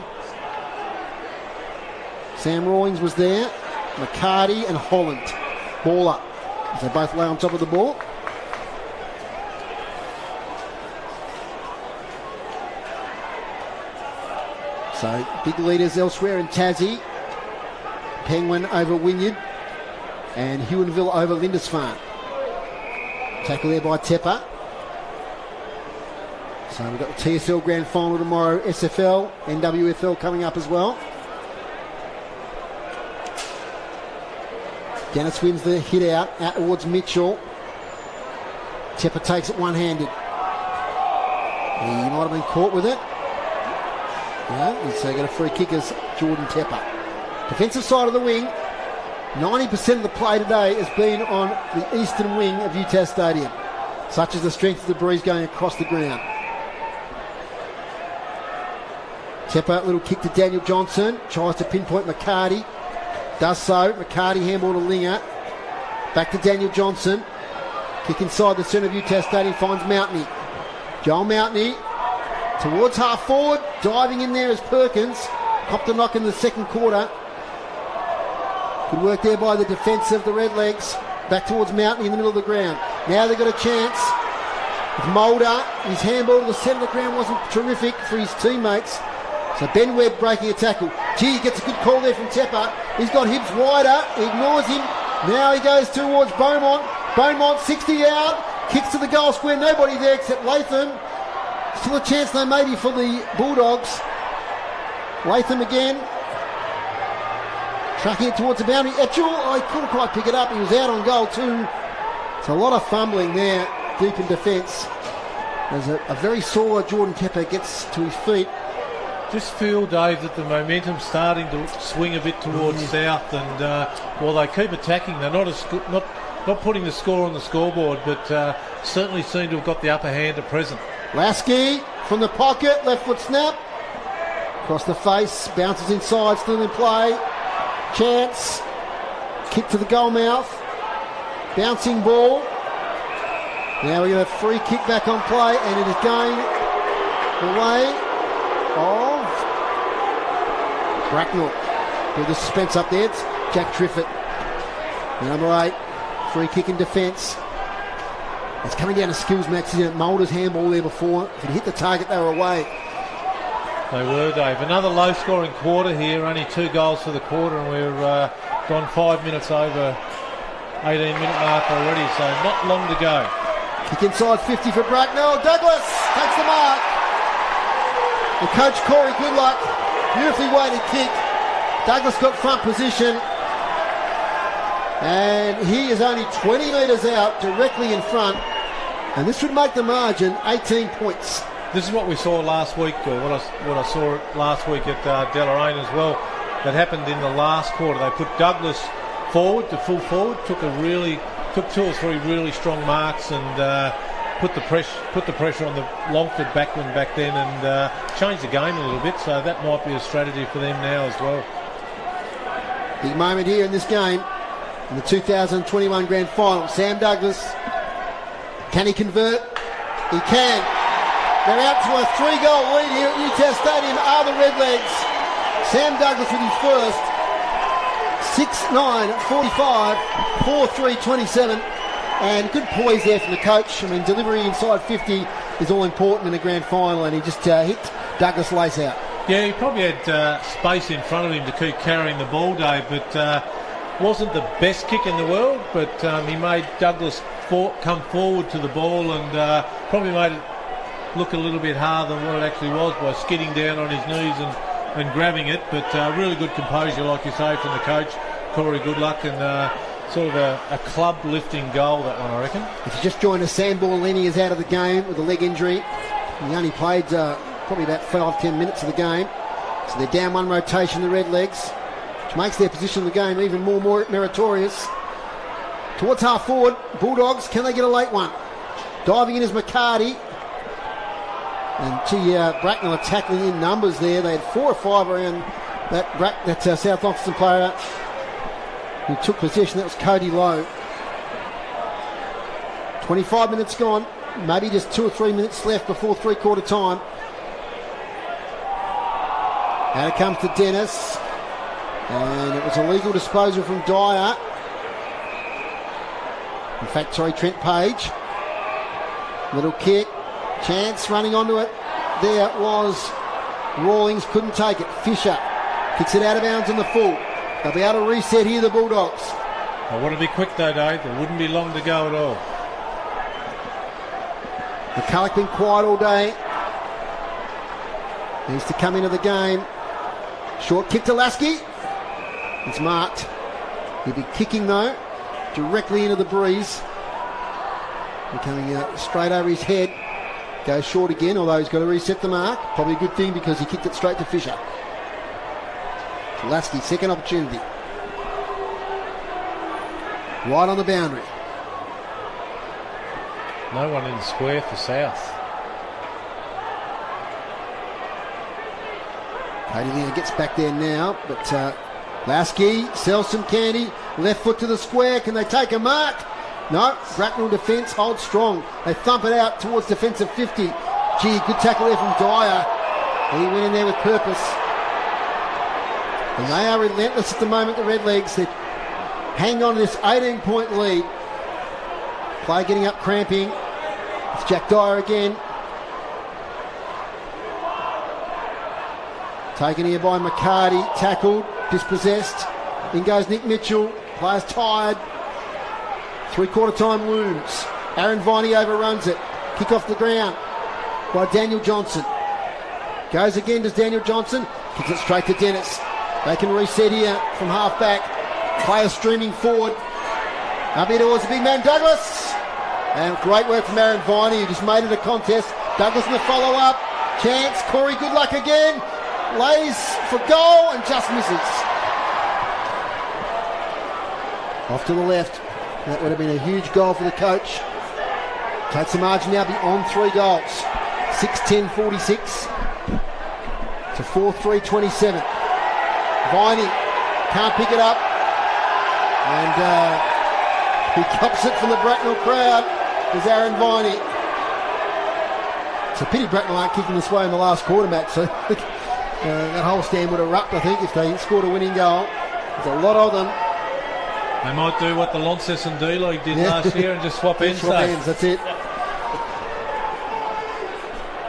Sam Rawlings was there. McCarty and Holland. Ball up. As they both lay on top of the ball. So big leaders elsewhere in Tassie. Penguin over Wynyard. And Huonville over Lindisfarne. Tackle there by Tepper. So we've got the TSL Grand Final tomorrow, SFL, NWFL coming up as well. Dennis wins the hit out towards Mitchell. Tepper takes it one-handed. He might have been caught with it. Yeah, he's got a free kick as Jordan Tepper. Defensive side of the wing. 90% of the play today has been on the eastern wing of UTAS Stadium. Such is the strength of the breeze going across the ground. Tepper, little kick to Daniel Johnson. Tries to pinpoint McCarty. Does so. McCarty handball to Linger. Back to Daniel Johnson. Kick inside the centre of UTAS Stadium. Finds Mountney. Joel Mountney towards half forward. Diving in there as Perkins. Copped a knock in the second quarter. Good work there by the defence of the Redlegs. Back towards Mountney in the middle of the ground. Now they've got a chance. With Mulder, his handball to the centre of the ground wasn't terrific for his teammates. So Ben Webb breaking a tackle. Gee, he gets a good call there from Tepper. He's got Hibbs wider. He ignores him. Now he goes towards Beaumont. Beaumont 60 out. Kicks to the goal square. Nobody there except Latham. Still a chance though maybe for the Bulldogs. Latham again. Tracking it towards the boundary. Etchell, he couldn't quite pick it up. He was out on goal too. So a lot of fumbling there, deep in defence. There's a very sore Jordan Tepper gets to his feet. Just feel, Dave, that the momentum's starting to swing a bit towards South, and while they keep attacking, they're not putting the score on the scoreboard, but certainly seem to have got the upper hand at present. Lasky from the pocket, left foot snap. Across the face, bounces inside, still in play. Chance, kick to the goal mouth, bouncing ball. Now we get a free kick back on play, and it is going the way of Braknell. With the suspense up there, it's Jack Triffett. Number 8, free kick in defence. It's coming down to skills, Max, isn't it? Mulder's handball there before. If it hit the target, they were away. They were, Dave. Another low-scoring quarter here. Only 2 goals for the quarter, and we're gone 5 minutes over 18-minute mark already, so not long to go. Kick inside 50 for Braknell. Douglas takes the mark. And coach Corey Goodluck, beautifully weighted kick. Douglas got front position. And he is only 20 metres out, directly in front. And this would make the margin 18 points. This is what we saw last week, or what I saw last week at Deloraine as well. That happened in the last quarter. They put Douglas forward to full forward, took 2 or 3 really strong marks, and put the pressure on the Longford backman back then, and changed the game a little bit. So that might be a strategy for them now as well. Big moment here in this game, in the 2021 Grand Final. Sam Douglas, can he convert? He can. They're out to a 3-goal lead here at Newtown Stadium are the Redlegs. Sam Douglas with his first. 6-9, 45, 4-3, 27. And good poise there from the coach. I mean, delivery inside 50 is all important in a grand final, and he just hit Douglas lace out. Yeah, he probably had space in front of him to keep carrying the ball, Dave, but wasn't the best kick in the world, but he made Douglas come forward to the ball, and probably made it look a little bit harder than what it actually was by skidding down on his knees and grabbing it. But really good composure, like you say, from the coach, Corey Goodluck, and sort of a club lifting goal, that one, I reckon. If you just joined us, Sandball Lenny is out of the game with a leg injury. He only played probably about 5-10 minutes of the game. So they're down one rotation, the Redlegs, which makes their position in the game even more meritorious. Towards half forward, Bulldogs, can they get a late one? Diving in is McCarty. And Braknell are tackling in numbers there. They had 4 or 5 around that South Launceston player who took possession. That was Cody Lowe. 25 minutes gone. Maybe just 2 or 3 minutes left before three-quarter time. And it comes to Dennis. And it was a legal disposal from Dyer. In fact, Trent Page. Little kick. Chance running onto it. There was Rawlings, couldn't take it. Fisher kicks it out of bounds in the full. They'll be able to reset here, the Bulldogs. I want to be quick though, Dave. There wouldn't be long to go at all. McCulloch been quiet all day. Needs to come into the game. Short kick to Lasky. It's marked. He'll be kicking though, directly into the breeze. Coming straight over his head. Goes short again, although he's got to reset the mark. Probably a good thing because he kicked it straight to Fisher. Lasky, second opportunity. Right on the boundary. No one in the square for South. Cody Lear gets back there now, but Lasky sells some candy. Left foot to the square. Can they take a mark? No. Braknell defence holds strong. They thump it out towards defensive 50. Gee, good tackle there from Dyer. He went in there with purpose. And they are relentless at the moment, the Redlegs. They hang on to this 18-point lead. Play getting up, cramping. It's Jack Dyer again. Taken here by McCarty. Tackled, dispossessed. In goes Nick Mitchell. Players tired. Three-quarter time looms. Aaron Viney overruns it. Kick off the ground by Daniel Johnson. Goes again, does Daniel Johnson. Kicks it straight to Dennis. They can reset here from half back. Players streaming forward. Up here towards the big man Douglas. And great work from Aaron Viney, who just made it a contest. Douglas in the follow-up. Chance. Corey Goodluck again. Lays for goal and just misses. Off to the left. That would have been a huge goal for the coach. Takes the margin now beyond 3 goals. 6-10-46 to 4-3-27. Viney can't pick it up. And he cops it from the Braknell crowd. There's Aaron Viney. It's a pity Braknell aren't kicking this way in the last quarter, Matt. So that whole stand would erupt, I think, if they scored a winning goal. There's a lot of them. They might do what the Launceston D-League did last year and just swap ends. That's it.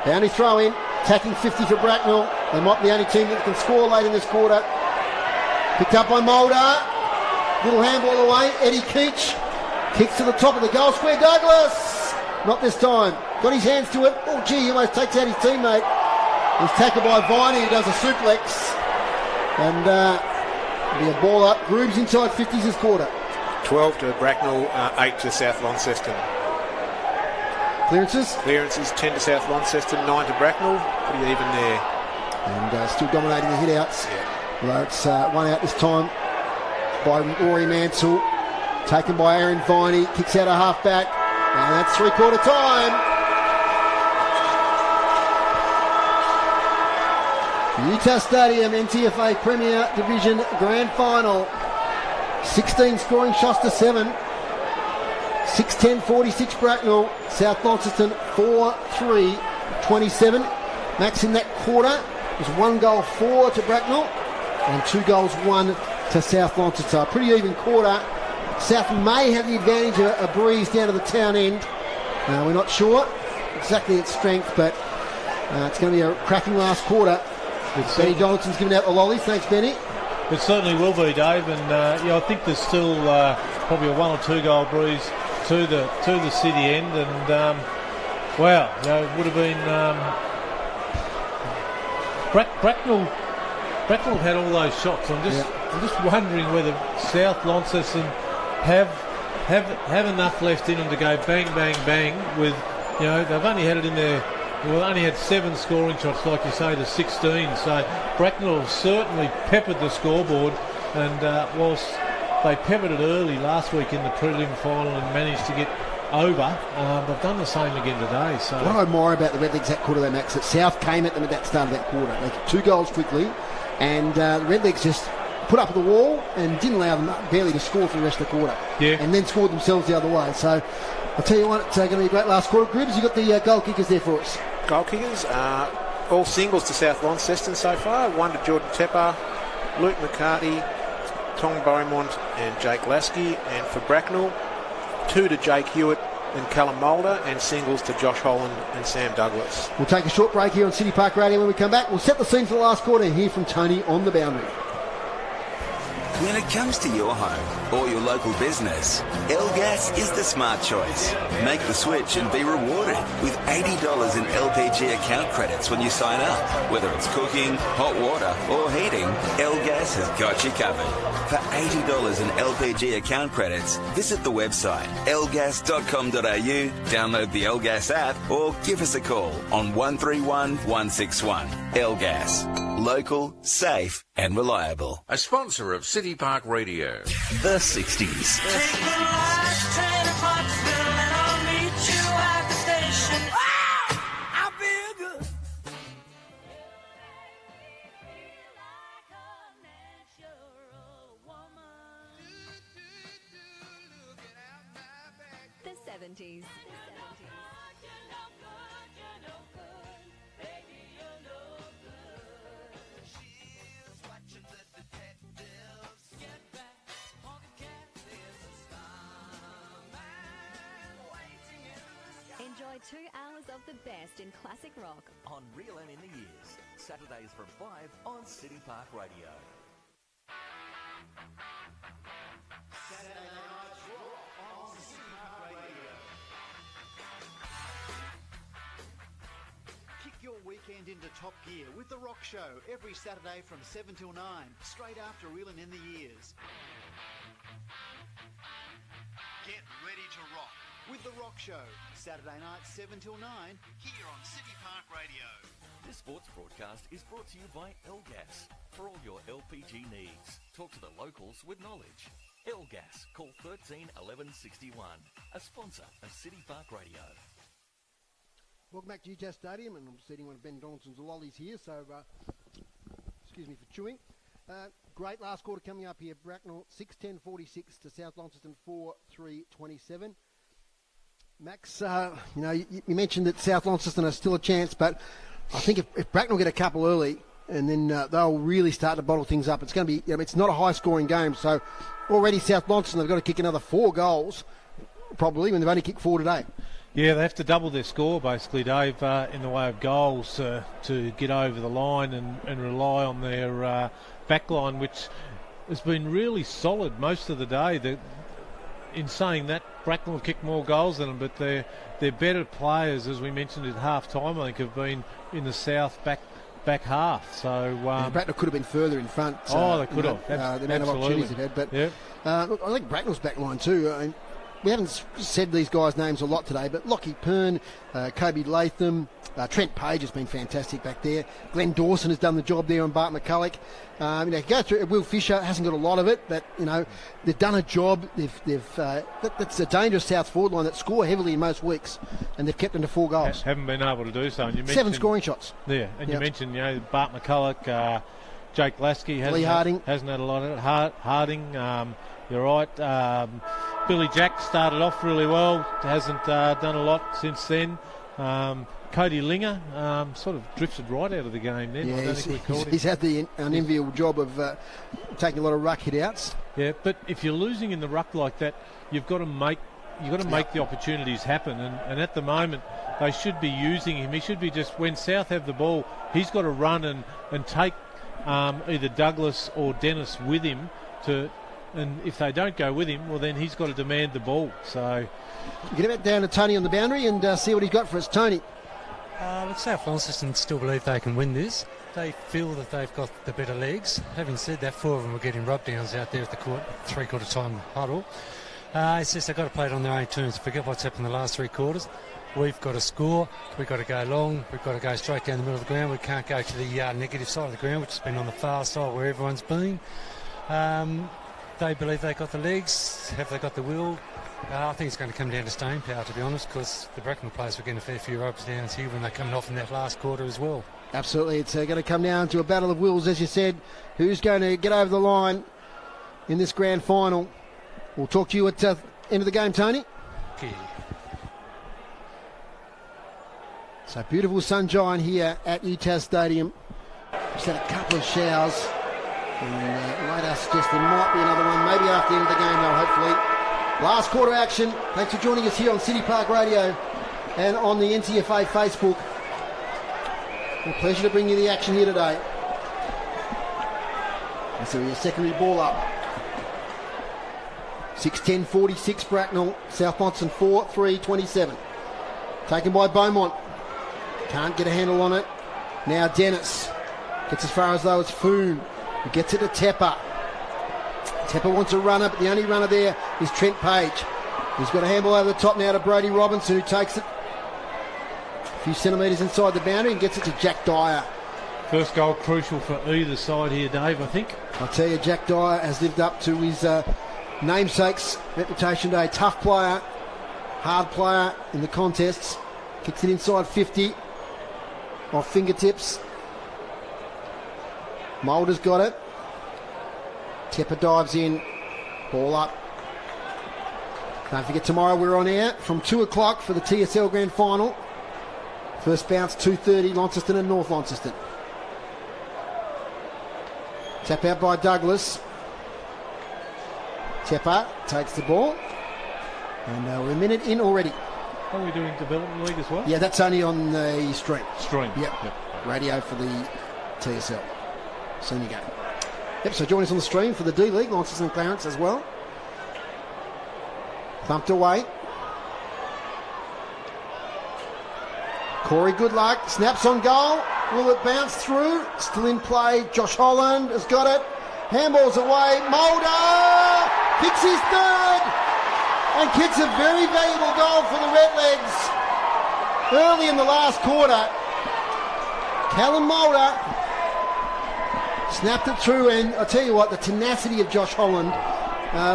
Bounty throw in, attacking 50 for Braknell. They might be the only team that can score late in this quarter. Picked up by Mulder. Little handball away. Eddie Keach kicks to the top of the goal square. Douglas! Not this time. Got his hands to it. Oh, gee, he almost takes out his teammate. He's tackled by Viney, who does a suplex. And be a ball up. Grooves inside 50s this quarter. 12 to Braknell, 8 to South Launceston. Clearances? 10 to South Launceston, 9 to Braknell. Pretty even there. And still dominating the hit-outs. Yeah. Although it's one out this time by Rory Mansell. Taken by Aaron Viney. Kicks out a half-back. And that's three-quarter time. Utah Stadium, NTFA Premier Division Grand Final. 16 scoring shots to 7. 6-10-46 Braknell. South Launceston 4-3-27. Max in that quarter was 1 goal 4 to Braknell and 2 goals 1 to South Launceston. A pretty even quarter. South may have the advantage of a breeze down to the town end. We're not sure exactly its strength, but it's going to be a cracking last quarter. Benny Donaldson's given out the lollies. Thanks, Benny. It certainly will be, Dave, and I think there's still probably a 1 or 2 goal breeze to the city end, and it would have been Braknell had all those shots. I'm just wondering whether South Launceston have enough left in them to go bang, bang, bang. With they've only had it in there. Well, only had 7 scoring shots, like you say, to 16. So Braknell certainly peppered the scoreboard, and whilst they peppered it early last week in the prelim final and managed to get over, they've done the same again today. So what I admire about the Redlegs that quarter, Max, that South came at them at that start of that quarter. They took 2 goals quickly, and the Redlegs just put up the wall and didn't allow them barely to score for the rest of the quarter. Yeah. And then scored themselves the other way. So I'll tell you what, it's going to be a great last quarter. Gribbs, you've got the goal kickers there for us. Goal kickers, all singles to South Launceston so far. 1 to Jordan Tepper, Luke McCarty, Tom Beaumont and Jake Lasky. And for Braknell, 2 to Jake Hewitt and Callum Mulder, and singles to Josh Holland and Sam Douglas. We'll take a short break here on City Park Radio. When we come back, we'll set the scene for the last quarter and hear from Tony on the boundary. When it comes to your home or your local business, Elgas is the smart choice. Make the switch and be rewarded with $80 in LPG account credits when you sign up. Whether it's cooking, hot water or heating, Elgas has got you covered. For $80 in LPG account credits, visit the website elgas.com.au, download the Elgas app or give us a call on 131 161. Elgas. Local, safe and reliable. A sponsor of City Park Radio. The 60s. The 70s. Enjoy 2 hours of the best in classic rock On Real and in the Years. Saturdays from 5 on City Park Radio. Saturday Night's Rock on City Park Radio. Kick your weekend into top gear with The Rock Show every Saturday from 7 till 9, straight after Reelin' in the Years. Get ready to rock with The Rock Show, Saturday night 7 till 9, here on City Park Radio. This sports broadcast is brought to you by Elgas. For all your LPG needs, talk to the locals with knowledge. Elgas, call 13 11 61, a sponsor of City Park Radio. Welcome back to Utah Stadium, and I'm seating one of Ben Donaldson's lollies here, so excuse me for chewing. Great last quarter coming up here. Braknell 6-10-46 to South Launceston 4-3-27. Max, you mentioned that South Launceston are still a chance, but I think if Braknell get a couple early and then they'll really start to bottle things up, it's going to be, it's not a high-scoring game. So already South Launceston, they've got to kick another 4 goals, probably, when they've only kicked 4 today. Yeah, they have to double their score, basically, Dave, in the way of goals to get over the line and rely on their back line, which has been really solid most of the day. In saying that, Braknell kicked more goals than them, but they're better players, as we mentioned at half-time, I think, have been in the south back back half. So Braknell could have been further in front. They could have. The amount of opportunities they've had. But look, I think Bracknell's back line too. We haven't said these guys' names a lot today, but Lockie Pern, Kobe Latham, Trent Page has been fantastic back there. Glenn Dawson has done the job there on Bart McCulloch. Go through. Will Fisher hasn't got a lot of it, but they've done a job. That's a dangerous South forward line that score heavily in most weeks, and they've kept them to 4 goals. Haven't been able to do so. And you 7 scoring shots. Yeah, and you mentioned Bart McCulloch, Jake Lasky hasn't had a lot of it. Harding, you're right. Billy Jack started off really well. Hasn't done a lot since then. Cody Linger sort of drifted right out of the game then. Yeah, he's had the unenviable job of taking a lot of ruck hit-outs. Yeah, but if you're losing in the ruck like that, you've got to make the opportunities happen. And at the moment, they should be using him. He should be just, when South have the ball, he's got to run and take either Douglas or Dennis with him and if they don't go with him, well, then he's got to demand the ball. So get it down to Tony on the boundary and see what he's got for us. Tony. South Launceston still believe they can win this. They feel that they've got the better legs. Having said that, 4 of them were getting rub-downs out there at the court, 3/4 time huddle. It's just they've got to play it on their own terms. Forget what's happened in the last 3 quarters. We've got to score. We've got to go long. We've got to go straight down the middle of the ground. We can't go to the negative side of the ground, which has been on the far side where everyone's been. They believe they've got the legs. Have they got the will? I think it's going to come down to staying power, to be honest, because the Braknell players were getting a fair few rubs downs here when they're coming off in that last quarter as well. Absolutely. It's going to come down to a battle of wills, as you said. Who's going to get over the line in this grand final? We'll talk to you at the end of the game, Tony. Okay. So beautiful sunshine here at UTAS Stadium. Just had a couple of showers. And radar suggests there might be another one, maybe after the end of the game, though, hopefully. Last quarter action. Thanks for joining us here on City Park Radio and on the NTFA Facebook. A pleasure to bring you the action here today. And so your secondary ball up. 6:10:46 Braknell. South Launceston 4-3-27. Taken by Beaumont. Can't get a handle on it. Now Dennis gets as far as though it's Foon. He gets it to Tepper. Tepper wants a runner, but the only runner there is Trent Page. He's got a handball over the top now to Brody Robinson, who takes it a few centimetres inside the boundary and gets it to Jack Dyer. First goal crucial for either side here, Dave, I think. I'll tell you, Jack Dyer has lived up to his namesake's reputation today. Tough player, hard player in the contests. Kicks it inside 50 off fingertips. Mulder's got it. Tepper dives in. Ball up. Don't forget, tomorrow we're on air from 2 o'clock for the TSL Grand Final. First bounce 2:30, Launceston and North Launceston. Tap out by Douglas. Tepper takes the ball. And we're a minute in already. Are we doing Development League as well? Yeah, that's only on the stream. Yep. Radio for the TSL. Senior game. Yep, so join us on the stream for the D-League, Launceston and Clarence as well. Bumped away. Corey, good luck. Snaps on goal. Will it bounce through? Still in play. Josh Holland has got it. Handballs away. Mulder kicks his third and kicks a very valuable goal for the Redlegs early in the last quarter. Callum Mulder snapped it through, and I tell you what, the tenacity of Josh Holland,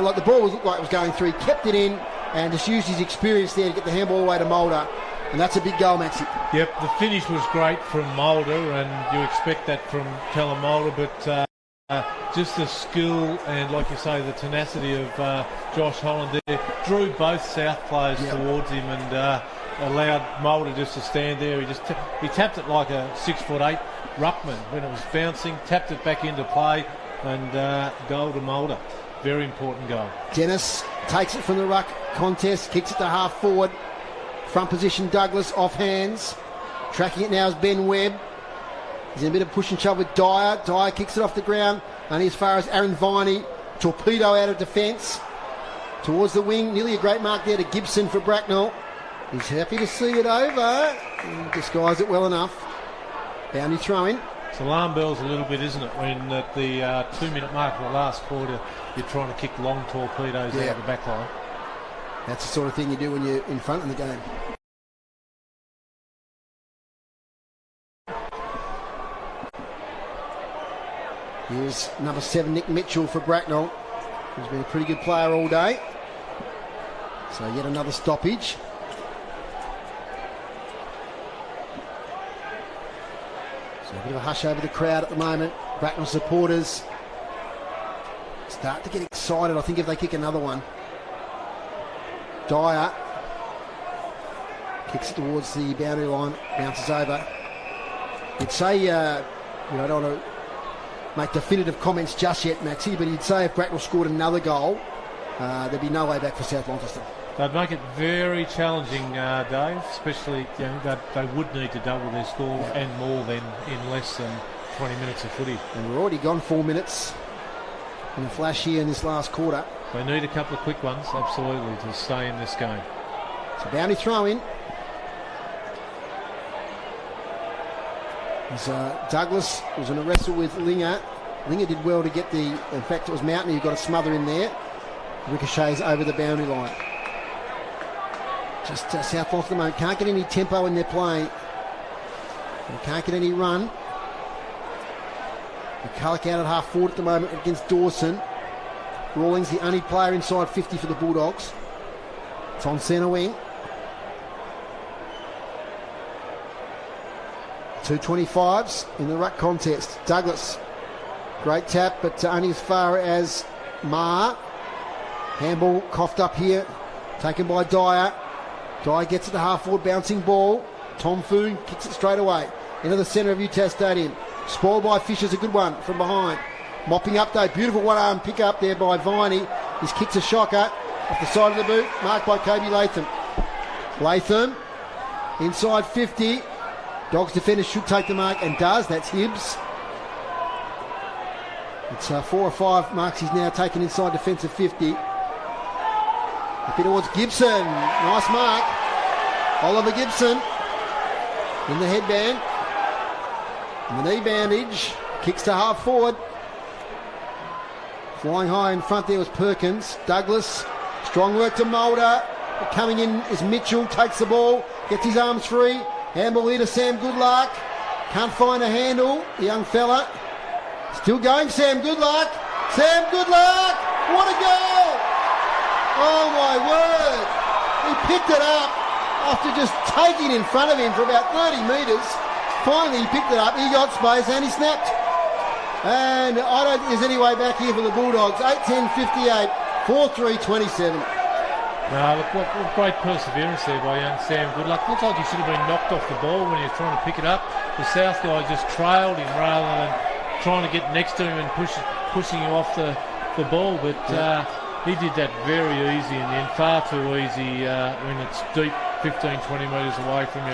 like the ball looked like it was going through, he kept it in and just used his experience there to get the handball away to Mulder, and that's a big goal, Maxie. Yep, the finish was great from Mulder, and you expect that from Callum Mulder, but just the skill and, like you say, the tenacity of Josh Holland there drew both South players towards him and allowed Mulder just to stand there. He tapped it like a 6'8" ruckman when it was bouncing, tapped it back into play, and goal to Mulder. Very important goal. Dennis takes it from the ruck contest, kicks it to half forward. Front position Douglas, off hands. Tracking it now is Ben Webb. He's in a bit of push and shove with Dyer. Dyer kicks it off the ground, only as far as Aaron Viney. Torpedo out of defence. Towards the wing, nearly a great mark there to Gibson for Braknell. He's happy to see it over. He disguised it well enough. Boundary throw in. It's alarm bells a little bit, isn't it, when at the 2-minute mark of the last quarter you're trying to kick long torpedoes out the back line. That's the sort of thing you do when you're in front of the game. Here's number 7, Nick Mitchell for Braknell, who's been a pretty good player all day. So yet another stoppage. So a bit of a hush over the crowd at the moment. Braknell supporters start to get excited, I think, if they kick another one. Dyer kicks it towards the boundary line, bounces over. You'd say, I don't want to make definitive comments just yet, Maxie, but you'd say if Braknell scored another goal, there'd be no way back for South Launceston. They'd make it very challenging, Dave, especially they would need to double their score and more than in less than 20 minutes of footy. And we're already gone 4 minutes in a flash here in this last quarter. They need a couple of quick ones, absolutely, to stay in this game. It's a boundary throw in. As Douglas was in a wrestle with Linger. Linger did well to get in fact it was Mountain who got a smother in there. Ricochets over the boundary line. Just South Launceston at the moment can't get any tempo in their play. They can't get any run. McCulloch out at half forward at the moment against Dawson. Rawlings the only player inside 50 for the Bulldogs. It's on centre wing. 2.25s in the ruck contest. Douglas, great tap, but only as far as Marr. Handball coughed up here, taken by Dyer. Dyer gets it to half forward, bouncing ball. Tom Foon kicks it straight away into the centre of UTAS Stadium. Spoiled by Fisher's a good one from behind. Mopping up though, beautiful one-arm pick up there by Viney. His kick's a shocker off the side of the boot, marked by Kobe Latham. Latham inside 50. Dogs defender should take the mark and does. That's Hibbs. It's 4 or 5 marks he's now taken inside defensive 50. Up towards Gibson. Nice mark. Oliver Gibson in the headband. In the knee bandage. Kicks to half forward. Flying high in front there was Perkins. Douglas. Strong work to Mulder. Coming in is Mitchell. Takes the ball. Gets his arms free. Handball here to Sam Goodluck. Can't find a handle. The young fella. Still going, Sam Goodluck. Sam Goodluck. What a goal. Oh my word. He picked it up after just taking in front of him for about 30 metres. Finally he picked it up. He got space and he snapped. And I don't think there's any way back here for the Bulldogs. 8-10-58. 4-3-27. No, look, what great perseverance there by young Sam Goodluck. Looks like he should have been knocked off the ball when he was trying to pick it up. The South guy just trailed him rather than trying to get next to him and pushing him off the ball. But he did that very easy in the end, far too easy when it's deep, 15, 20 metres away from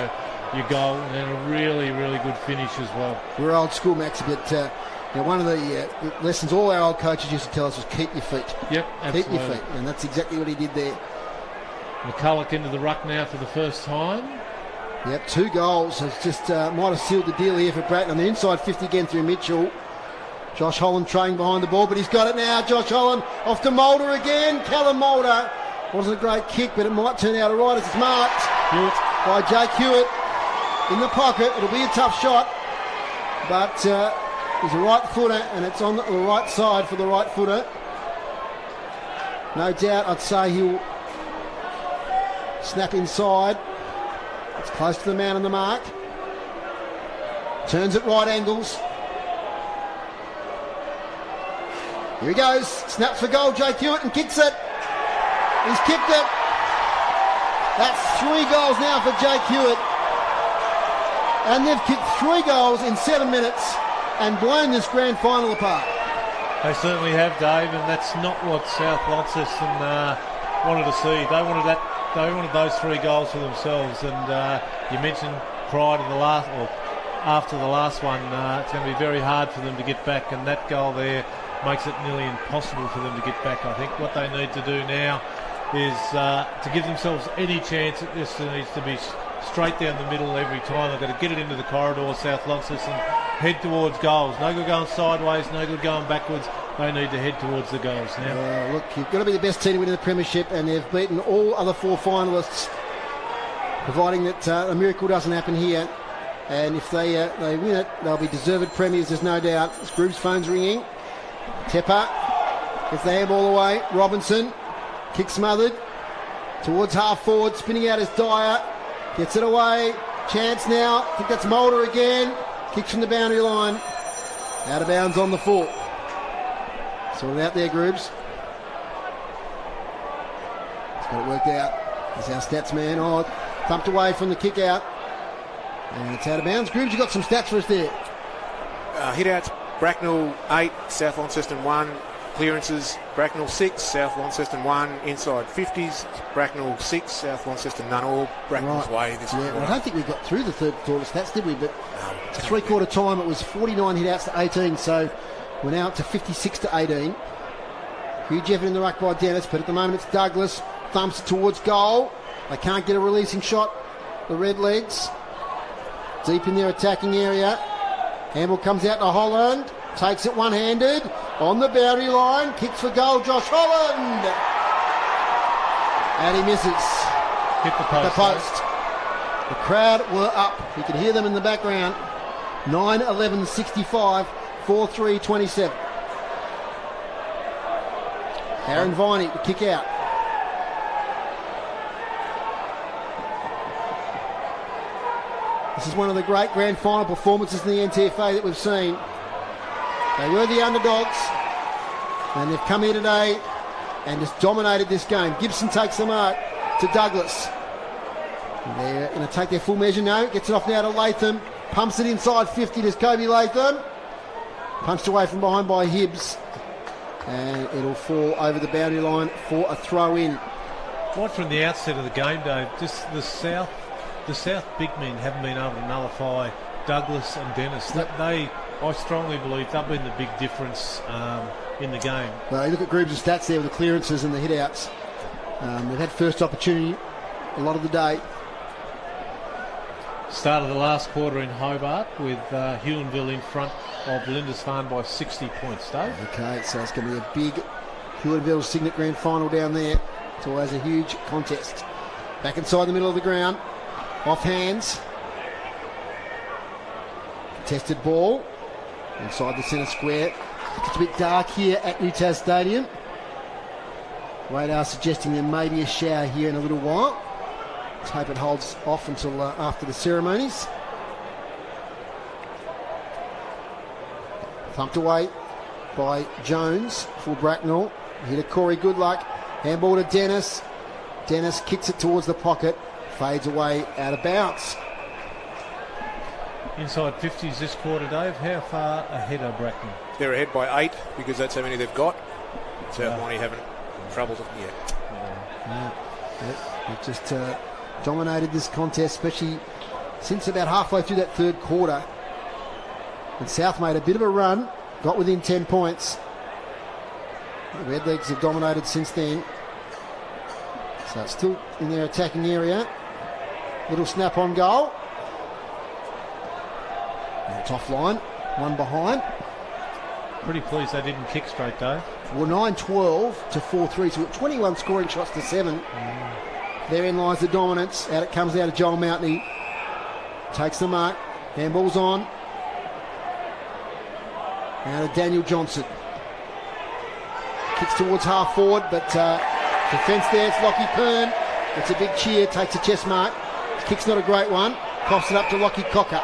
your goal. And then a really, really good finish as well. We're old school, Max, but one of the lessons all our old coaches used to tell us was keep your feet. Yep, absolutely. Keep your feet, and that's exactly what he did there. McCulloch into the ruck now for the first time. Yep, 2 goals. It's just might have sealed the deal here for Bratton. On the inside 50 again through Mitchell. Josh Holland trailing behind the ball, but he's got it now. Josh Holland off to Mulder again. Callum Mulder. Wasn't a great kick, but it might turn out all right as it's marked by Jake Hewitt in the pocket. It'll be a tough shot, but he's a right footer, and it's on the right side for the right footer. No doubt, I'd say he'll snap inside. It's close to the man on the mark. Turns at right angles. Here he goes. Snaps for goal, Jake Hewitt, and kicks it. He's kicked it. That's 3 goals now for Jake Hewitt. And they've kicked 3 goals in 7 minutes and blown this grand final apart. They certainly have, Dave, and that's not what South Launceston wanted to see. They wanted that. They wanted those 3 goals for themselves, and you mentioned prior to the last, or after the last one, it's going to be very hard for them to get back, and that goal there makes it nearly impossible for them to get back. I think what they need to do now is to give themselves any chance. This needs to be straight down the middle every time. They've got to get it into the corridor, South Launceston, head towards goals. No good going sideways, no good going backwards. They need to head towards the goals now. Look, you've got to be the best team to win the premiership, and they've beaten all other 4 finalists, providing that a miracle doesn't happen here. And if they win it, they'll be deserved premiers, there's no doubt. This group's phone's ringing. Tepper gets the handball away. Robinson, kick smothered towards half forward, spinning out as Dyer. Gets it away. Chance now. I think that's Mulder again. Kicks from the boundary line. Out of bounds on the foot. Sort it out there, Groobs. He's got it worked out. There's our stats man. Oh, thumped away from the kick out. And it's out of bounds. Groobs, you got some stats for us there. Hit outs, Braknell 8, South Launceston 1. Clearances, Braknell 6, South Launceston 1. Inside 50s, Braknell 6, South Launceston none all. Bracknell's way this well, I don't think we got through the third quarter stats, did we? But to three-quarter time, it was 49 hit outs to 18, so we're now up to 56 to 18. Huge effort in the ruck by Dennis, but at the moment it's Douglas. Thumps it towards goal. They can't get a releasing shot. The Redlegs deep in their attacking area. Handball comes out to Holland. Takes it one-handed. On the boundary line. Kicks for goal, Josh Holland. And he misses. Hit the post. The post. The crowd were up. You can hear them in the background. 9-11-65. 4-3-27. Aaron Viney to kick out. This is one of the great grand final performances in the NTFA that we've seen. They were the underdogs, and they've come here today and just dominated this game. Gibson takes the mark to Douglas. They're going to take their full measure now. Gets it off now to Latham. Pumps it inside 50 to Kobe Latham. Punched away from behind by Hibbs. And it'll fall over the boundary line for a throw in. Right from the outset of the game, Dave, just the South big men haven't been able to nullify Douglas and Dennis. I strongly believe they've been the big difference in the game. Well, you look at Groobs' stats there with the clearances and the hit-outs. They've had first opportunity a lot of the day. Start of the last quarter in Hobart with Huonville in front of Lindisfarne by 60 points, Dave. Okay, so it's going to be a big Huonville Signet Grand Final down there. It's always a huge contest. Back inside the middle of the ground. Off hands. Contested ball. Inside the centre square. It's a bit dark here at Newtas Stadium. Radar suggesting there may be a shower here in a little while. Let's hope it holds off until after the ceremonies. Thumped away by Jones for Braknell. Hit a Corey Goodluck. Handball to Dennis. Dennis kicks it towards the pocket. Fades away out of bounds. Inside 50s this quarter, Dave. How far ahead are Braknell? They're ahead by 8 because that's how many they've got. South Lonnie haven't troubled them yet. They've just dominated this contest, especially since about halfway through that third quarter. And South made a bit of a run, got within 10 points. The Redlegs have dominated since then. So it's still in their attacking area. Little snap on goal. And it's offline, one behind. Pretty pleased they didn't kick straight, Dave. Well, 9-12 to 4-3, so 21 scoring shots to 7. Therein lies the dominance. Out it comes out of Joel Mountney. Takes the mark. Handball's on. Out of Daniel Johnson. Kicks towards half forward, but defence there. It's Lockie Pern. It's a big cheer. Takes a chest mark. His kick's not a great one. Coughs it up to Lockie Cocker.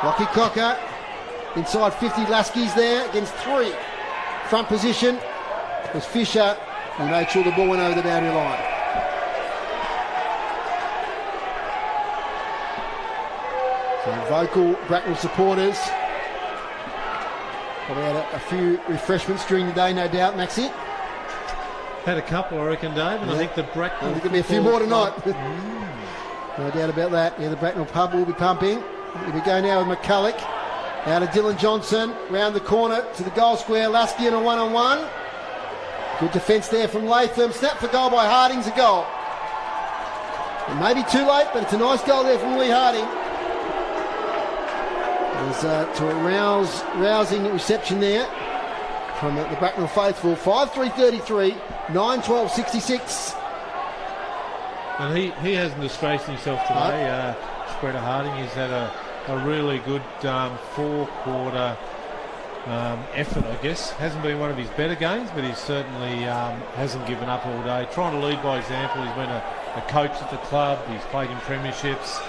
Lockie Cocker inside 50. Lasky's there against 3. Front position was Fisher. He made sure the ball went over the boundary line. So vocal Braknell supporters. Probably had a few refreshments during the day, no doubt, Maxie. Had a couple, I reckon, Dave, and I think the Braknell... I think there'll be a few more tonight. No doubt about that. Yeah, the Braknell pub will be pumping. Here we go now with McCulloch. Out of Dylan Johnson, round the corner to the goal square. Lasky in a one-on-one. Good defence there from Latham. Snap for goal by Harding's a goal. It may be too late, but it's a nice goal there from Lee Harding. There's to a rousing reception there from the Braknell faithful. 5-3-33, 9-12-66. And he hasn't disgraced himself today. Spreader Harding, he's had a really good four-quarter effort, I guess. Hasn't been one of his better games, but he certainly hasn't given up all day. Trying to lead by example. He's been a coach at the club. He's played in premierships.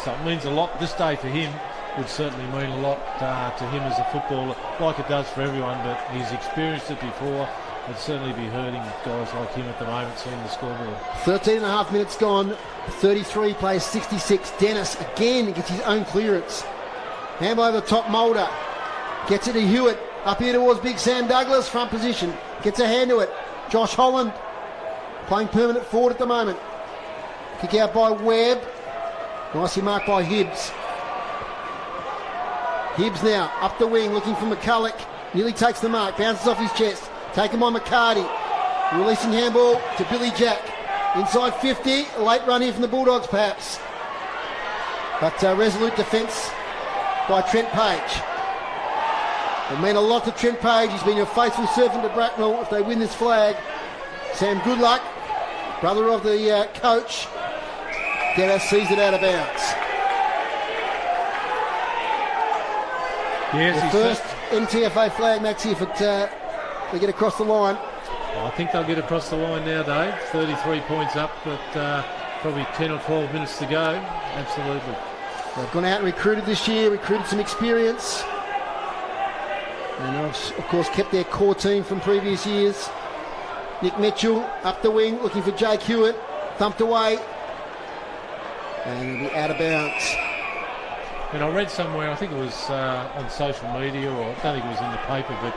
So it means a lot. This day for him would certainly mean a lot to him as a footballer, like it does for everyone, but he's experienced it before. It'd certainly be hurting guys like him at the moment, seeing the scoreboard. 13 and a half minutes gone. 33 plays 66. Dennis again gets his own clearance. Hand over the top, Mulder. Gets it to Hewitt. Up here towards Big Sam Douglas. Front position. Gets a hand to it. Josh Holland playing permanent forward at the moment. Kick out by Webb. Nicely marked by Hibbs. Hibbs now up the wing looking for McCulloch. Nearly takes the mark. Bounces off his chest. Taken by McCarty. Releasing handball to Billy Jack. Inside 50. A late run here from the Bulldogs perhaps. But resolute defence by Trent Page. It meant a lot to Trent Page. He's been a faithful servant to Braknell if they win this flag. Sam Goodluck, brother of the coach, Dennis sees it out of bounds. Yes, the first NTFA flag, Maxie, if they get across the line. Well, I think they'll get across the line now, Dave. 33 points up, but probably 10 or 12 minutes to go. Absolutely. They've gone out and recruited this year, recruited some experience. And of course kept their core team from previous years. Nick Mitchell up the wing looking for Jake Hewitt. Thumped away. And it'll be out of bounds. And I read somewhere, I think it was on social media, or I don't think it was in the paper, but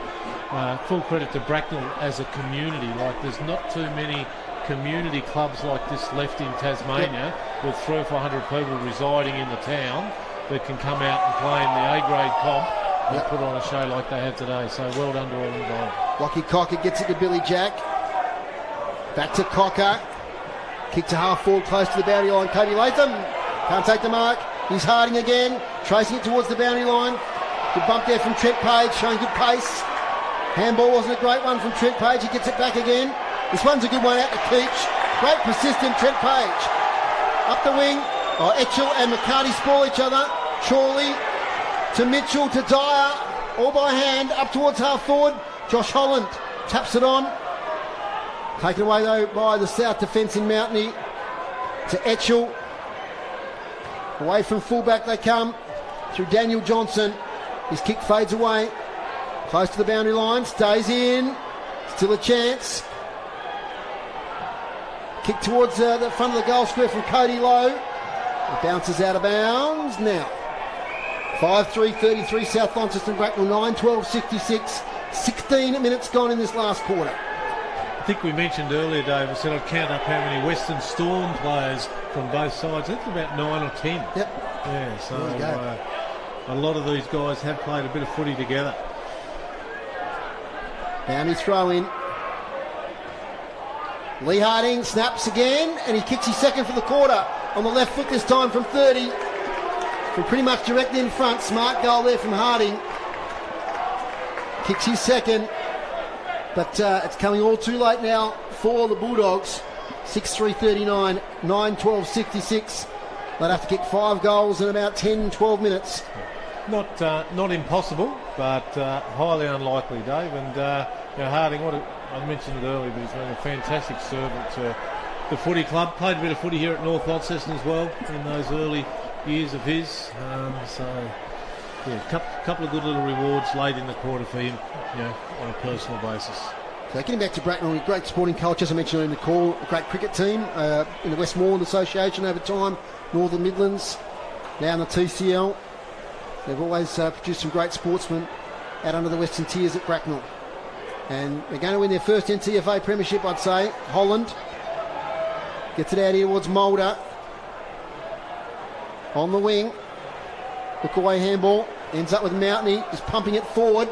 full credit to Braknell as a community. Like, there's not too many community clubs like this left in Tasmania with 300 or 400 people residing in the town that can come out and play in the A-grade comp and put on a show like they have today. So well done to all involved. Lockie Cocker gets it to Billy Jack. Back to Cocker. Kick to half forward, close to the boundary line. Cody Latham can't take the mark. He's Harding again, tracing it towards the boundary line. Good bump there from Trent Page, showing good pace. Handball wasn't a great one from Trent Page. He gets it back again. This one's a good one out to Keach. Great persistent Trent Page. Up the wing. Etchell and McCarty spoil each other. Chorley to Mitchell to Dyer. All by hand up towards half forward. Josh Holland taps it on. Taken away though by the South defence in Mountney. To Etchell. Away from fullback they come. Through Daniel Johnson. His kick fades away. Close to the boundary line. Stays in. Still a chance. Kick towards the front of the goal square from Cody Lowe. It bounces out of bounds now. 5-3-33 South Launceston Braknell 9-12-66. 16 minutes gone in this last quarter. I think we mentioned earlier, Dave, I said I'd count up how many Western Storm players from both sides. I think about 9 or 10. Yep. Yeah, so a lot of these guys have played a bit of footy together. Boundary throw in. Lee Harding snaps again, and he kicks his second for the quarter. On the left foot this time from 30. From pretty much directly in front. Smart goal there from Harding. Kicks his second. But it's coming all too late now for the Bulldogs. 6-3-39, 9-12-66. They'd have to kick 5 goals in about 10-12 minutes. Not impossible, but highly unlikely, Dave. And Harding, I mentioned it earlier, but he's been a fantastic servant to the footy club. Played a bit of footy here at North Launceston as well in those early years of his. Couple of good little rewards late in the quarter for him, on a personal basis. So getting back to Braknell, great sporting culture, as I mentioned in the call, a great cricket team in the Westmoreland Association over time, Northern Midlands, now in the TCL. They've always produced some great sportsmen out under the Western Tiers at Braknell. And they're going to win their first NTFA premiership, I'd say. Holland gets it out here towards Mulder. On the wing. Look away handball. Ends up with Mountney. Just pumping it forward.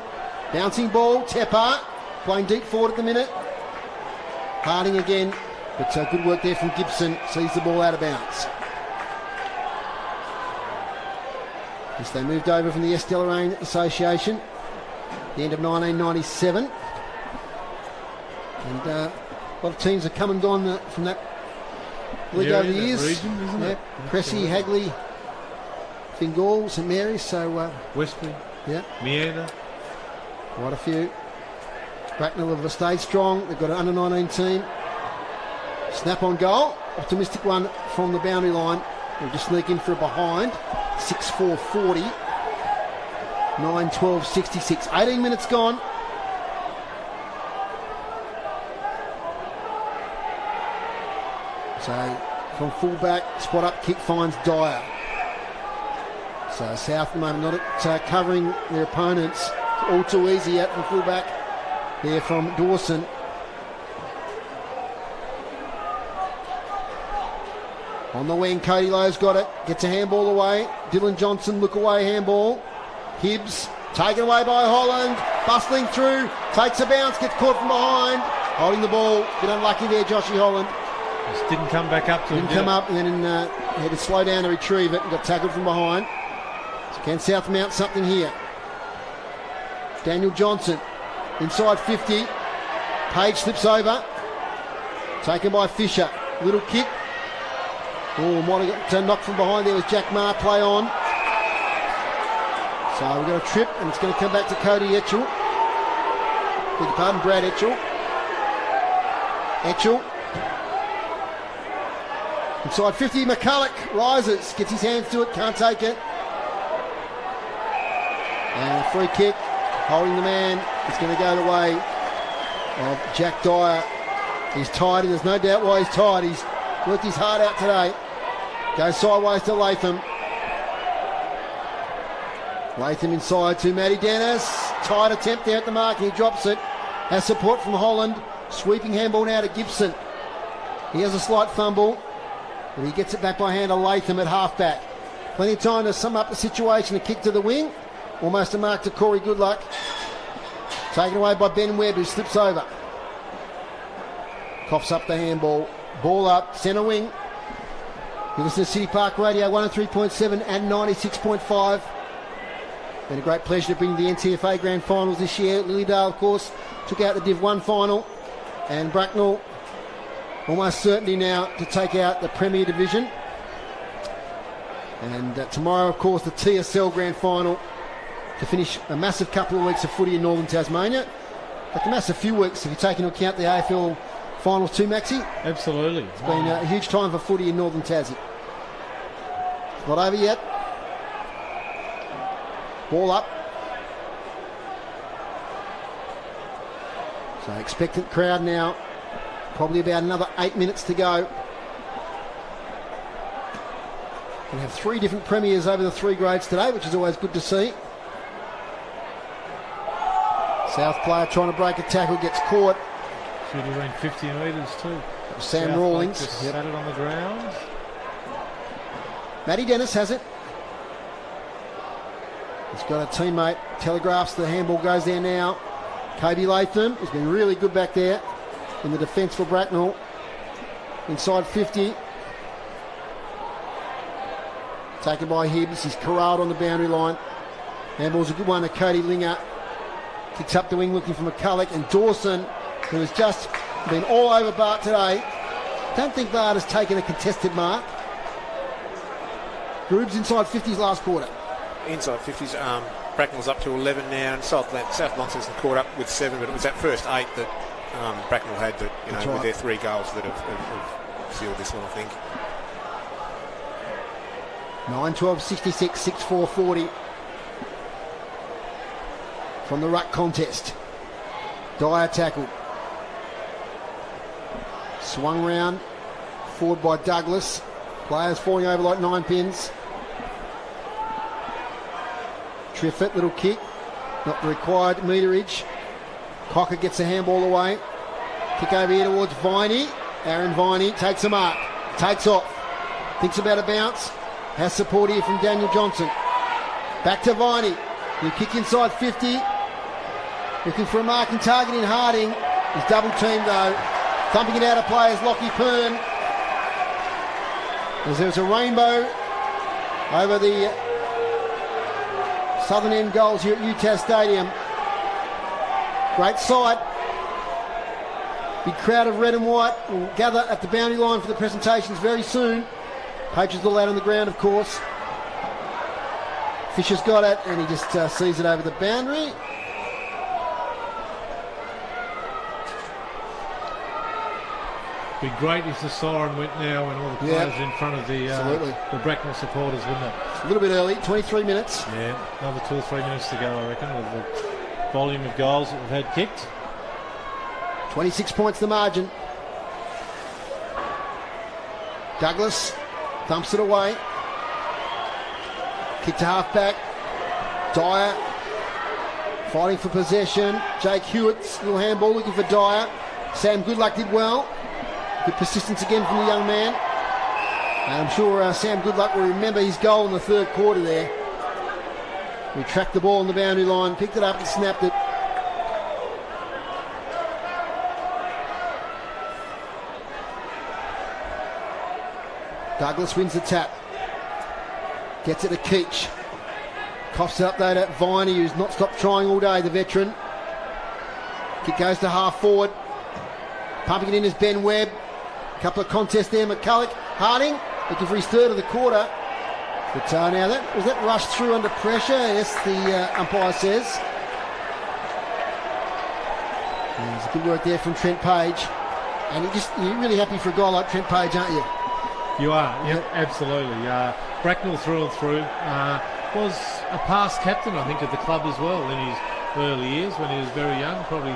Bouncing ball. Tepper. Playing deep forward at the minute. Harding again. But good work there from Gibson. Sees the ball out of bounds. Yes, they moved over from the S. Deloraine Association the end of 1997. And a lot of teams have come and gone from that league over the years. Region, isn't it? Cressy, Hagley, Fingal, St Mary's. So Westbury. Yeah. Meander. Quite a few. Braknell have stayed strong. They've got an under-19 team. Snap on goal. Optimistic one from the boundary line. They'll just sneak in for a behind. 6-4-40. 9-12-66. 18 minutes gone. So from full-back, spot up kick finds Dyer. So South at the moment not covering their opponents. All too easy out from full-back there from Dawson. On the wing, Cody Lowe's got it. Gets a handball away. Dylan Johnson, look away handball. Hibbs, taken away by Holland. Bustling through, takes a bounce, gets caught from behind. Holding the ball. Bit unlucky there, Joshy Holland. Just didn't come back up to him. Didn't come up, and then had to slow down to retrieve it and got tackled from behind. So can South mount something here? Daniel Johnson, inside 50. Page slips over. Taken by Fisher. Little kick. Oh, might have got knocked from behind there was Jack Maher, play on. So we've got a trip, and it's going to come back to Cody Etchell. Beg your pardon, Brad Etchell. Etchell. Inside 50, McCulloch rises, gets his hands to it, can't take it. And a free kick, holding the man, is going to go the way of Jack Dyer. He's tired, and there's no doubt why he's tired. He's worked his heart out today. Goes sideways to Latham. Latham inside to Matty Dennis. Tight attempt there at the mark, and he drops it. Has support from Holland. Sweeping handball now to Gibson. He has a slight fumble, but he gets it back by hand to Latham at half-back. Plenty of time to sum up the situation. A kick to the wing. Almost a mark to Corey Goodluck. Taken away by Ben Webb, who slips over. Coughs up the handball. Ball up, centre wing. You listen to City Park Radio 103.7 and 96.5. Been a great pleasure to bring the NTFA Grand Finals this year. Lilydale, of course, took out the Div 1 final. And Braknell, almost certainty now to take out the Premier Division. And tomorrow, of course, the TSL Grand Final to finish a massive couple of weeks of footy in Northern Tasmania. Like a massive few weeks if you take into account the AFL Finals too, Maxi. Absolutely. It's been a huge time for footy in Northern Tassie. It's not over yet. Ball up. So expectant crowd now. Probably about another 8 minutes to go. We have 3 different premiers over the 3 grades today, which is always good to see. South player trying to break a tackle, gets caught. Should have been 50 metres too. Sam South Rawlings. Just sat it on the ground. Matty Dennis has it. He's got a teammate. Telegraphs the handball, goes there now. Kobe Latham has been really good back there in the defence for Braknell. Inside 50. Taken by Hibbs. He's corralled on the boundary line. Handball's a good one to Cody Linger. Kicks up the wing looking for McCulloch, and Dawson, who has just been all over Bart today. Don't think Bart has taken a contested mark. Groob's inside 50s last quarter. Inside 50s, Bracknell's up to 11 now, and South Launceston caught up with 7, but it was that first 8 that Bracknell had that, you know, That's with right. their 3 goals that have sealed this one, I think. 9-12-66, 6-4-40. From the ruck contest. Dyer tackled. Swung round. Forward by Douglas. Players falling over like 9 pins. Triffett, little kick. Not required meterage. Cocker gets a handball away. Kick over here towards Viney. Aaron Viney takes a mark. Takes off. Thinks about a bounce. Has support here from Daniel Johnson. Back to Viney. You kick inside 50. Looking for a marking target in Harding. He's double teamed though. Thumping it out of play is Lockie Pern. As there's a rainbow over the Southern End goals here at UTAS Stadium. Great sight. Big crowd of red and white will gather at the boundary line for the presentations very soon. Coaches all out on the ground, of course. Fisher's got it, and he just sees it over the boundary. Be great if the siren went now and all the players in front of the Braknell supporters, wouldn't it? It's a little bit early, 23 minutes. Yeah, another 2 or 3 minutes to go, I reckon, with the volume of goals that we've had kicked. 26 points the margin. Douglas dumps it away. Kick to half-back. Dyer fighting for possession. Jake Hewitt's little handball looking for Dyer. Sam Goodluck did well. Good persistence again from the young man. And I'm sure Sam Goodluck will remember his goal in the third quarter there. We tracked the ball on the boundary line, picked it up and snapped it. Douglas wins the tap. Gets it to Keach. Coughs it up though to Viney, who's not stopped trying all day, the veteran. Kick goes to half forward. Pumping it in is Ben Webb. A couple of contests there. McCulloch, Harding, looking for his third of the quarter. But now was that rushed through under pressure? Yes, the umpire says. There's good work there from Trent Page. And you're really happy for a guy like Trent Page, aren't you? You are, yep, absolutely. Bracknell through and through. Was a past captain, I think, of the club as well in his early years when he was very young, probably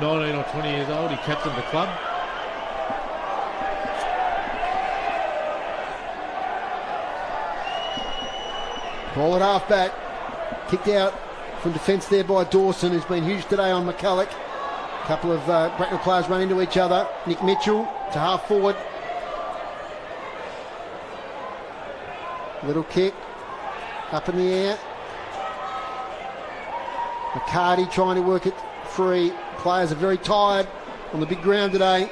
19 or 20 years old. He captained the club. Ball at half-back. Kicked out from defence there by Dawson, who's been huge today on McCulloch. A couple of Bracknell players run into each other. Nick Mitchell to half-forward. Little kick. Up in the air. McCarty trying to work it free. Players are very tired on the big ground today.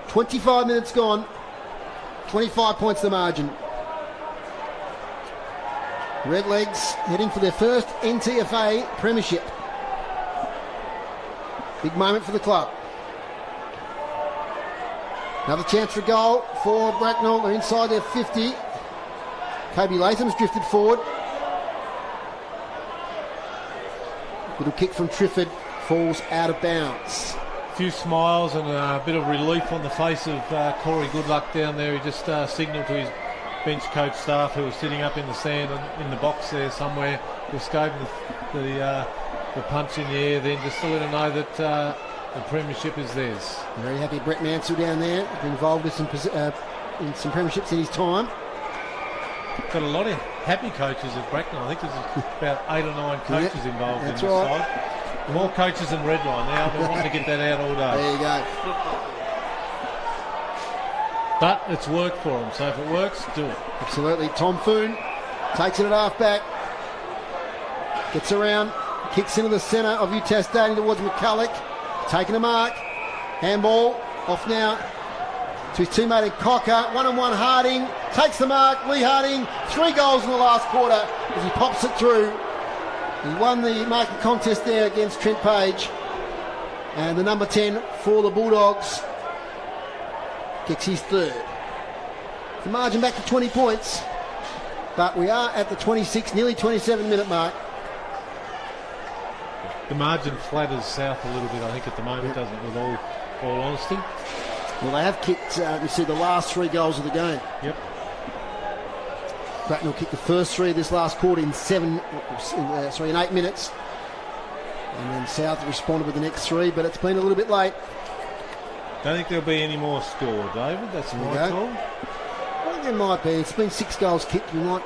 25 minutes gone. 25 points the margin. Redlegs heading for their first NTFA premiership. Big moment for the club. Another chance for a goal for Bracknell. They're inside their 50. Kobe Latham's drifted forward. Little kick from Trifford falls out of bounds. A few smiles and a bit of relief on the face of Corey Goodluck down there. He just signalled to his bench coach staff who was sitting up in the sand and in the box there somewhere, just gave them the punch in the air then, just to let them know that the premiership is theirs. Very happy Brett Mansell down there, been involved with in some premierships in his time. Got a lot of happy coaches at Bracknell. I think there's about 8 or 9 coaches involved in the side. And more coaches than Redline now. I've been wanting to get that out all day. There you go. But it's worked for them, so if it works, do it. Absolutely. Tom Foon takes it at half-back. Gets around, kicks into the centre of UTAS Stadium towards McCulloch. Taking a mark. Handball off now to his teammate in Cocker. One-on-one Harding. Takes the mark. Lee Harding. 3 goals in the last quarter as he pops it through. He won the marking contest there against Trent Page. And the number 10 for the Bulldogs gets his third. The margin back to 20 points. But we are at the 26, nearly 27 minute mark. The margin flatters south a little bit, I think, at the moment, doesn't it, with all honesty? Well, they have kicked, you see, the last 3 goals of the game. Yep. Braknell kicked the first 3 of this last quarter in 8 minutes. And then South responded with the next 3, but it's been a little bit late. Don't think there'll be any more score, David. That's my call. I think there might be. It's been 6 goals kicked. We might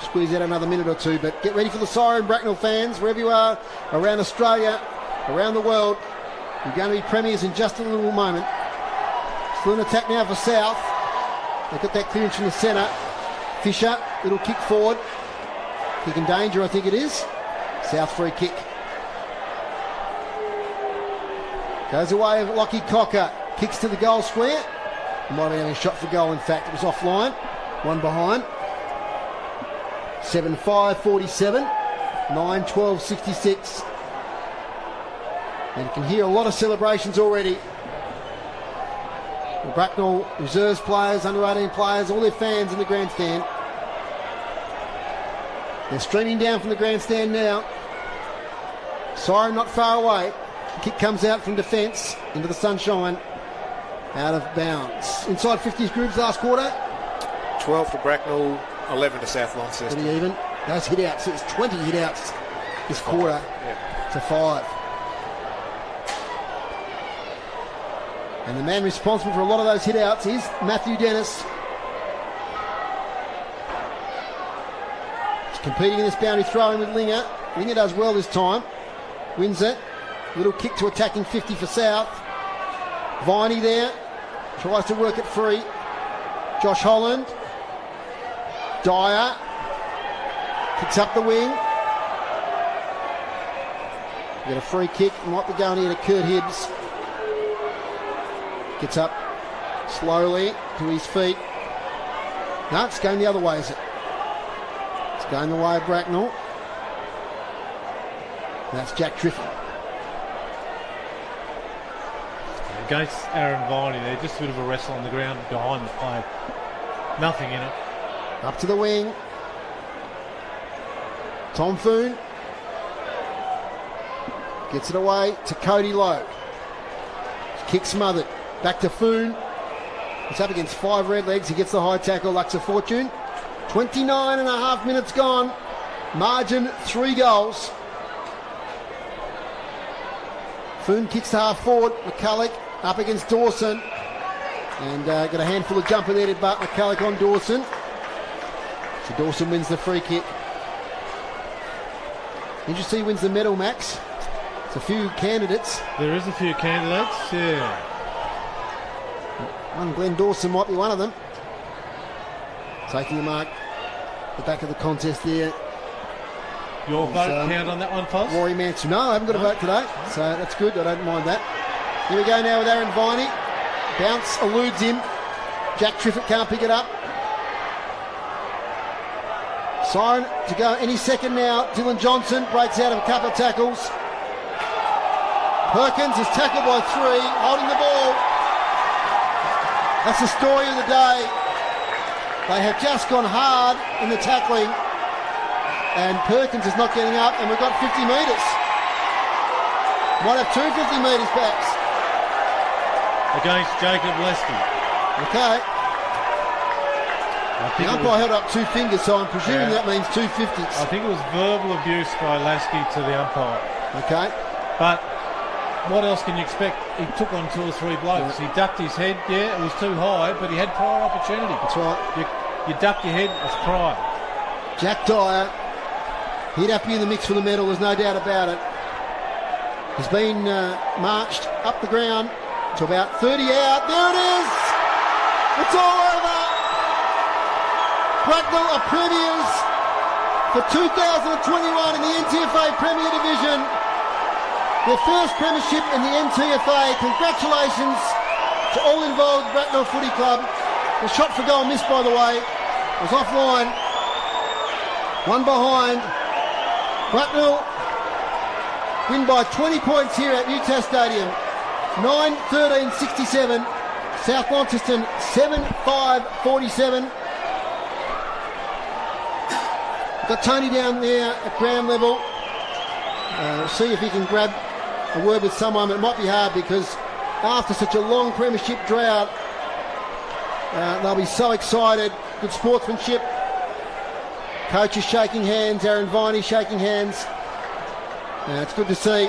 squeeze out another minute or 2, but get ready for the siren, Bracknell fans, wherever you are, around Australia, around the world. You're going to be premiers in just a little moment. Still an attack now for South. They've got that clearance from the centre. Fisher, little kick forward. Kick in danger, I think it is. South free kick. Goes away of Lockie Cocker. Kicks to the goal square. Might have been having a shot for goal, in fact. It was offline. One behind. 7-5, 47. 9-12-66. And you can hear a lot of celebrations already. The Braknell reserves players, under 18 players, all their fans in the grandstand. They're streaming down from the grandstand now. Siren not far away. The kick comes out from defence into the sunshine. Out of bounds. Inside 50s groups last quarter. 12 to Braknell, 11 to South Launceston. Pretty even. Those hit-outs, it's 20 hit-outs this quarter to 5. And the man responsible for a lot of those hit-outs is Matthew Dennis. He's competing in this boundary throw-in with Linger. Linger does well this time. Wins it. Little kick to attacking 50 for South. Viney there. Tries to work it free. Josh Holland. Dyer. Kicks up the wing. Get a free kick. Might be going here to Kurt Hibbs. Gets up slowly to his feet. No, it's going the other way, is it? It's going the way of Braknell. That's Jack Triffett. Against Aaron Viney there, just a bit of a wrestle on the ground behind the play. Nothing in it. Up to the wing. Tom Foon. Gets it away to Cody Lowe. Kick smothered. Back to Foon. He's up against 5 red legs. He gets the high tackle. Lucks a fortune. 29 and a half minutes gone. Margin 3 goals. Foon kicks to half forward. McCulloch up against Dawson. And got a handful of jumper there to Bart McCulloch on Dawson. So Dawson wins the free kick. Interesting, he wins the medal, Max. There's a few candidates. There is a few candidates, yeah. One Glenn Dawson might be one of them. Taking the mark. The back of the contest there. Your vote count on that one, Foz? Rory Manson. No, I haven't got a vote today, so that's good. I don't mind that. Here we go now with Aaron Viney. Bounce eludes him. Jack Triffett can't pick it up. Siren to go any second now. Dylan Johnson breaks out of a couple of tackles. Perkins is tackled by 3, holding the ball. That's the story of the day. They have just gone hard in the tackling. And Perkins is not getting up, and we've got 50 metres. Might have 2 50 metres backs. Against Jacob Lesky. Okay. The umpire held up 2 fingers, so I'm presuming that means 2 50s. I think it was verbal abuse by Lasky to the umpire. Okay. But what else can you expect? He took on 2 or 3 blokes. He ducked his head. Yeah, it was too high, but he had prior opportunity. That's right. You duck your head, it's prior. Jack Dyer. He'd have to be in the mix for the medal, there's no doubt about it. He's been marched up the ground to about 30 out. There it is! It's all over! Braknell are premiers for 2021 in the NTFA Premier Division. Their first premiership in the NTFA. Congratulations to all involved Braknell Footy Club. The shot for goal missed, by the way. It was offline. One behind. Braknell win by 20 points here at Newcastle Stadium. 9-13-67. South Launceston 7-5-47. Got Tony down there at ground level. We'll see if he can grab a word with someone. It might be hard because after such a long premiership drought, they'll be so excited. Good sportsmanship. Coaches shaking hands. Aaron Viney shaking hands. It's good to see.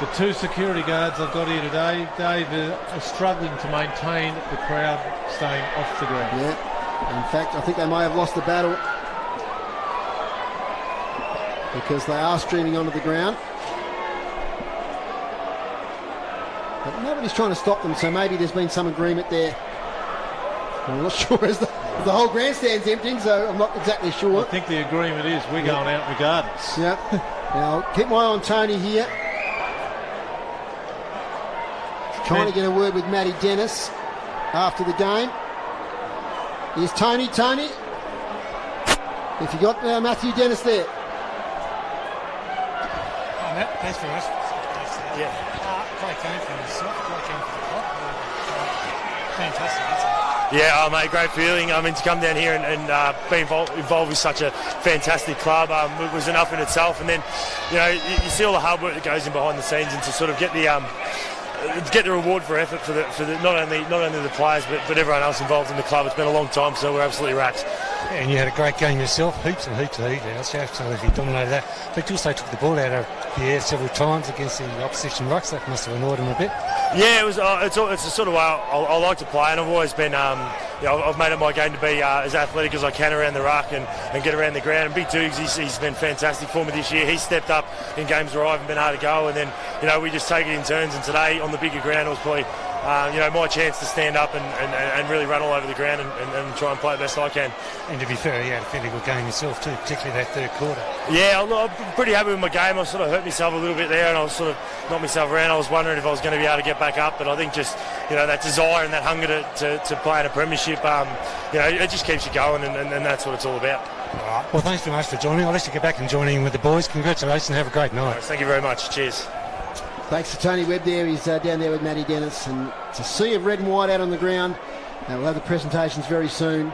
The 2 security guards I've got here today, Dave, are struggling to maintain the crowd staying off the ground. Yeah. In fact, I think they may have lost the battle because they are streaming onto the ground. But nobody's trying to stop them, so maybe there's been some agreement there. I'm not sure as the whole grandstand's emptying, so I'm not exactly sure. I think the agreement is we're going out regardless. Yeah. Now, I'll keep my eye on Tony here. Trying to get a word with Matty Dennis after the game. Here's Tony. Tony, if you got Matthew Dennis there. Matt. Thanks very much. Yeah. Great game for yourself. Great game for the club. Fantastic, isn't it? Yeah, mate, great feeling. I mean, to come down here and be involved with such a fantastic club was enough in itself. And then, you know, you see all the hard work that goes in behind the scenes, and to sort of get the reward for effort for the not only the players but everyone else involved in the club. It's been a long time, so we're absolutely rapt. Yeah, and you had a great game yourself, heaps and heaps of heat out, so absolutely dominated that. But you also took the ball out of the air several times against the opposition rucks. That must have annoyed him a bit. Yeah, it was. It's a sort of way I like to play, and I've always been. I've made it my game to be as athletic as I can around the ruck and get around the ground. And Big Dukes, he's been fantastic for me this year. He's stepped up in games where I haven't been able to go, and then we just take it in turns. And today on the bigger ground, it was probably my chance to stand up and really run all over the ground and try and play the best I can. And to be fair, you had a fairly good game yourself too, particularly that third quarter. Yeah, I'm pretty happy with my game. I sort of hurt myself a little bit there, and I was sort of knocked myself around. I was wondering if I was going to be able to get back up, but I think just that desire and that hunger to play in a premiership, it just keeps you going, and that's what it's all about. All right. Well, thanks very much for joining. I'll let you get back and join in with the boys. Congratulations. Have a great night. Thank you very much. Cheers. Thanks to Tony Webb there. He's down there with Matty Dennis, and it's a sea of red and white out on the ground. We'll have the presentations very soon.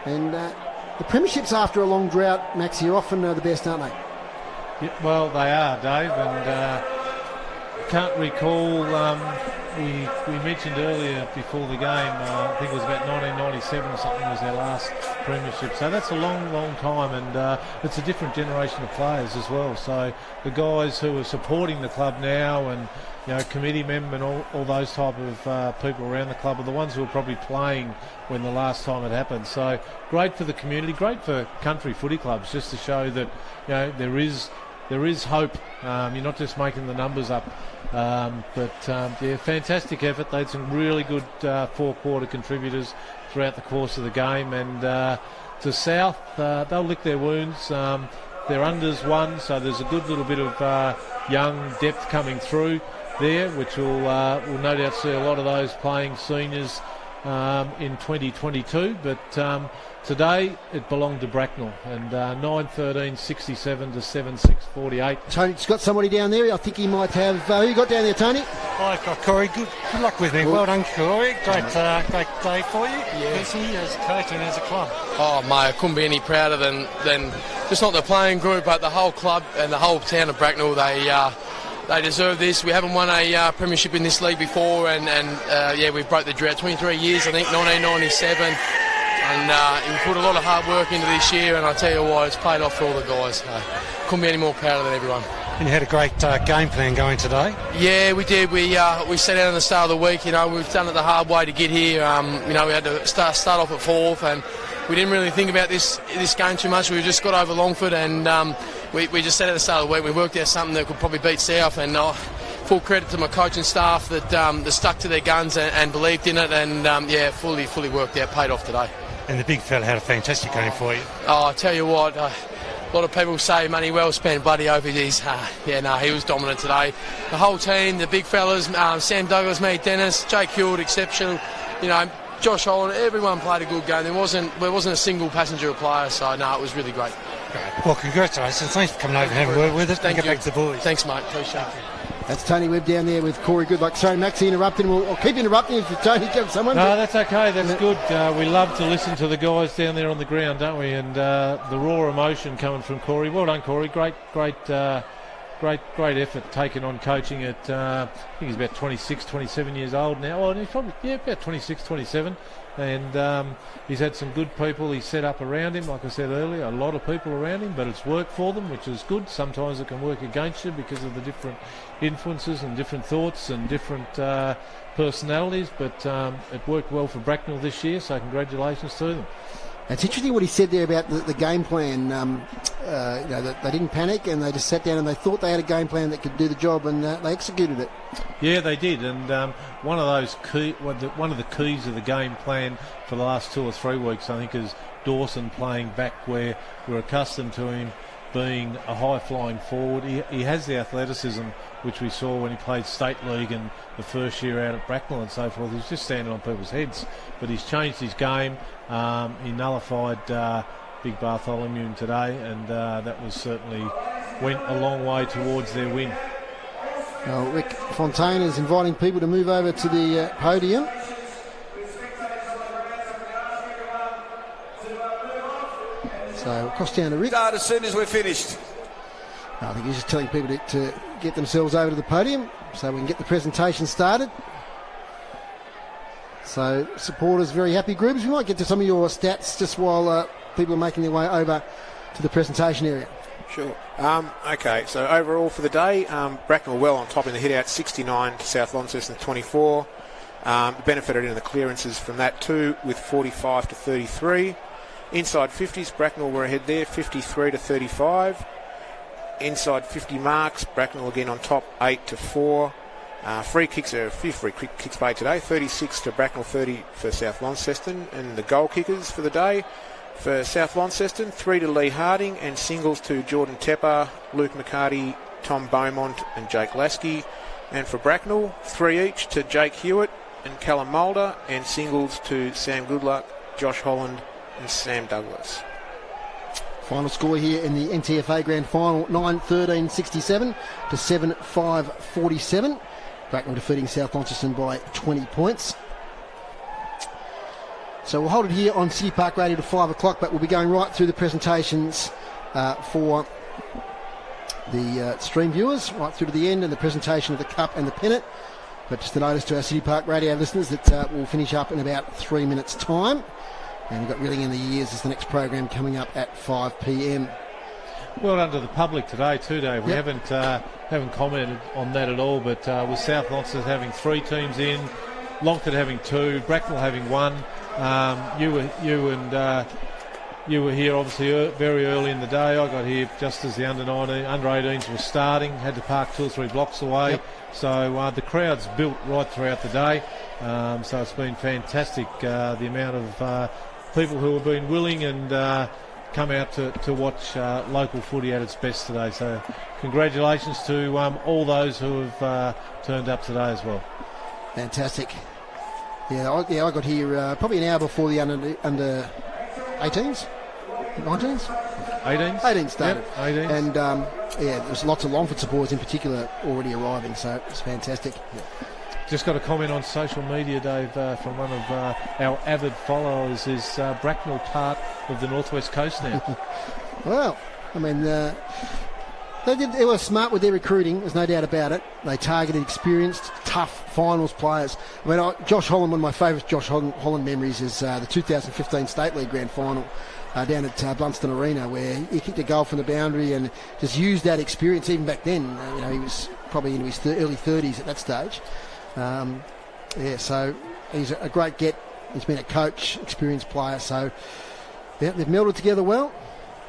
And the premierships after a long drought, Maxie, are often the best, aren't they? Yeah, well, they are, Dave, and can't recall. We mentioned earlier before the game, I think it was about 1997 or something was our last premiership. So that's a long, long time, and it's a different generation of players as well. So the guys who are supporting the club now, and committee member and all those type of people around the club, are the ones who are probably playing when the last time it happened. So great for the community, great for country footy clubs, just to show that there is hope. You're not just making the numbers up. Fantastic effort. They had some really good four-quarter contributors throughout the course of the game. And to South, they'll lick their wounds. Their unders won, so there's a good little bit of young depth coming through there, which will no doubt see a lot of those playing seniors in 2022. But today it belonged to Braknell, and 9-13, 67 to 7-6, 48. Tony's got somebody down there. I think he might have. Who you got down there, Tony? I've got Corey. Good luck with me. Well done, Corey. Great day for you. Yeah. Personally, as a coach and as a club. Oh, mate, I couldn't be any prouder than just not the playing group, but the whole club and the whole town of Braknell. They deserve this. We haven't won a premiership in this league before, and we broke the drought. 23 years, I think, 1997. And we put a lot of hard work into this year, and I tell you what, it's paid off for all the guys. Couldn't be any more prouder than everyone. And you had a great game plan going today. Yeah, we did. We set out on the start of the week. We've done it the hard way to get here. We had to start off at fourth, and we didn't really think about this game too much. We just got over Longford, and we just said at the start of the week we worked out something that could probably beat South. And full credit to my coaching staff that stuck to their guns and believed in it, and fully worked out, paid off today. And the big fella had a fantastic game for you. Oh, I tell you what, a lot of people say money well spent, bloody overseas. He was dominant today. The whole team, the big fellas, Sam Douglas, me, Dennis, Jake Hewitt, exceptional. Josh Holland, everyone played a good game. There wasn't a single passenger or player, so it was really great. Great. Well, congratulations. Thanks for coming over and having a word with us. Thank you. Get back to the boys. Thanks, mate. Appreciate it. That's Tony Webb down there with Corey Goodluck. Sorry, Maxie, interrupting. I'll keep interrupting if Tony tells someone. No, that's okay. That's good. We love to listen to the guys down there on the ground, don't we? And the raw emotion coming from Corey. Well done, Corey. Great effort taken on coaching at, I think he's about 26, 27 years old now. Oh, he's probably, about 26, 27. And he's had some good people he's set up around him, like I said earlier, a lot of people around him, but it's worked for them, which is good. Sometimes it can work against you because of the different influences and different thoughts and different personalities, but it worked well for Braknell this year, so congratulations to them. It's interesting what he said there about the game plan. That they didn't panic, and they just sat down and they thought they had a game plan that could do the job, and they executed it. Yeah, they did. And one of the keys of the game plan for the last 2 or 3 weeks, I think, is Dawson playing back where we're accustomed to him being a high-flying forward. He has the athleticism, which we saw when he played State League and the first year out at Braknell and so forth. He's just standing on people's heads, but he's changed his game. He nullified Big Bartholomew today, and that was certainly went a long way towards their win. Well, Rick Fontaine is inviting people to move over to the podium. So across down to Rick. Start as soon as we're finished. I think he's just telling people to get themselves over to the podium so we can get the presentation started. So supporters, very happy groups. We might get to some of your stats just while people are making their way over to the presentation area. Sure. Okay, so overall for the day, Braknell well on top in the hit-out, 69 to South Launceston 24. Benefited in the clearances from that too, with 45 to 33. Inside 50s, Braknell were ahead there, 53 to 35. Inside 50 marks, Braknell again on top, 8 to 4. Free kicks, there are a few free kicks played today, 36 to Braknell, 30 for South Launceston. And the goal kickers for the day, for South Launceston, 3 to Lee Harding, and singles to Jordan Tepper, Luke McCarty, Tom Beaumont and Jake Lasky. And for Braknell, 3 each to Jake Hewitt and Callum Mulder, and singles to Sam Goodluck, Josh Holland and Sam Douglas. Final score here in the NTFA Grand Final, 9-13-67 to 7-5-47. Braknell defeating South Launceston by 20 points. So we'll hold it here on City Park Radio to 5 o'clock, but we'll be going right through the presentations for the stream viewers, right through to the end, and the presentation of the cup and the pennant. But just a notice to our City Park Radio listeners that we'll finish up in about 3 minutes' time. And we've got Reeling in the Years as the next program coming up at 5 p.m. Well done to the public today too, Dave. We haven't commented on that at all, but with South Launceston having 3 teams in, Longford having 2, Braknell having 1. You were here obviously very early in the day. I got here just as the under 18s were starting. Had to park 2 or 3 blocks away. Yep. So the crowd's built right throughout the day. So it's been fantastic. The amount of people who have been willing and come out to watch local footy at its best today. So congratulations to all those who have turned up today as well. Fantastic. Yeah, I got here probably an hour before the under 18s, 19s, 18 started. Yep, 18s. And there's lots of Longford supporters in particular already arriving, so it's fantastic. Just got a comment on social media, Dave, from one of our avid followers. Is Braknell part of the Northwest Coast now? Well, I mean, they were smart with their recruiting, there's no doubt about it. They targeted experienced, tough finals players. I mean, Josh Holland, one of my favourite Josh Holland memories is the 2015 State League Grand Final down at Launceston Arena, where he kicked a goal from the boundary and just used that experience. Even back then, he was probably into his early 30s at that stage. So he's a great get. He's been a coach, experienced player. So they've melded together well.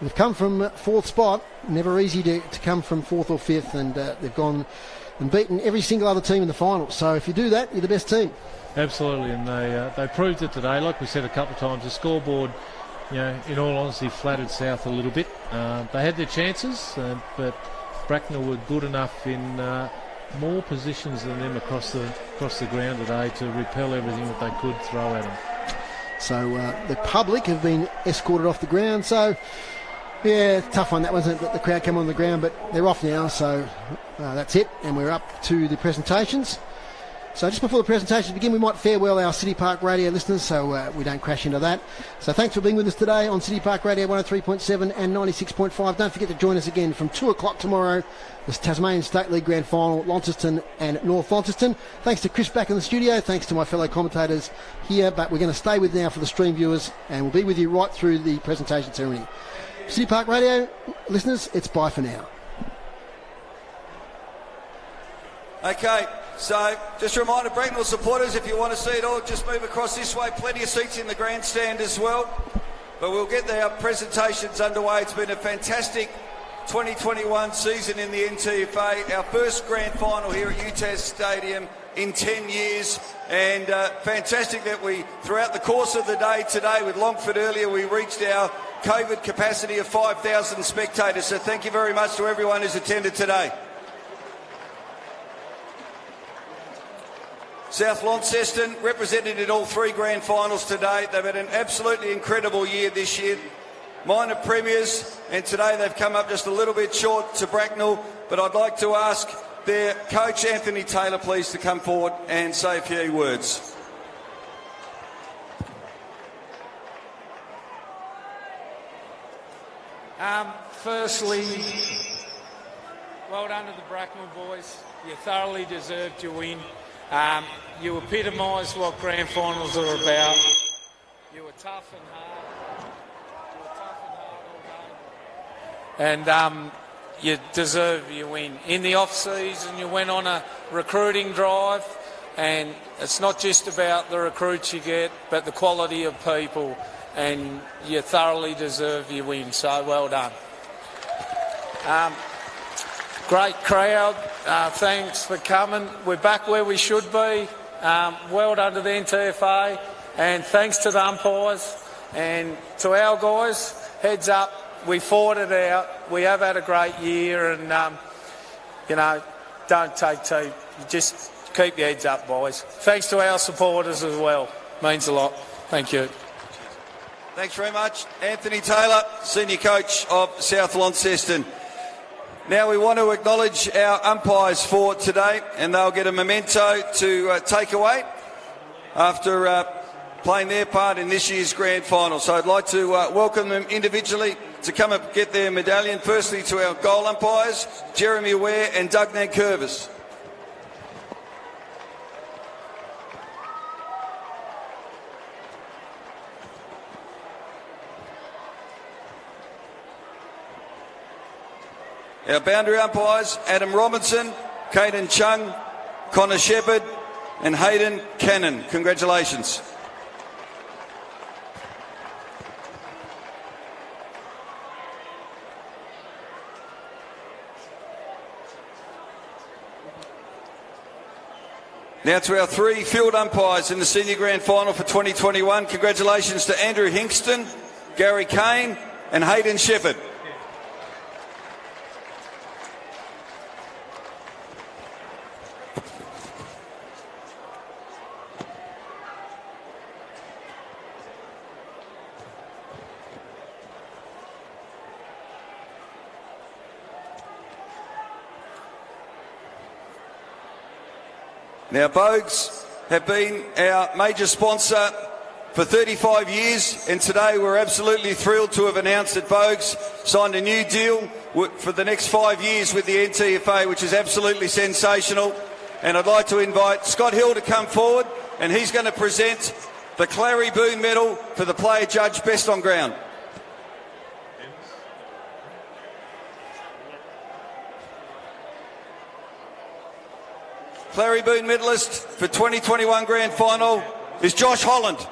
They've come from 4th spot. Never easy to come from 4th or 5th, and they've gone and beaten every single other team in the final. So if you do that, you're the best team. Absolutely, and they proved it today. Like we said a couple of times, the scoreboard, in all honesty, flattered South a little bit. They had their chances, but Braknell were good enough in more positions than them across the ground today to repel everything that they could throw at them. So the public have been escorted off the ground. So yeah, tough one that wasn't it? The crowd came on the ground, but they're off now. So that's it, and we're up to the presentations. So just before the presentations begin, we might farewell our City Park Radio listeners so we don't crash into that. So thanks for being with us today on City Park Radio 103.7 and 96.5. Don't forget to join us again from 2 o'clock tomorrow. This Tasmanian State League Grand Final, Launceston and North Launceston. Thanks to Chris back in the studio. Thanks to my fellow commentators here. But we're going to stay with now for the stream viewers, and we'll be with you right through the presentation ceremony. City Park Radio listeners, it's bye for now. Okay, so just a reminder, Braknell supporters, if you want to see it all, just move across this way. Plenty of seats in the grandstand as well. But we'll get our presentations underway. It's been a fantastic 2021 season in the NTFA. Our first grand final here at UTAS Stadium in 10 years. And fantastic that we, throughout the course of the day today with Longford earlier, we reached our COVID capacity of 5,000 spectators. So thank you very much to everyone who's attended today. South Launceston represented in all 3 grand finals today. They've had an absolutely incredible year this year. minor premiers, and today they've come up just a little bit short to Braknell, but I'd like to ask their coach, Anthony Taylor, please to come forward and say a few words. Firstly, well done to the Braknell boys. You thoroughly deserved your win. You epitomised what grand finals are about. You were tough and hard. And you deserve your win. In the off-season, you went on a recruiting drive, and it's not just about the recruits you get, but the quality of people, and you thoroughly deserve your win, so well done. Great crowd, thanks for coming. We're back where we should be. Well done to the NTFA, and thanks to the umpires, and to our guys, heads up. We fought it out. We have had a great year, and, don't take tea. Just keep your heads up, boys. Thanks to our supporters as well. Means a lot. Thank you. Thanks very much. Anthony Taylor, Senior Coach of South Launceston. Now we want to acknowledge our umpires for today, and they'll get a memento to take away after playing their part in this year's grand final. So I'd like to welcome them individually to come and get their medallion. Firstly to our goal umpires, Jeremy Ware and Doug Nankervis. Our boundary umpires, Adam Robinson, Caden Chung, Connor Shepherd and Hayden Cannon. Congratulations. Now to our three field umpires in the Senior Grand Final for 2021. Congratulations to Andrew Hinkston, Gary Kane and Hayden Shepherd. Now, Bogues have been our major sponsor for 35 years, and today we're absolutely thrilled to have announced that Bogues signed a new deal for the next 5 years with the NTFA, which is absolutely sensational. And I'd like to invite Scott Hill to come forward, and he's going to present the Clary Boone Medal for the player judge best on ground. Clary Boone medalist for 2021 Grand Final is Josh Holland.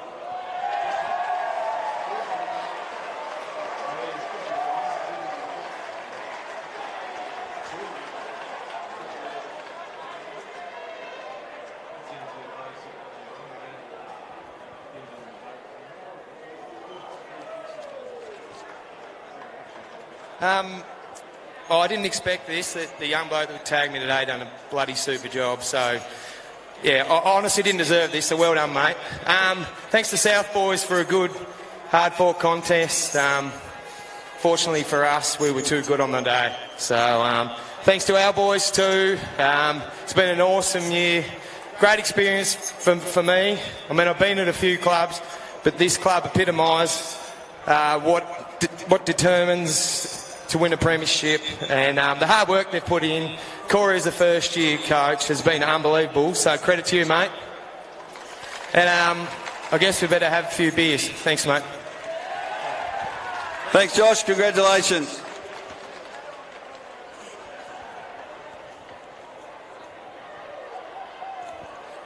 I didn't expect this. The young bloke that tagged me today done a bloody super job. So, yeah, I honestly didn't deserve this, so well done, mate. Thanks to South Boys for a good hard-fought contest. Fortunately for us, we were too good on the day. So, thanks to our boys too. It's been an awesome year. Great experience for me. I mean, I've been at a few clubs, but this club epitomised what determines to win a premiership, and the hard work they've put in. Corey, as a first-year coach, has been unbelievable, so credit to you, mate. And I guess we better have a few beers. Thanks, mate. Thanks, Josh. Congratulations.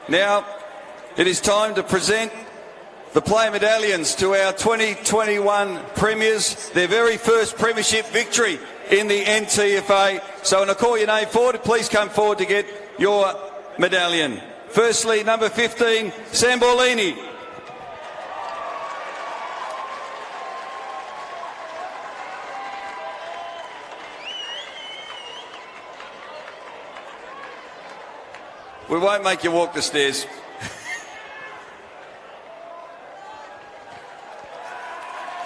Now, it is time to present the player medallions to our 2021 premiers, their very first premiership victory in the NTFA. So when I call your name forward, please come forward to get your medallion. Firstly, number 15, Sambolini. We won't make you walk the stairs.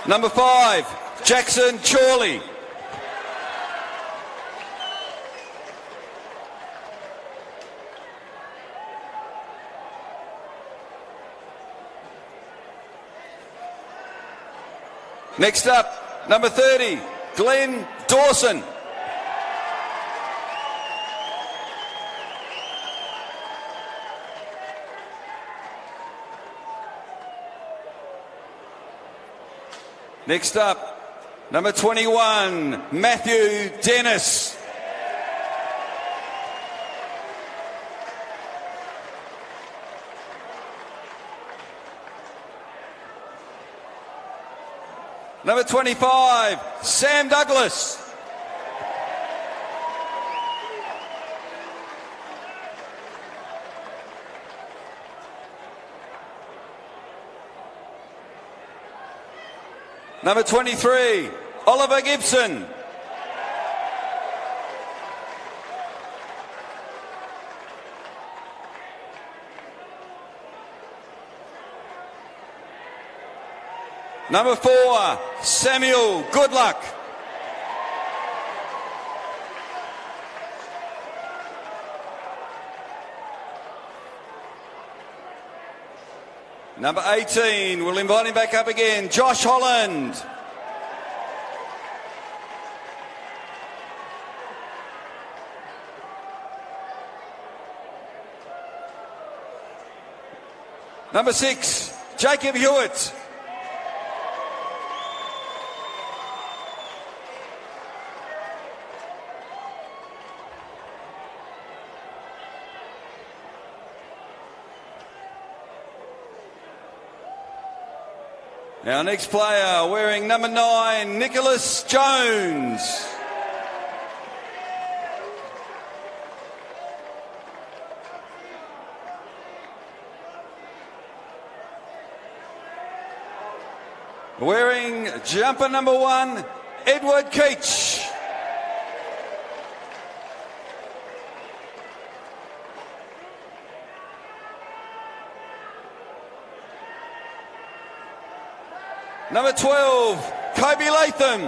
Number 5, Jackson Chorley. Next up, number 30, Glenn Dawson. Next up, number 21, Matthew Dennis. Number 25, Sam Douglas. Number 23, Oliver Gibson. Number 4, Samuel Goodluck. Number 18, we'll invite him back up again, Josh Holland. Number 6, Jacob Hewitt. Our next player wearing number 9, Nicholas Jones. Wearing jumper number 1, Edward Keach. Number 12, Kobe Latham.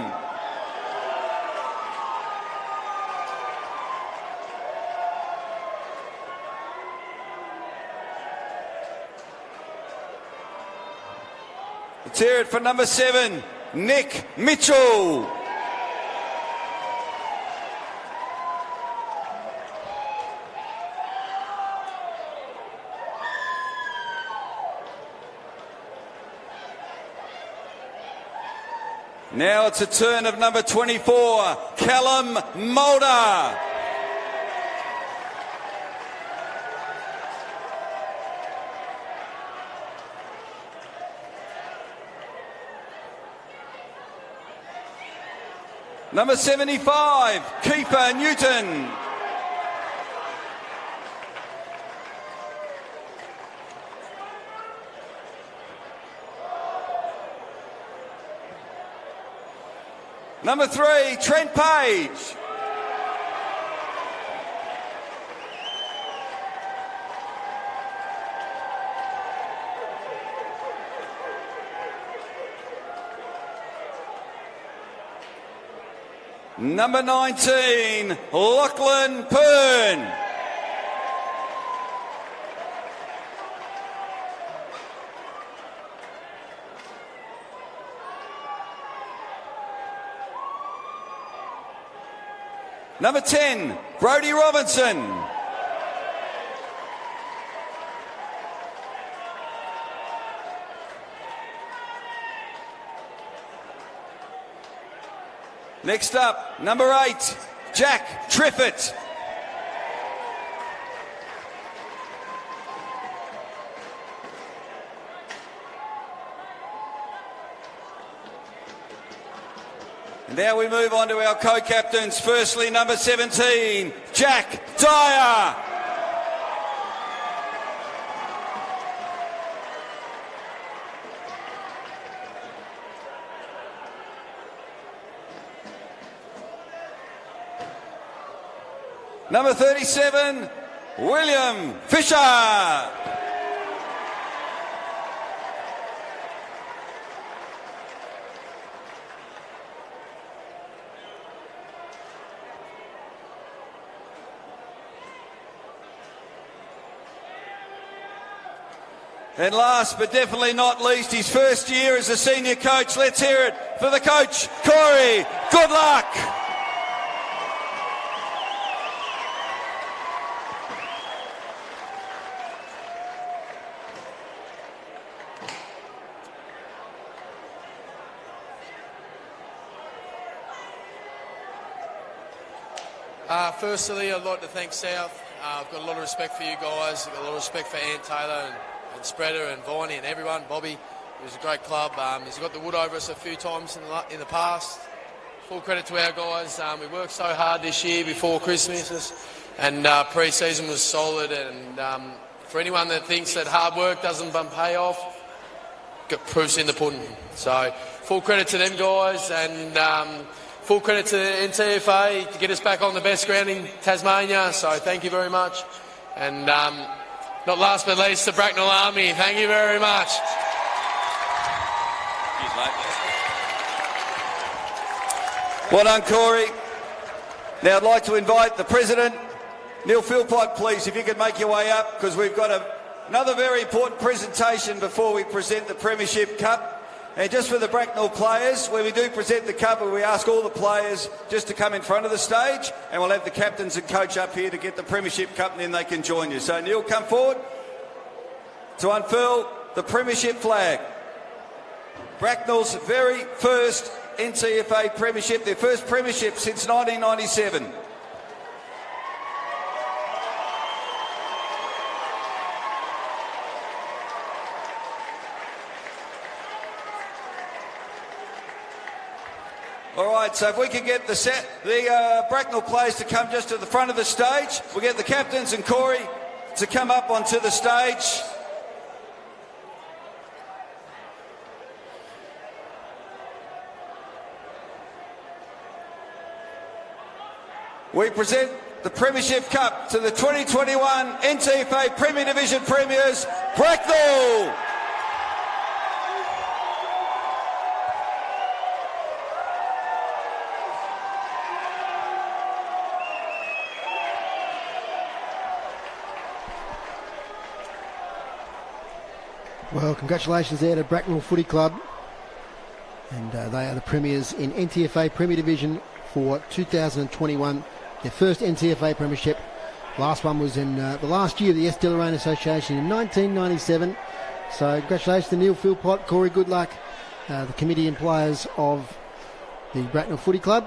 Let's hear it for number 7, Nick Mitchell. Now it's a turn of number 24, Callum Mulder. Number 75, Keeper Newton. Number 3, Trent Page. Number 19, Lachlan Pern. Number 10, Brodie Robinson. Next up, number 8, Jack Triffett. Now we move on to our co-captains. Firstly, number 17, Jack Dyer. Number 37, William Fisher. And last but definitely not least, his first year as a senior coach. Let's hear it for the coach, Corey. Good luck. Firstly, I'd like to thank South. I've got a lot of respect for you guys. I've got a lot of respect for Ant Taylor and Spreader and Viney and everyone. Bobby, it was a great club. He's got the wood over us a few times in the past. Full credit to our guys. We worked so hard this year before Christmas, and pre-season was solid. And for anyone that thinks that hard work doesn't pay off, got proofs in the pudding. So full credit to them guys, and full credit to NTFA to get us back on the best ground in Tasmania, so thank you very much. And not last but least, the Braknell Army, thank you very much. Well done, Corey. Now I'd like to invite the President, Neil Philpott, please, if you could make your way up, because we've got another very important presentation before we present the Premiership Cup. And just for the Braknell players, when we do present the cup, we ask all the players just to come in front of the stage, and we'll have the captains and coach up here to get the Premiership Cup, and then they can join you. So Neil, come forward to unfurl the Premiership flag. Bracknell's very first NTFA Premiership, their first Premiership since 1997. All right, so if we can get the Braknell players to come just to the front of the stage, we'll get the captains and Corey to come up onto the stage. We present the Premiership Cup to the 2021 NTFA Premier Division Premiers, Braknell. Well, congratulations there to Braknell Footy Club, and they are the premiers in NTFA Premier Division for 2021, their first NTFA Premiership. Last one was in the last year of the Estelle Lorraine Association in 1997. So congratulations to Neil Philpott, Corey Goodluck, the committee and players of the Braknell Footy Club,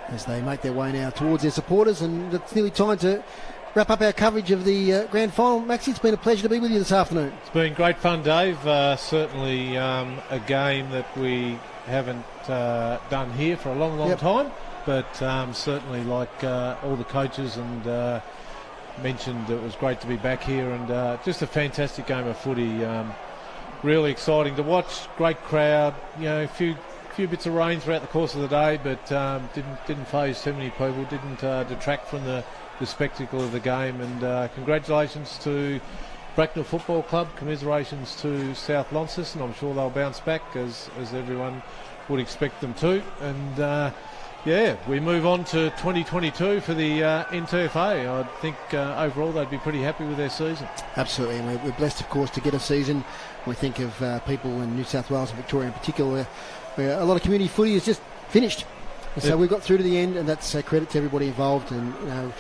as they make their way now towards their supporters. And it's nearly time to wrap up our coverage of the grand final. Maxie, it's been a pleasure to be with you this afternoon. It's been great fun, Dave. Certainly a game that we haven't done here for a long time, but certainly, like all the coaches and mentioned, it was great to be back here, and just a fantastic game of footy. Really exciting to watch. Great crowd. You know, a few bits of rain throughout the course of the day, but didn't faze too many people. Didn't detract from the spectacle of the game. And congratulations to Braknell Football Club. Commiserations to South Launceston. I'm sure they'll bounce back as everyone would expect them to. And we move on to 2022 for the NTFA. I think overall they'd be pretty happy with their season. Absolutely, and we're blessed, of course, to get a season. We think of people in New South Wales and Victoria in particular, where a lot of community footy is just finished. And so we got through to the end, and that's credit to everybody involved. And you know,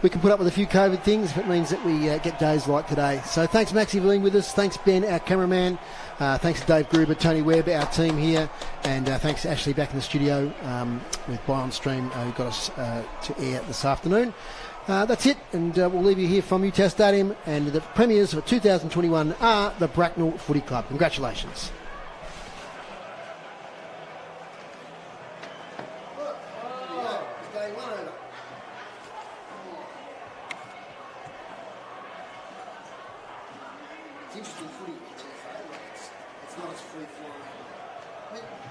we can put up with a few COVID things if it means that we get days like today. So thanks, Maxie, for being with us. Thanks, Ben, our cameraman. Thanks to Dave Gruber, Tony Webb, our team here. And thanks to Ashley back in the studio with Buy On Stream, who got us to air this afternoon. That's it, and we'll leave you here from Utah Stadium. And the premiers for 2021 are the Braknell Footy Club. Congratulations. It's interesting footy, it's not as free flowing.